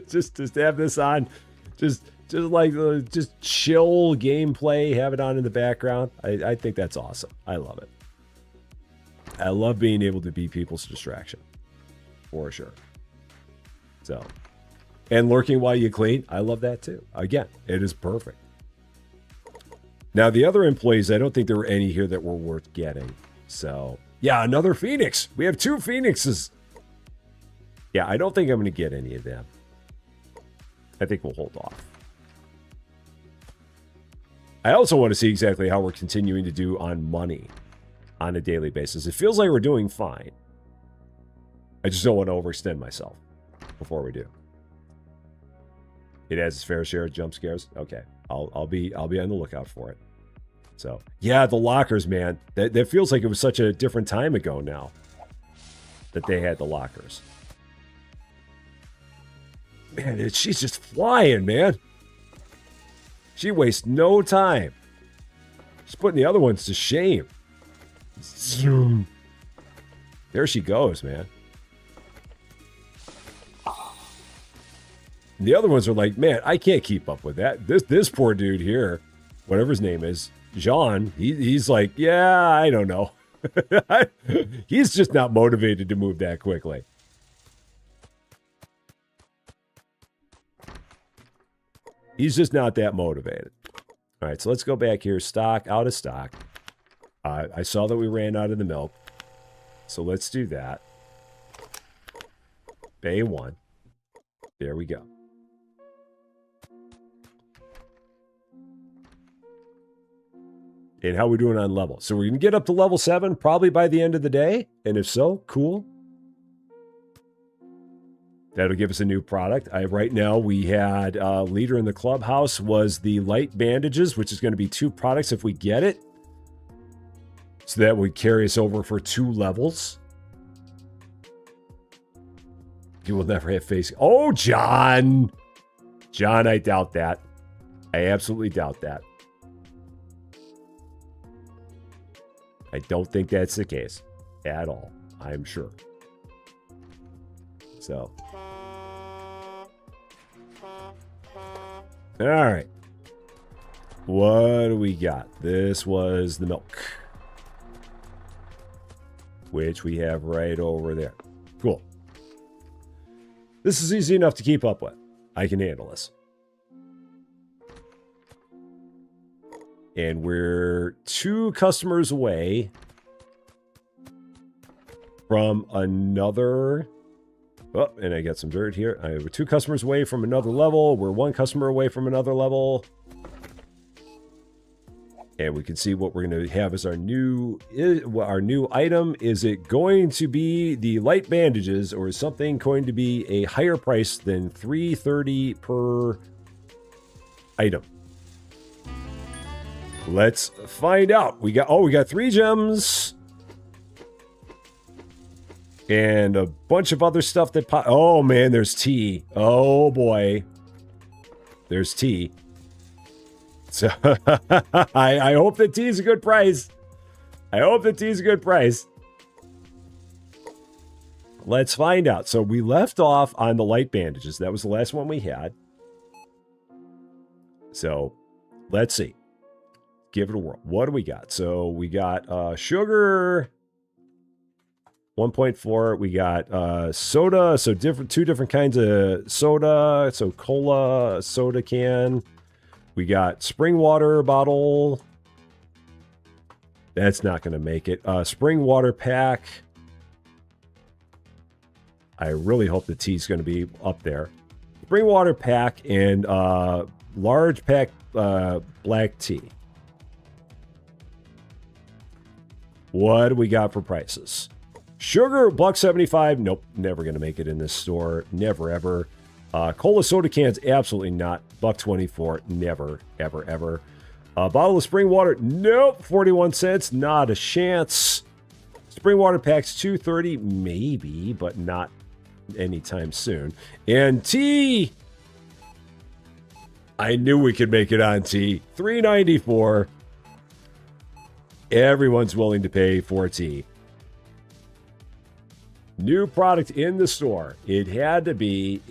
just have this on, just chill gameplay, have it on in the background. I think that's awesome. I love it. I love being able to be people's distraction, for sure. So, and lurking while you clean, I love that too. Again, it is perfect. Now, the other employees, I don't think there were any here that were worth getting. So, yeah, another Phoenix. We have 2 Phoenixes. Yeah, I don't think I'm going to get any of them. I think we'll hold off. I also want to see exactly how we're continuing to do on money on a daily basis. It feels like we're doing fine. I just don't want to overextend myself before we do. It has its fair share of jump scares. Okay, I'll be on the lookout for it. So yeah, the lockers, man. That feels like it was such a different time ago now that they had the lockers. Man, she's just flying, man. She wastes no time. She's putting the other ones to shame. Zoom. There she goes, man. And the other ones are like, man, I can't keep up with that. This poor dude here, whatever his name is, Jean, he's like, yeah, I don't know. He's just not motivated to move that quickly. He's just not that motivated. All right, so let's go back here. Stock, out of stock. I saw that we ran out of the milk. So let's do that. Bay 1. There we go. And how are we doing on level? So we're going to get up to level 7 probably by the end of the day. And if so, cool. That'll give us a new product. Right now, we had leader in the clubhouse was the light bandages, which is going to be 2 products if we get it. So that would carry us over for 2 levels. You will never have face. Oh, John. John, I doubt that. I absolutely doubt that. I don't think that's the case at all. I'm sure. So. All right. What do we got? This was the milk, which we have right over there. Cool. This is easy enough to keep up with. I can handle this. And we're 2 customers away from another... Oh, and I got some dirt here. We're 2 customers away from another level. We're 1 customer away from another level. And we can see what we're going to have as our new item. Is it going to be the light bandages, or is something going to be a higher price than $3.30 per item? Let's find out. We got 3 gems. And a bunch of other stuff that pop. Oh, man, there's tea. Oh, boy. There's tea. So, I hope that tea is a good price. I hope that tea is a good price. Let's find out. So, we left off on the light bandages. That was the last one we had. So, let's see. Give it a whirl. What do we got? So, we got sugar... 1.4, we got soda, so 2 different kinds of soda, so cola, soda can. We got spring water bottle. That's not going to make it. Spring water pack. I really hope the tea's going to be up there. Spring water pack and large pack black tea. What do we got for prices? Sugar, $1.75. Nope, never going to make it in this store. Never, ever. Cola soda cans, absolutely not. $1.24. Never, ever, ever. Bottle of spring water, nope. 41 cents. Not a chance. Spring water packs, $2.30. Maybe, but not anytime soon. And tea. I knew we could make it on tea. $3.94. Everyone's willing to pay for tea. New product in the store. It had to be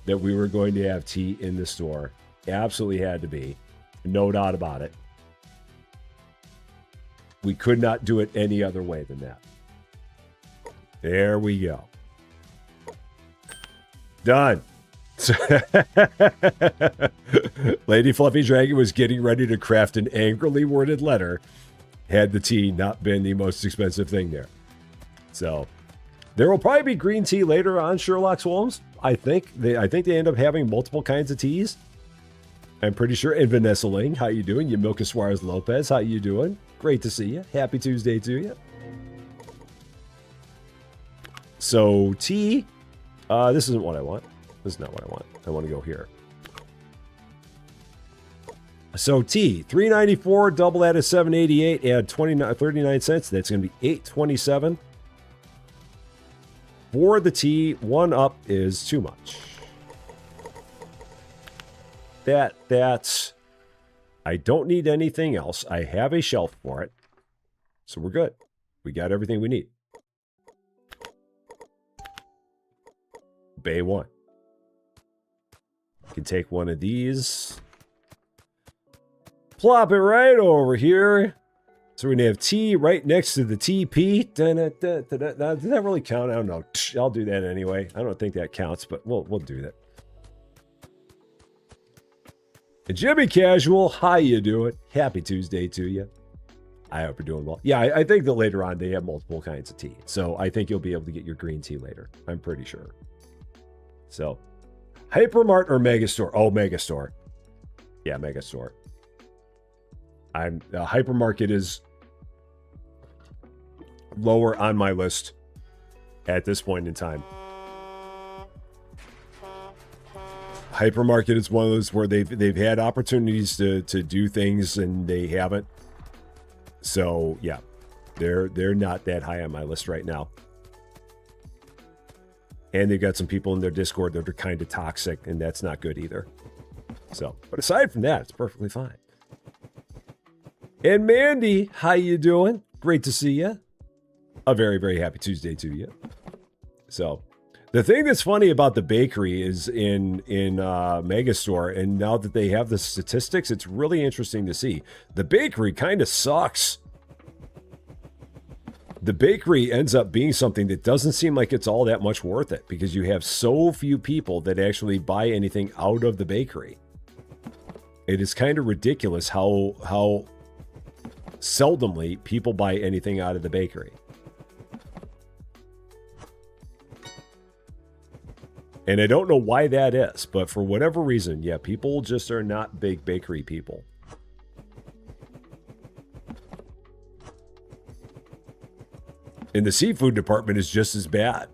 that we were going to have tea in the store. Absolutely had to be. No doubt about it. We could not do it any other way than that. There we go. Done. Lady Fluffy Dragon was getting ready to craft an angrily worded letter had the tea not been the most expensive thing there. So there will probably be green tea later on Sherlock Holmes. I think they end up having multiple kinds of teas. I'm pretty sure. And Vanessa Ling, how you doing? Yamilka Suarez Lopez, how you doing? Great to see you. Happy Tuesday to you. So T, this isn't what I want. This is not what I want. I want to go here. So T, 394, double that is 788, add 39 cents. That's going to be 827. For the T, one up is too much. That's, I don't need anything else. I have a shelf for it. So we're good. We got everything we need. Bay 1. Can take one of these. Plop it right over here. So we're going to have T right next to the TP. Does that really count? I don't know. I'll do that anyway. I don't think that counts, but we'll do that. And Jimmy Casual, how you doing? Happy Tuesday to you. I hope you're doing well. Yeah, I think that later on they have multiple kinds of tea. So I think you'll be able to get your green tea later. I'm pretty sure. So, Hypermart or Megastore? Oh, Megastore. Yeah, Megastore. Hypermarket is lower on my list at this point in time. Hypermarket is one of those where they've had opportunities to do things and they haven't. So yeah, they're not that high on my list right now. And they've got some people in their Discord that are kind of toxic, and that's not good either. So, but aside from that, it's perfectly fine. And Mandy, how you doing? Great to see you. A very, very happy Tuesday to you. So, the thing that's funny about the bakery is in Megastore, and now that they have the statistics, it's really interesting to see. The bakery kind of sucks. The bakery ends up being something that doesn't seem like it's all that much worth it because you have so few people that actually buy anything out of the bakery. It is kind of ridiculous how seldomly people buy anything out of the bakery. And I don't know why that is, but for whatever reason, yeah, people just are not big bakery people. And the seafood department is just as bad.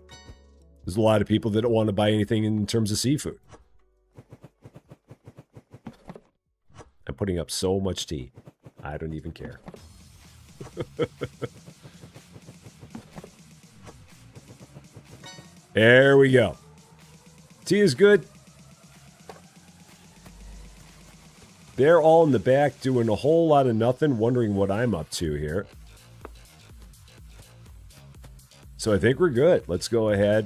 There's a lot of people that don't want to buy anything in terms of seafood. I'm putting up so much tea. I don't even care. There we go. Tea is good. They're all in the back doing a whole lot of nothing, wondering what I'm up to here. So I think we're good. Let's go ahead,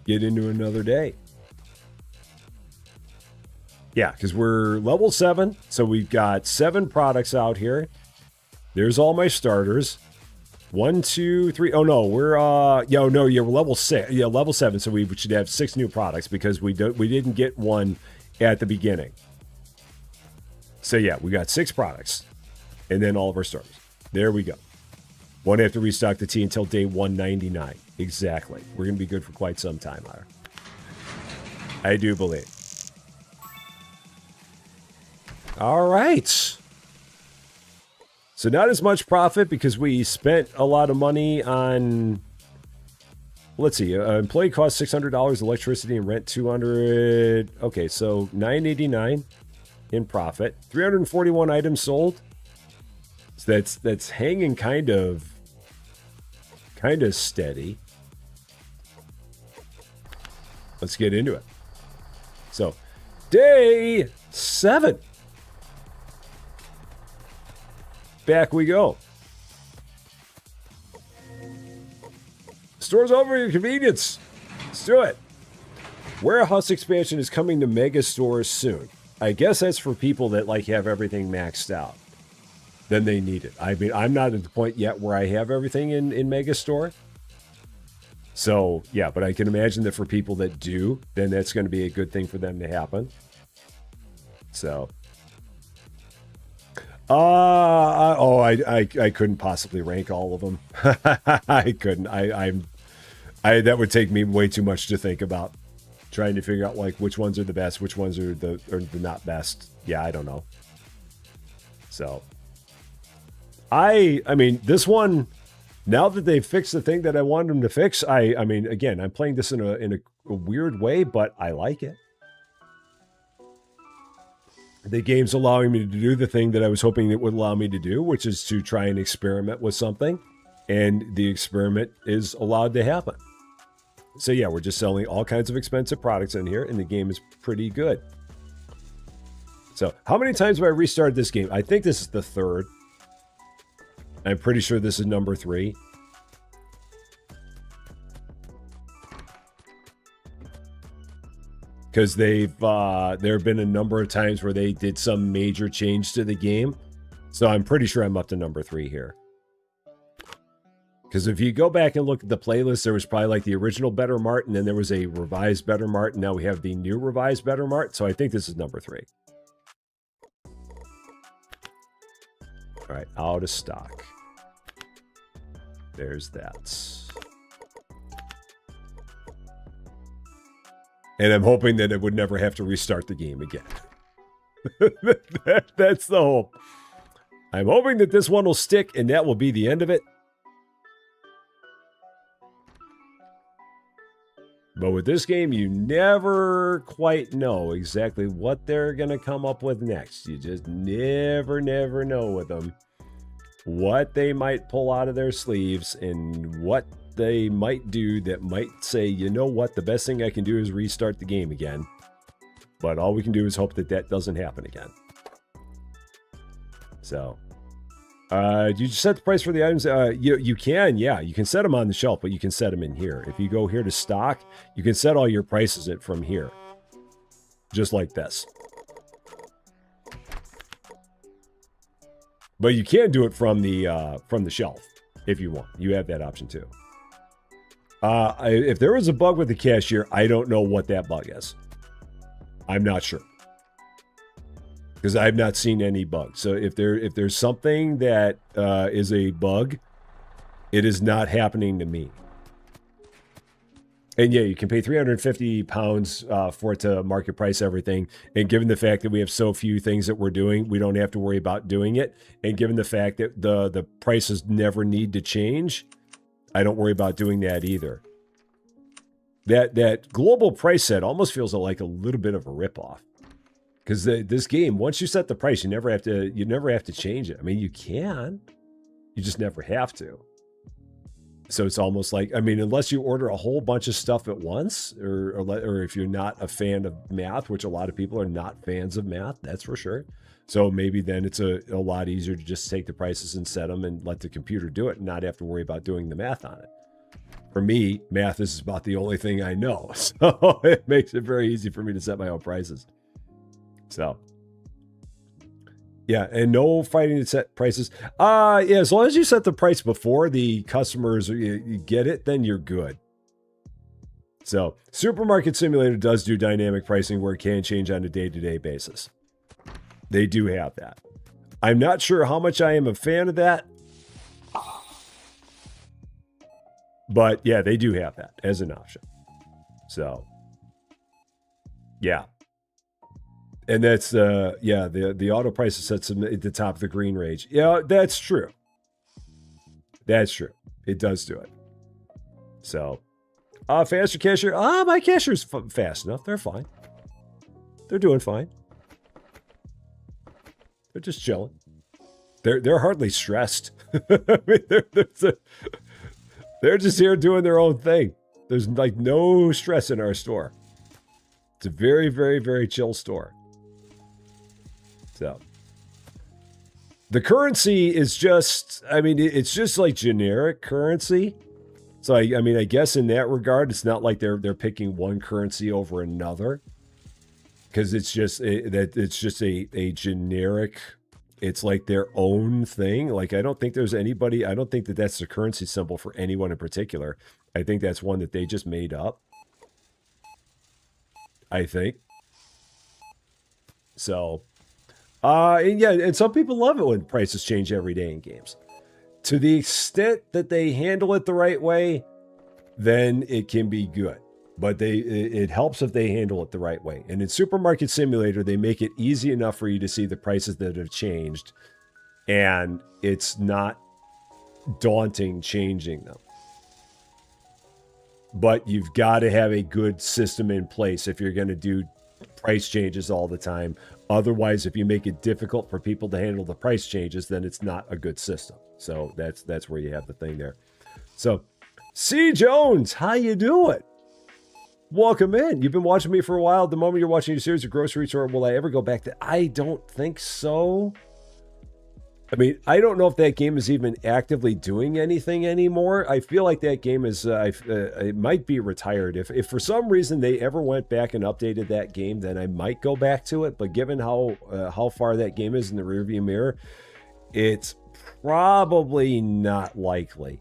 get into another day. Yeah, because we're level 7, so we've got 7 products out here. There's all my starters. 1, 2, 3. Oh no, we're we're level 6. Yeah, level 7. So we should have 6 new products because we didn't get one at the beginning. So yeah, we got 6 products, and then all of our starters. There we go. Won't have to restock the tea until day 199. Exactly. We're gonna be good for quite some time, Ira. I do believe. All right. So not as much profit because we spent a lot of money on, let's see, employee cost $600, electricity and rent $200. Okay, so $989 in profit. 341 items sold. So that's hanging kind of steady. Let's get into it. So, day 7. Back we go. Store's over your convenience. Let's do it. Warehouse expansion is coming to mega stores soon. I guess that's for people that have everything maxed out. Then they need it. I mean, I'm not at the point yet where I have everything in mega store. So yeah, but I can imagine that for people that do, then that's going to be a good thing for them to happen. So. I couldn't possibly rank all of them. I couldn't. That would take me way too much to think about. trying to figure out like which ones are the best, which ones are the not best. Yeah, I don't know. So I mean, this one, now that they've fixed the thing that I wanted them to fix, I mean, again, I'm playing this in a weird way, but I like it. The game's allowing me to do the thing that I was hoping it would allow me to do, which is to try and experiment with something. And the experiment is allowed to happen. So yeah, we're just selling all kinds of expensive products in here, and the game is pretty good. So how many times have I restarted this game? I think this is the third. I'm pretty sure this is number 3. Because there have been a number of times where they did some major change to the game. So I'm pretty sure I'm up to number 3 here. Because if you go back and look at the playlist, there was probably like the original Better Mart, and then there was a revised Better Mart, and now we have the new revised Better Mart. So I think this is number 3. All right, out of stock. There's that. And I'm hoping that it would never have to restart the game again. That's the hope. I'm hoping that this one will stick, and that will be the end of it. But with this game, you never quite know exactly what they're going to come up with next. You just never know with them what they might pull out of their sleeves and what they might do that might say, you know what, the best thing I can do is restart the game again. But all we can do is hope that that doesn't happen again. So, you set the price for the items? You can, yeah. You can set them on the shelf, but you can set them in here. If you go here to stock, you can set all your prices from here. Just like this. But you can do it from the shelf if you want. You have that option too. If there was a bug with the cashier, I don't know what that bug is. I'm not sure. Because I've not seen any bugs. So if there's something that is a bug, it is not happening to me. And yeah, you can pay £350 for it to market price everything. And given the fact that we have so few things that we're doing, we don't have to worry about doing it. And given the fact that the prices never need to change, I don't worry about doing that either. That global price set almost feels like a little bit of a ripoff. Because this game, once you set the price, you never have to change it. I mean, you can, you just never have to. So it's almost like, I mean, unless you order a whole bunch of stuff at once, or if you're not a fan of math, which a lot of people are not fans of math, that's for sure. So maybe then it's a lot easier to just take the prices and set them and let the computer do it and not have to worry about doing the math on it. For me, math is about the only thing I know. So it makes it very easy for me to set my own prices. So, yeah, and no fighting to set prices. Yeah, as long as you set the price before the customers you get it, then you're good. So, Supermarket Simulator does do dynamic pricing where it can change on a day-to-day basis. They do have that. I'm not sure how much I am a fan of that. But, yeah, they do have that as an option. So, yeah. And that's, yeah, the auto price is set at the top of the green range. Yeah, that's true. That's true. It does do it. So, faster cashier. My cashier's fast enough. They're fine. They're doing fine. They're just chilling. They're hardly stressed. I mean, they're just here doing their own thing. There's like no stress in our store. It's a very, very, very chill store. So the currency is just, I mean, it's just like generic currency. So I mean, I guess in that regard, it's not like they're picking one currency over another, because it's just a generic. It's like their own thing. Like I don't think there's anybody. I don't think that that's the currency symbol for anyone in particular. I think that's one that they just made up. I think. So. And yeah, and some people love it when prices change every day in games. To the extent that they handle it the right way, then it can be good. but it helps if they handle it the right way. And in Supermarket Simulator, they make it easy enough for you to see the prices that have changed, and it's not daunting changing them. But you've got to have a good system in place if you're going to do price changes all the time. Otherwise, if you make it difficult for people to handle the price changes, then it's not a good system. So that's where you have the thing there. So, C. Jones, how you doing? Welcome in. You've been watching me for a while. The moment you're watching your series of grocery store, will I ever go back to? I don't think so. I mean, I don't know if that game is even actively doing anything anymore. I feel like that game is, it might be retired. If for some reason they ever went back and updated that game, then I might go back to it. But given how far that game is in the rearview mirror, it's probably not likely.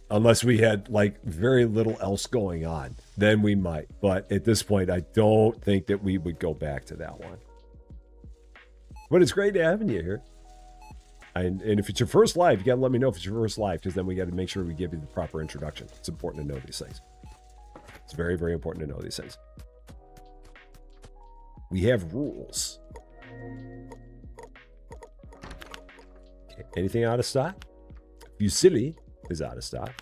Unless we had like very little else going on, then we might. But at this point, I don't think that we would go back to that one. But it's great having you here. And if it's your first live, you got to let me know if it's your first live, because then we got to make sure we give you the proper introduction. It's important to know these things. It's very, very important to know these things. We have rules. Okay. Anything out of stock? Fusilli is out of stock.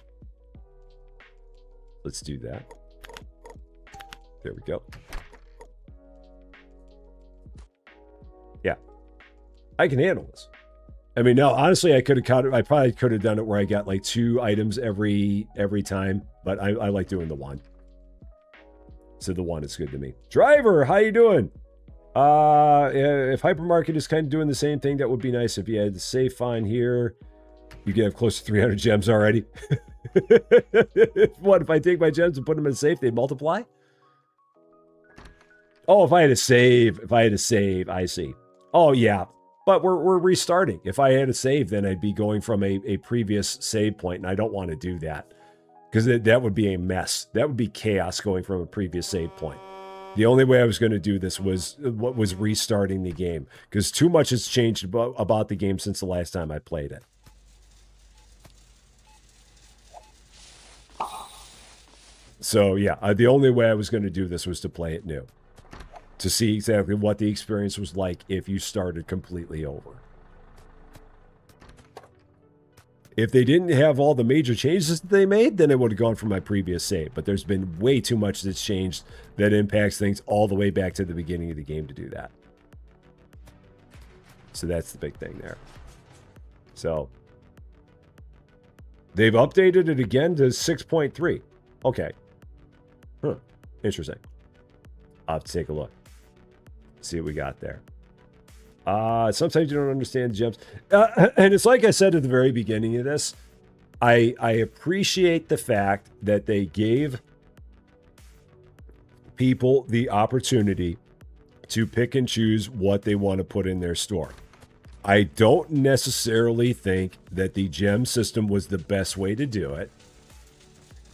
Let's do that. There we go. Yeah. I can handle this. I mean, no, honestly, I could have counted. I probably could have done it where I got like 2 items every time, but I like doing the 1. So the 1 is good to me. Driver, how you doing? If Hypermarket is kind of doing the same thing, that would be nice. If you had the safe on here, you could have close to 300 gems already. What, if I take my gems and put them in a safe, they multiply? Oh, if I had to save, I see. Oh, yeah. But we're restarting. If I had a save, then I'd be going from a previous save point, and I don't want to do that. Because that would be a mess. That would be chaos going from a previous save point. The only way I was going to do this was restarting the game. Because too much has changed about the game since the last time I played it. So, yeah, the only way I was going to do this was to play it new. To see exactly what the experience was like if you started completely over. If they didn't have all the major changes that they made, then it would have gone from my previous save. But there's been way too much that's changed that impacts things all the way back to the beginning of the game to do that. So that's the big thing there. So they've updated it again to 6.3. Okay. Huh. Interesting. I'll have to take a look. See what we got there. Sometimes you don't understand gems. And it's like I said at the very beginning of this, I appreciate the fact that they gave people the opportunity to pick and choose what they want to put in their store. I don't necessarily think that the gem system was the best way to do it.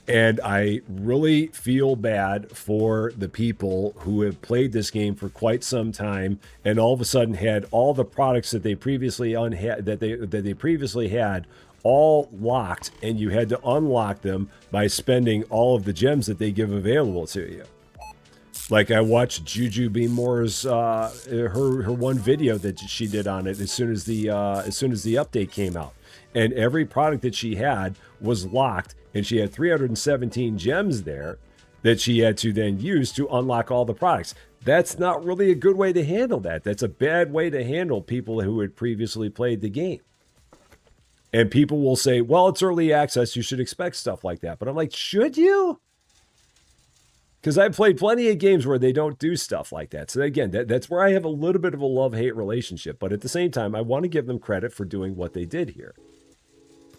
And I really feel bad for the people who have played this game for quite some time and all of a sudden had all the products that they previously had all locked, and you had to unlock them by spending all of the gems that they give available to you. Like I watched Juju Be More's her one video that she did on it as soon as the update came out, and every product that she had was locked. And she had 317 gems there that she had to then use to unlock all the products. That's not really a good way to handle that. That's a bad way to handle people who had previously played the game. And people will say, well, it's early access. You should expect stuff like that. But I'm like, should you? Because I've played plenty of games where they don't do stuff like that. So again, that's where I have a little bit of a love-hate relationship. But at the same time, I want to give them credit for doing what they did here.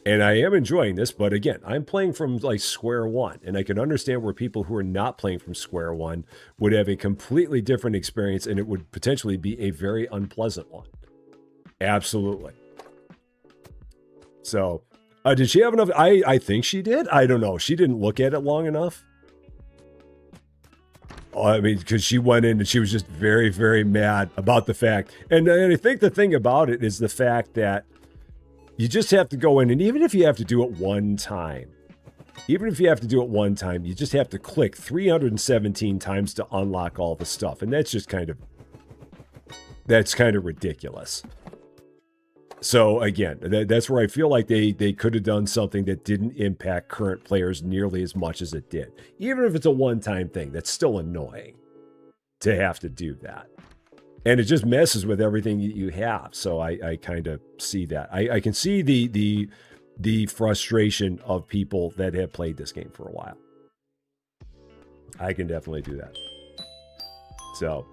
And I am enjoying this, but again, I'm playing from like square one, and I can understand where people who are not playing from square one would have a completely different experience, and it would potentially be a very unpleasant one. Absolutely. So, did she have enough? I think she did. I don't know. She didn't look at it long enough. I mean, because she went in and she was just very, very mad about the fact. And I think the thing about it is the fact that you just have to go in, and even if you have to do it one time, Even if you have to do it one time, you just have to click 317 times to unlock all the stuff. And that's kind of ridiculous. So again, that's where I feel like they could have done something that didn't impact current players nearly as much as it did. Even if it's a one-time thing, that's still annoying to have to do that. And it just messes with everything you have. So I kind of see that. I can see the frustration of people that have played this game for a while. I can definitely do that. So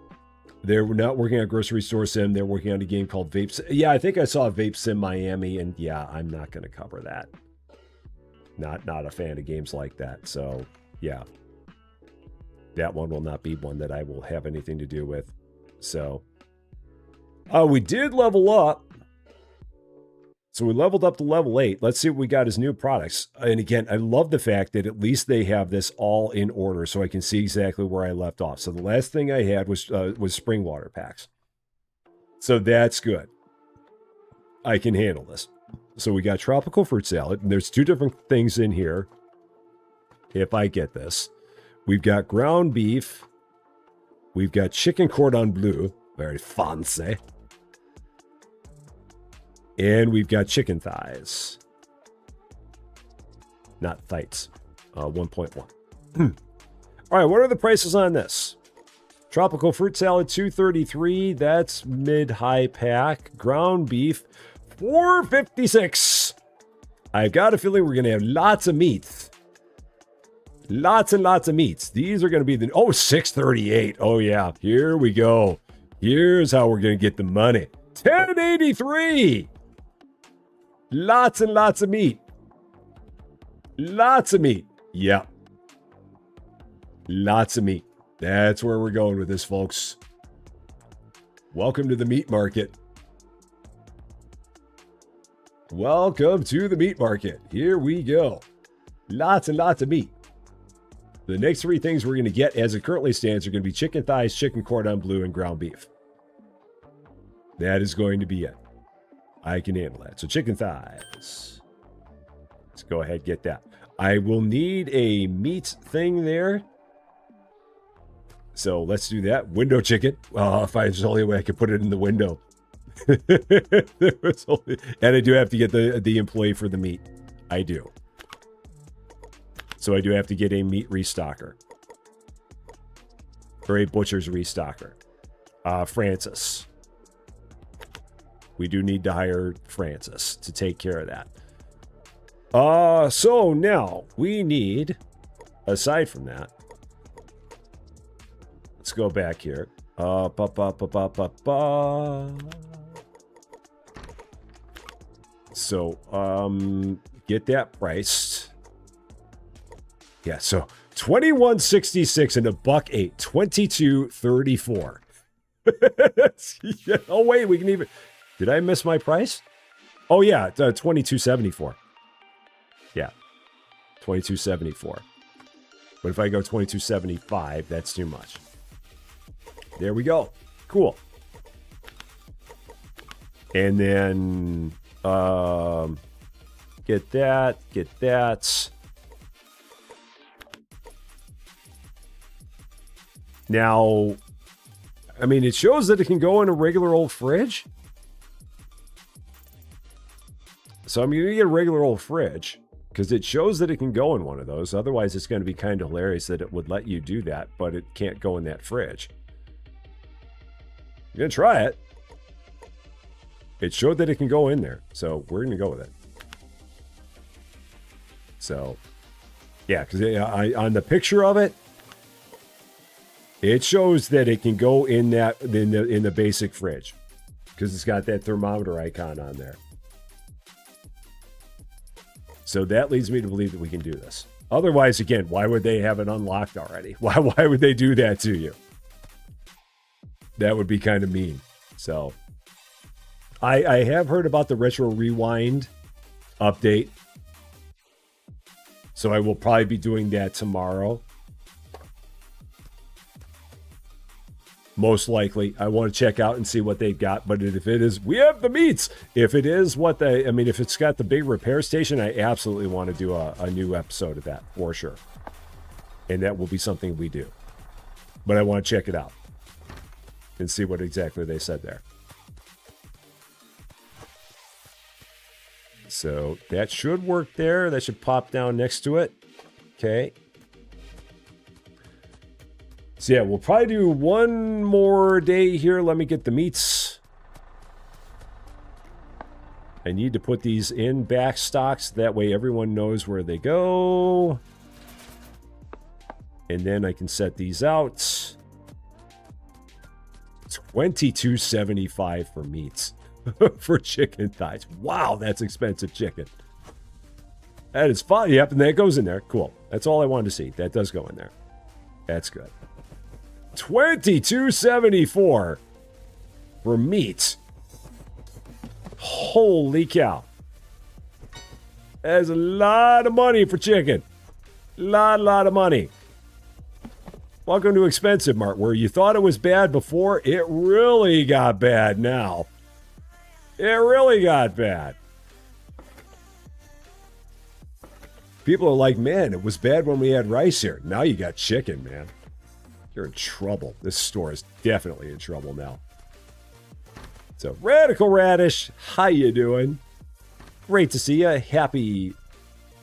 they're not working on Grocery Store Sim. They're working on a game called Vape Sim. Yeah, I think I saw Vape Sim Miami, and yeah, I'm not going to cover that. Not a fan of games like that. So yeah, that one will not be one that I will have anything to do with. So we did level up. So we leveled up to level 8. Let's see what we got as new products. And again, I love the fact that at least they have this all in order so I can see exactly where I left off. So the last thing I had was spring water packs. So that's good. I can handle this. So we got tropical fruit salad, and there's 2 different things in here. If I get this. We've got ground beef. We've got chicken cordon bleu. Very fancy. And we've got chicken thighs. Not thighs. 1.1. All right, what are the prices on this? Tropical fruit salad, $2.33. That's mid-high pack. Ground beef, $4.56. I've got a feeling we're going to have lots of meats. Lots and lots of meats. These are going to be the... Oh, $6.38. Oh, yeah. Here we go. Here's how we're going to get the money. $10.83. Lots and lots of meat. Lots of meat. Yeah. Lots of meat. That's where we're going with this, folks. Welcome to the meat market. Welcome to the meat market. Here we go. Lots and lots of meat. The next 3 things we're going to get as it currently stands are going to be chicken thighs, chicken cordon bleu, and ground beef. That is going to be it. I can handle that. So chicken thighs. Let's go ahead and get that. I will need a meat thing there. So let's do that. Window chicken. If there's only a way I can put it in the window. And I do have to get the employee for the meat. I do. So I do have to get a meat restocker. Or a butcher's restocker. Francis. We do need to hire Francis to take care of that. So now we need, aside from that, let's go back here. So, get that priced. Yeah, so $21.66 and $1.08, $22.34. Oh wait, we can even. Did I miss my price? Oh yeah, $22.74. Yeah, $22.74. But if I go $22.75, that's too much. There we go. Cool. And then get that. Now, I mean, it shows that it can go in a regular old fridge. So I'm going to get a regular old fridge because it shows that it can go in one of those. Otherwise, it's going to be kind of hilarious that it would let you do that, but it can't go in that fridge. I'm going to try it. It showed that it can go in there, so we're going to go with it. So, yeah, because on the picture of it, it shows that it can go in that in the basic fridge because it's got that thermometer icon on there. So that leads me to believe that we can do this. Otherwise, again, why would they have it unlocked already? Why would they do that to you? That would be kind of mean. So I have heard about the Retro Rewind update. So I will probably be doing that tomorrow. Most likely. I want to check out and see what they've got. But if it is, we have the meats. If it is what they, I mean, if it's got the big repair station, I absolutely want to do a new episode of that for sure. And that will be something we do. But I want to check it out and see what exactly they said there. So that should work there. That should pop down next to it. Okay. So yeah, we'll probably do one more day here. Let me get the meats. I need to put these in back stocks. That way everyone knows where they go. And then I can set these out. $22.75 for meats. For chicken thighs. Wow, that's expensive chicken. That is fine. Yep, and that goes in there. Cool. That's all I wanted to see. That does go in there. That's good. $22.74 for meat. Holy cow. That's a lot of money for chicken. Lot of money. Welcome to ExpensiveMart, where you thought it was bad before. It really got bad now. It really got bad. People are like, man, it was bad when we had rice here. Now you got chicken, man. You're in trouble. This store is definitely in trouble now. So, Radical Radish, how you doing? Great to see you. Happy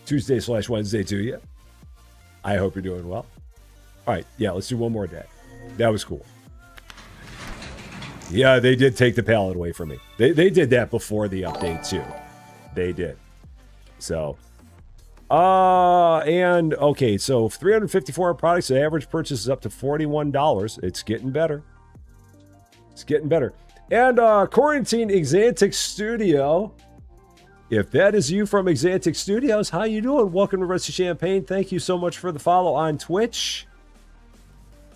Tuesday/Wednesday to you. I hope you're doing well. All right, yeah, let's do one more day. That was cool. Yeah, they did take the pallet away from me. They did that before the update, too. They did. So, and, okay, so 354 products, the average purchase is up to $41. It's getting better. It's getting better. And, Quarantine Exanticx Studio. If that is you from Exanticx Studios, how you doing? Welcome to Rest of Champaign. Thank you so much for the follow on Twitch.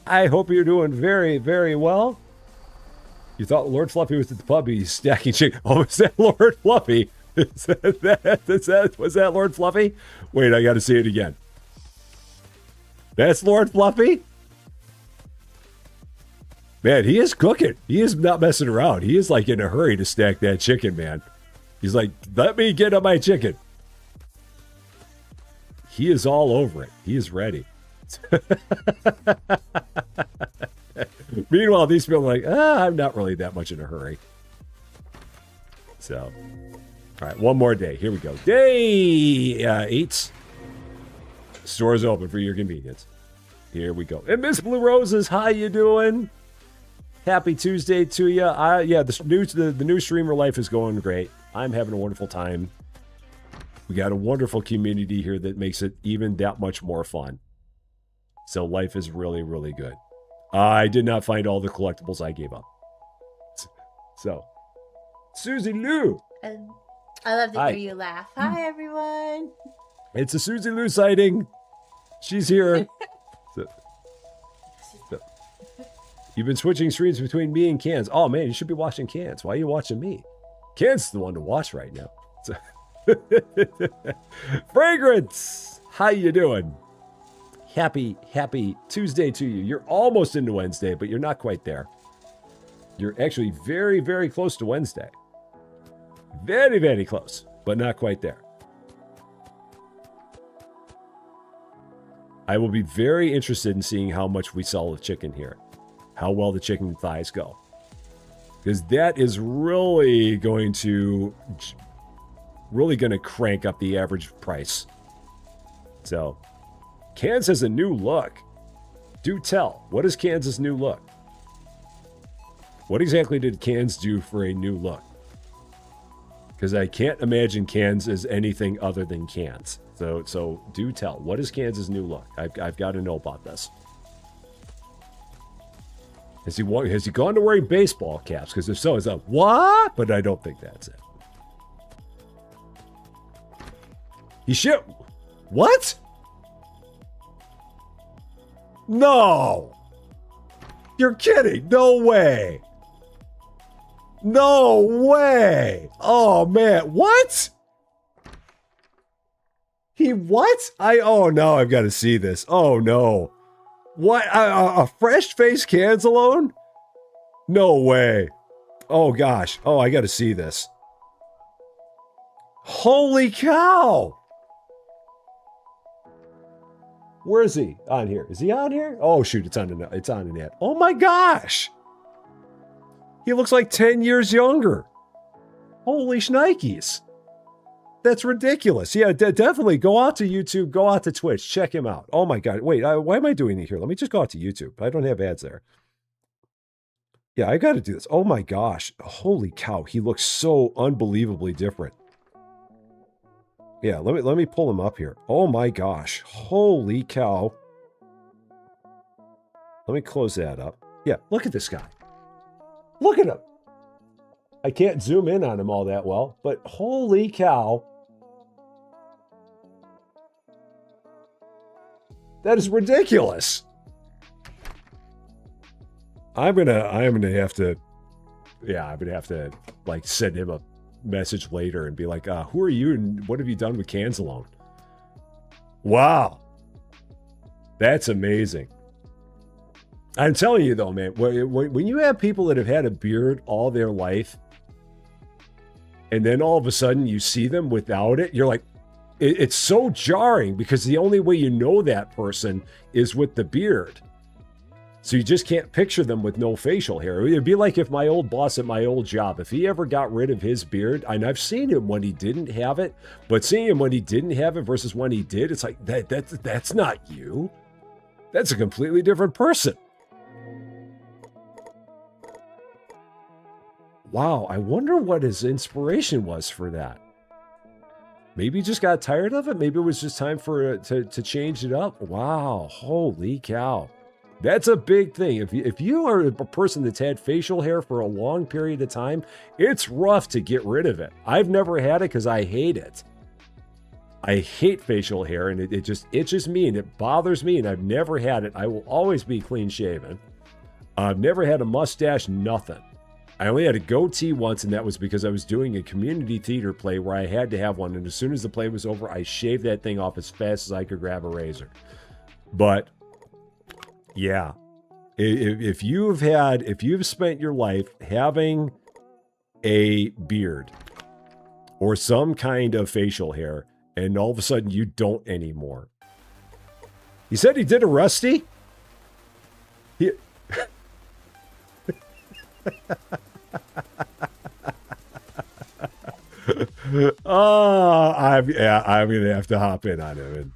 I hope you're doing very, very well. You thought Lord Fluffy was at the pub. He's stacking chicken. Oh, is that Lord Fluffy? Was that Lord Fluffy? Wait, I got to see it again. That's Lord Fluffy? Man, he is cooking. He is not messing around. He is like in a hurry to stack that chicken, man. He's like, let me get on my chicken. He is all over it. He is ready. Meanwhile, these people are like, I'm not really that much in a hurry. So, all right, one more day. Here we go. Day 8. Store's open for your convenience. Here we go. And Miss Blue Roses, how you doing? Happy Tuesday to you. Yeah, the new streamer life is going great. I'm having a wonderful time. We got a wonderful community here that makes it even that much more fun. So life is really, really good. I did not find all the collectibles I gave up. So, Susie Lou. I love to hear you laugh. Hi, everyone. It's a Susie Lou sighting. She's here. So, you've been switching streams between me and Cans. Oh, man, you should be watching Cans. Why are you watching me? Cans is the one to watch right now. So Fragrance, how you doing? Happy Tuesday to you. You're almost into Wednesday, but you're not quite there. You're actually very, very close to Wednesday. Very, very close, but not quite there. I will be very interested in seeing how much we sell of chicken here. How well the chicken thighs go. Because that is really going to crank up the average price. So, Cans has a new look. Do tell. What is Cans' new look? What exactly did Cans do for a new look? Because I can't imagine Cans as anything other than Cans. So do tell. What is Cans' new look? I've got to know about this. Has he gone to wearing baseball caps? Because if so, it's a what? But I don't think that's it. He shit. What? No. You're kidding. No way. No way. Oh, man. What? He what? Oh, no. I've got to see this. Oh, no. What? A fresh face Cans alone? No way. Oh, gosh. Oh, I got to see this. Holy cow. Where is he? On here. Is he on here? Oh, shoot. It's on an ad. Oh, my gosh. He looks like 10 years younger. Holy shnikes. That's ridiculous. Yeah, definitely go out to YouTube, go out to Twitch, check him out. Oh my God. Wait, why am I doing it here? Let me just go out to YouTube. I don't have ads there. Yeah, I got to do this. Oh my gosh. Holy cow. He looks so unbelievably different. Yeah, let me pull him up here. Oh my gosh. Holy cow. Let me close that up. Yeah, look at this guy. Look at him. I can't zoom in on him all that well, but holy cow. That is ridiculous. I'm gonna have to like send him a message later and be like, who are you and what have you done with Cans Alone? Wow. That's amazing. I'm telling you though, man, when you have people that have had a beard all their life, and then all of a sudden you see them without it, you're like, it's so jarring because the only way you know that person is with the beard. So you just can't picture them with no facial hair. It'd be like if my old boss at my old job, if he ever got rid of his beard, and I've seen him when he didn't have it, but seeing him when he didn't have it versus when he did, it's like, that's not you. That's a completely different person. Wow, I wonder what his inspiration was for that. Maybe he just got tired of it. Maybe it was just time for to change it up. Wow, holy cow. That's a big thing. If you are a person that's had facial hair for a long period of time, it's rough to get rid of it. I've never had it because I hate it. I hate facial hair, and it just itches me, and it bothers me, and I've never had it. I will always be clean shaven. I've never had a mustache, nothing. I only had a goatee once, and that was because I was doing a community theater play where I had to have one, and as soon as the play was over, I shaved that thing off as fast as I could grab a razor. But yeah, if you've spent your life having a beard or some kind of facial hair, and all of a sudden you don't anymore. He said he did a Rusty. I'm gonna have to hop in on him. And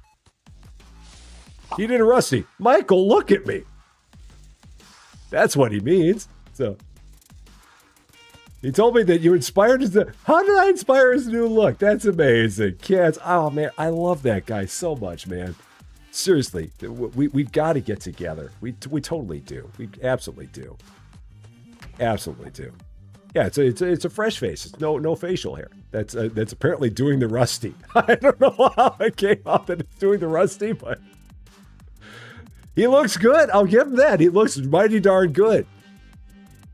he did a Rusty. Michael, look at me. That's what he means. So he told me that you inspired his. How did I inspire his new look? That's amazing. Cats. Oh man, I love that guy so much, man. Seriously, we've got to get together. We totally do. We absolutely do. Absolutely do. Yeah, it's a fresh face. It's no facial hair. That's apparently doing the Rusty. I don't know how it came out that it's doing the Rusty, but he looks good. I'll give him that. He looks mighty darn good.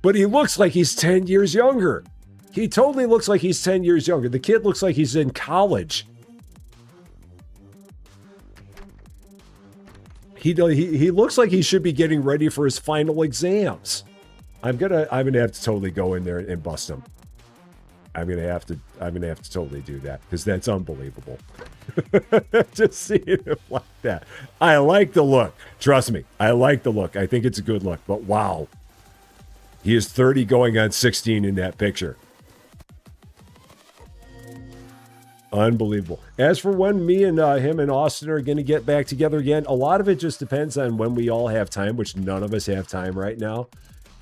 But he looks like he's 10 years younger. He totally looks like he's 10 years younger. The kid looks like he's in college. He looks like he should be getting ready for his final exams. I'm gonna have to totally go in there and bust him. I'm gonna have to totally do that because that's unbelievable. Just seeing him like that. I like the look. Trust me, I like the look. I think it's a good look. But wow, he is 30 going on 16 in that picture. Unbelievable. As for when me and him and Austin are going to get back together again, a lot of it just depends on when we all have time, which none of us have time right now.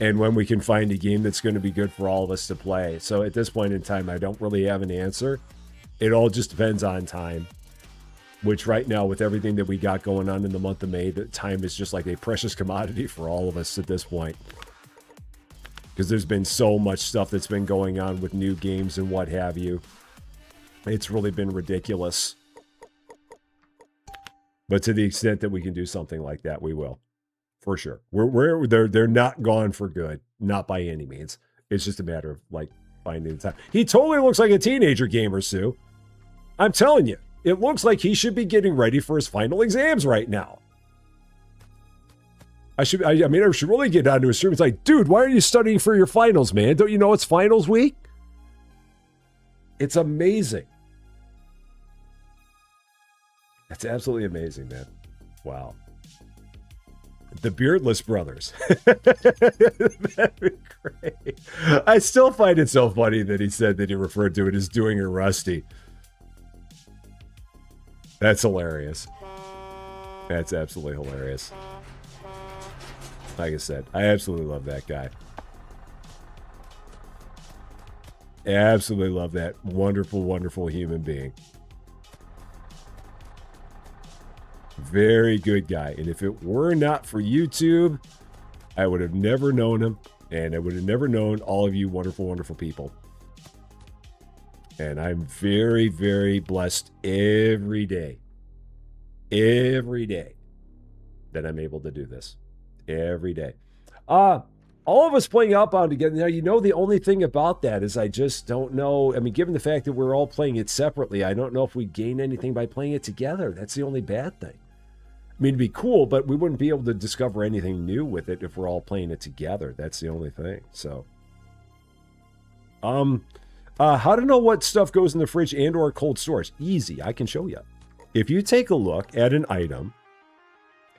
And when we can find a game that's going to be good for all of us to play. So at this point in time, I don't really have an answer. It all just depends on time. Which right now, with everything that we got going on in the month of May, the time is just like a precious commodity for all of us at this point. Because there's been so much stuff that's been going on with new games and what have you. It's really been ridiculous. But to the extent that we can do something like that, we will. For sure. They're not gone for good. Not by any means. It's just a matter of like finding the time. He totally looks like a teenager gamer, Sue. I'm telling you, it looks like he should be getting ready for his final exams right now. I should really get onto a stream. It's like, dude, why are you studying for your finals, man? Don't you know it's finals week? It's amazing. It's absolutely amazing, man. Wow. The Beardless Brothers. That'd be great. I still find it so funny that he said that he referred to it as doing a Rusty. That's hilarious. That's absolutely hilarious. Like I said, I absolutely love that guy. Absolutely love that wonderful, wonderful human being. Very good guy. And if it were not for YouTube, I would have never known him. And I would have never known all of you wonderful, wonderful people. And I'm very, very blessed every day. Every day that I'm able to do this. Every day. All of us playing Outbound together. Now, you know, the only thing about that is I just don't know. I mean, given the fact that we're all playing it separately, I don't know if we gain anything by playing it together. That's the only bad thing. I mean, it'd be cool, but we wouldn't be able to discover anything new with it if we're all playing it together. That's the only thing. So, how to know what stuff goes in the fridge and or cold storage? Easy. I can show you. If you take a look at an item,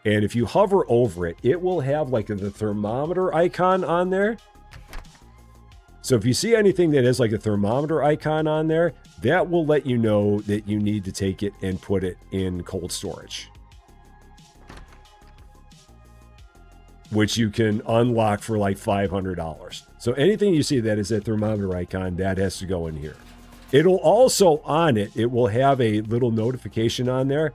and if you hover over it, it will have like the thermometer icon on there. So if you see anything that has like a thermometer icon on there, that will let you know that you need to take it and put it in cold storage, which you can unlock for like $500. So anything you see that is a thermometer icon, that has to go in here. It'll also, on it, it will have a little notification on there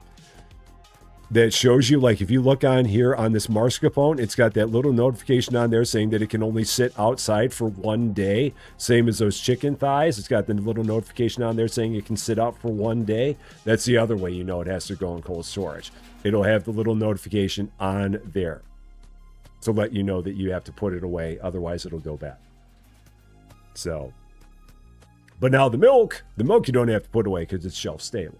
that shows you, like if you look on here on this mascarpone, it's got that little notification on there saying that it can only sit outside for 1 day. Same as those chicken thighs. It's got the little notification on there saying it can sit out for 1 day. That's the other way you know it has to go in cold storage. It'll have the little notification on there to let you know that you have to put it away. Otherwise, it'll go bad. So, but now the milk you don't have to put away because it's shelf stable.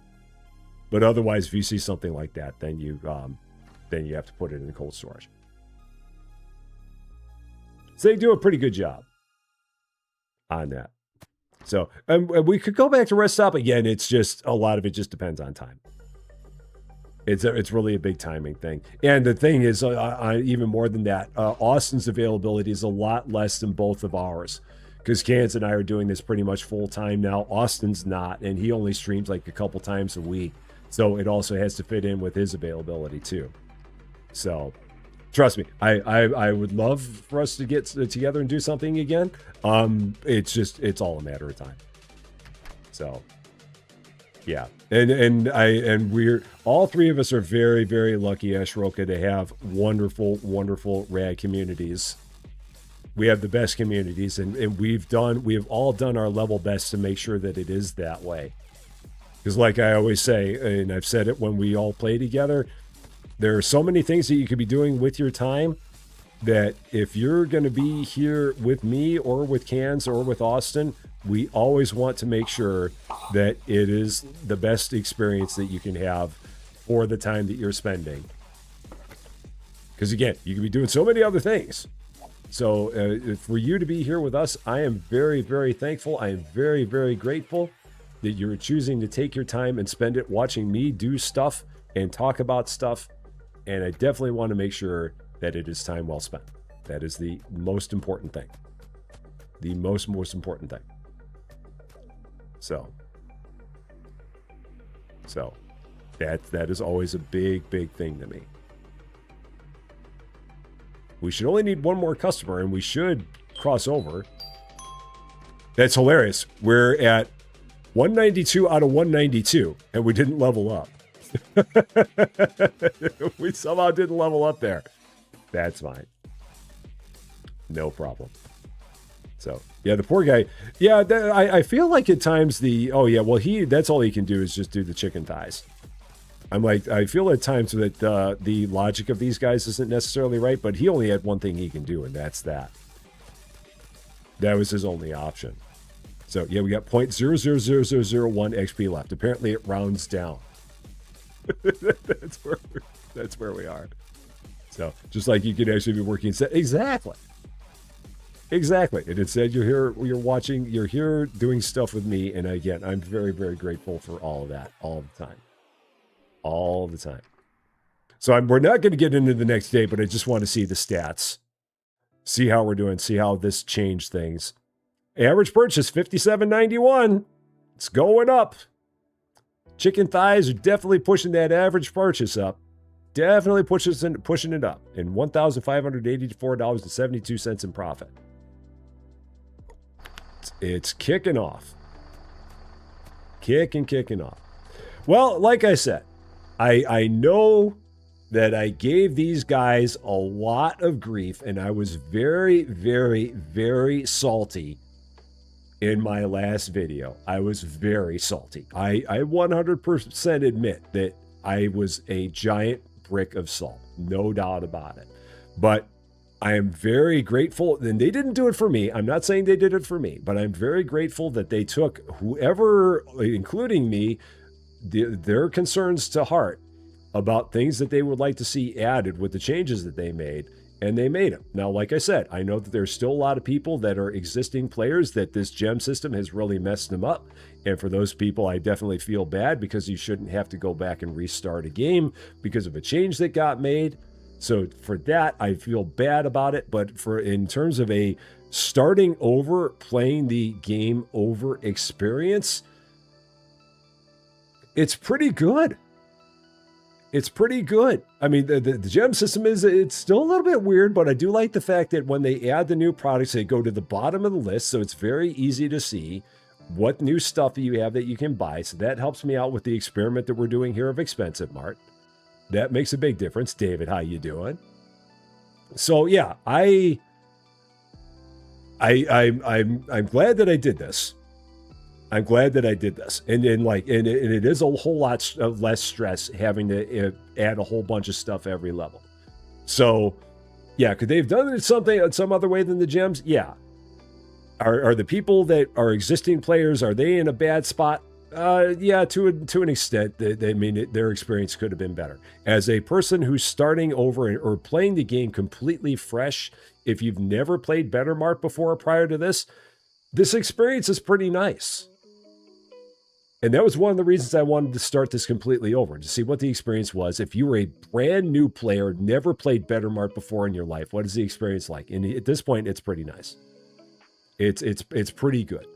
But otherwise, if you see something like that, then you have to put it in cold storage. So they do a pretty good job on that. So, and we could go back to rest stop again. It's just a lot of it just depends on time. It's really a big timing thing. And the thing is, even more than that, Austin's availability is a lot less than both of ours. Because Cans and I are doing this pretty much full time now. Austin's not, and he only streams like a couple times a week. So it also has to fit in with his availability too. So trust me, I would love for us to get together and do something again. It's all a matter of time. So yeah. And we're all three of us are very, very lucky, Ashroka, to have wonderful, wonderful rad communities. We have the best communities, and we have all done our level best to make sure that it is that way. Because like I always say, and I've said it when we all play together, there are so many things that you could be doing with your time that if you're going to be here with me or with Cans or with Austin, we always want to make sure that it is the best experience that you can have for the time that you're spending. Because again, you can be doing so many other things. So for you to be here with us, I am very, very thankful. I am very, very grateful that you're choosing to take your time and spend it watching me do stuff and talk about stuff. And I definitely want to make sure that it is time well spent. That is the most important thing. The most important thing. So that is always a big, big thing to me. We should only need one more customer, and we should cross over. That's hilarious. We're at 192 out of 192, and we didn't level up. We somehow didn't level up there. That's fine. No problem. So, yeah, the poor guy. Yeah, I feel like at times that's all he can do is just do the chicken thighs. I'm like, I feel at times that the logic of these guys isn't necessarily right, but he only had one thing he can do, and that's that. That was his only option. So, yeah, we got 0.000001 XP left. Apparently, it rounds down. That's where we are. So just like you could actually be working. Exactly. Exactly. And it said you're here, you're watching, you're here doing stuff with me. And again, I'm very, very grateful for all of that all the time. All the time. So we're not going to get into the next day, but I just want to see the stats. See how we're doing. See how this changed things. Average purchase, $57.91. It's going up. Chicken thighs are definitely pushing that average purchase up. Definitely pushing it up. And $1,584.72 in profit. It's kicking off. Kicking off. Well, like I said, I know that I gave these guys a lot of grief, and I was very, very, very salty in my last video. I was very salty. I 100% admit that I was a giant brick of salt. No doubt about it. But I am very grateful, and they didn't do it for me. I'm not saying they did it for me, but I'm very grateful that they took whoever, including me, their concerns to heart about things that they would like to see added with the changes that they made, and they made them. Now, like I said, I know that there's still a lot of people that are existing players that this gem system has really messed them up. And for those people, I definitely feel bad, because you shouldn't have to go back and restart a game because of a change that got made. So for that, I feel bad about it. But in terms of a starting over, playing the game over experience, it's pretty good. It's pretty good. I mean, the gem system it's still a little bit weird, but I do like the fact that when they add the new products, they go to the bottom of the list. So it's very easy to see what new stuff you have that you can buy. So that helps me out with the experiment that we're doing here of ExpensiveMart. That makes a big difference. David, how you doing? So yeah, I'm glad that I did this. I'm glad that I did this, and it is a whole lot less stress having to add a whole bunch of stuff every level. So, yeah, could they have done it some other way than the gems? Yeah. Are the people that are existing players, are they in a bad spot? Yeah, to an extent. Their experience could have been better. As a person who's starting over or playing the game completely fresh, if you've never played Better Mart before or prior to this experience is pretty nice. And that was one of the reasons I wanted to start this completely over, to see what the experience was. If you were a brand new player, never played Better Mart before in your life, what is the experience like? And at this point, it's pretty nice. It's pretty good.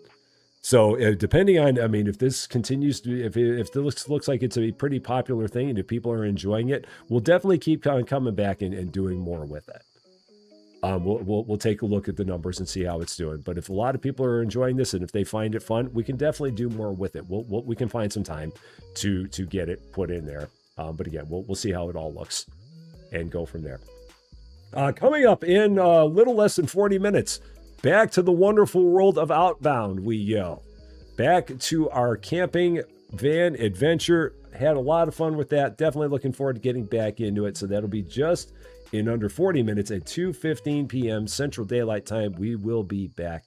So depending on, I mean, if this continues to, if this looks like it's a pretty popular thing and if people are enjoying it, we'll definitely keep coming back and doing more with it. We'll take a look at the numbers and see how it's doing. But if a lot of people are enjoying this and if they find it fun, we can definitely do more with it. We can find some time to get it put in there. But again, we'll see how it all looks and go from there. Coming up in a little less than 40 minutes, back to the wonderful world of Outbound we go. Back to our camping van adventure. Had a lot of fun with that. Definitely looking forward to getting back into it. So that'll be just in under 40 minutes at 2:15 p.m. Central Daylight Time. We will be back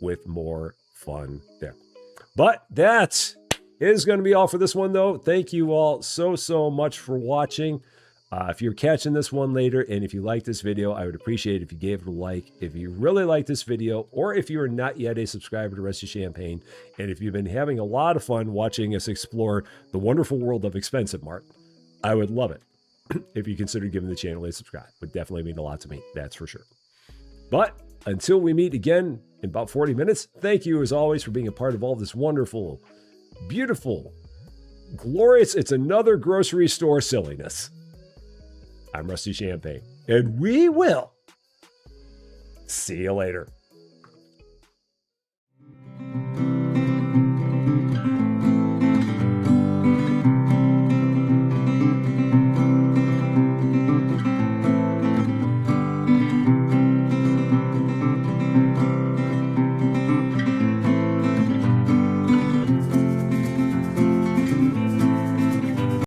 with more fun there. But that is going to be all for this one, though. Thank you all so much for watching. If you're catching this one later, and if you like this video, I would appreciate it if you gave it a like. If you really like this video, or if you are not yet a subscriber to Rest of Champaign, and if you've been having a lot of fun watching us explore the wonderful world of ExpensiveMart, I would love it if you consider giving the channel a subscribe. Would definitely mean a lot to me, that's for sure. But until we meet again in about 40 minutes, thank you as always for being a part of all this wonderful, beautiful, glorious, it's another grocery store silliness. I'm Rusty Champaign, and we will see you later.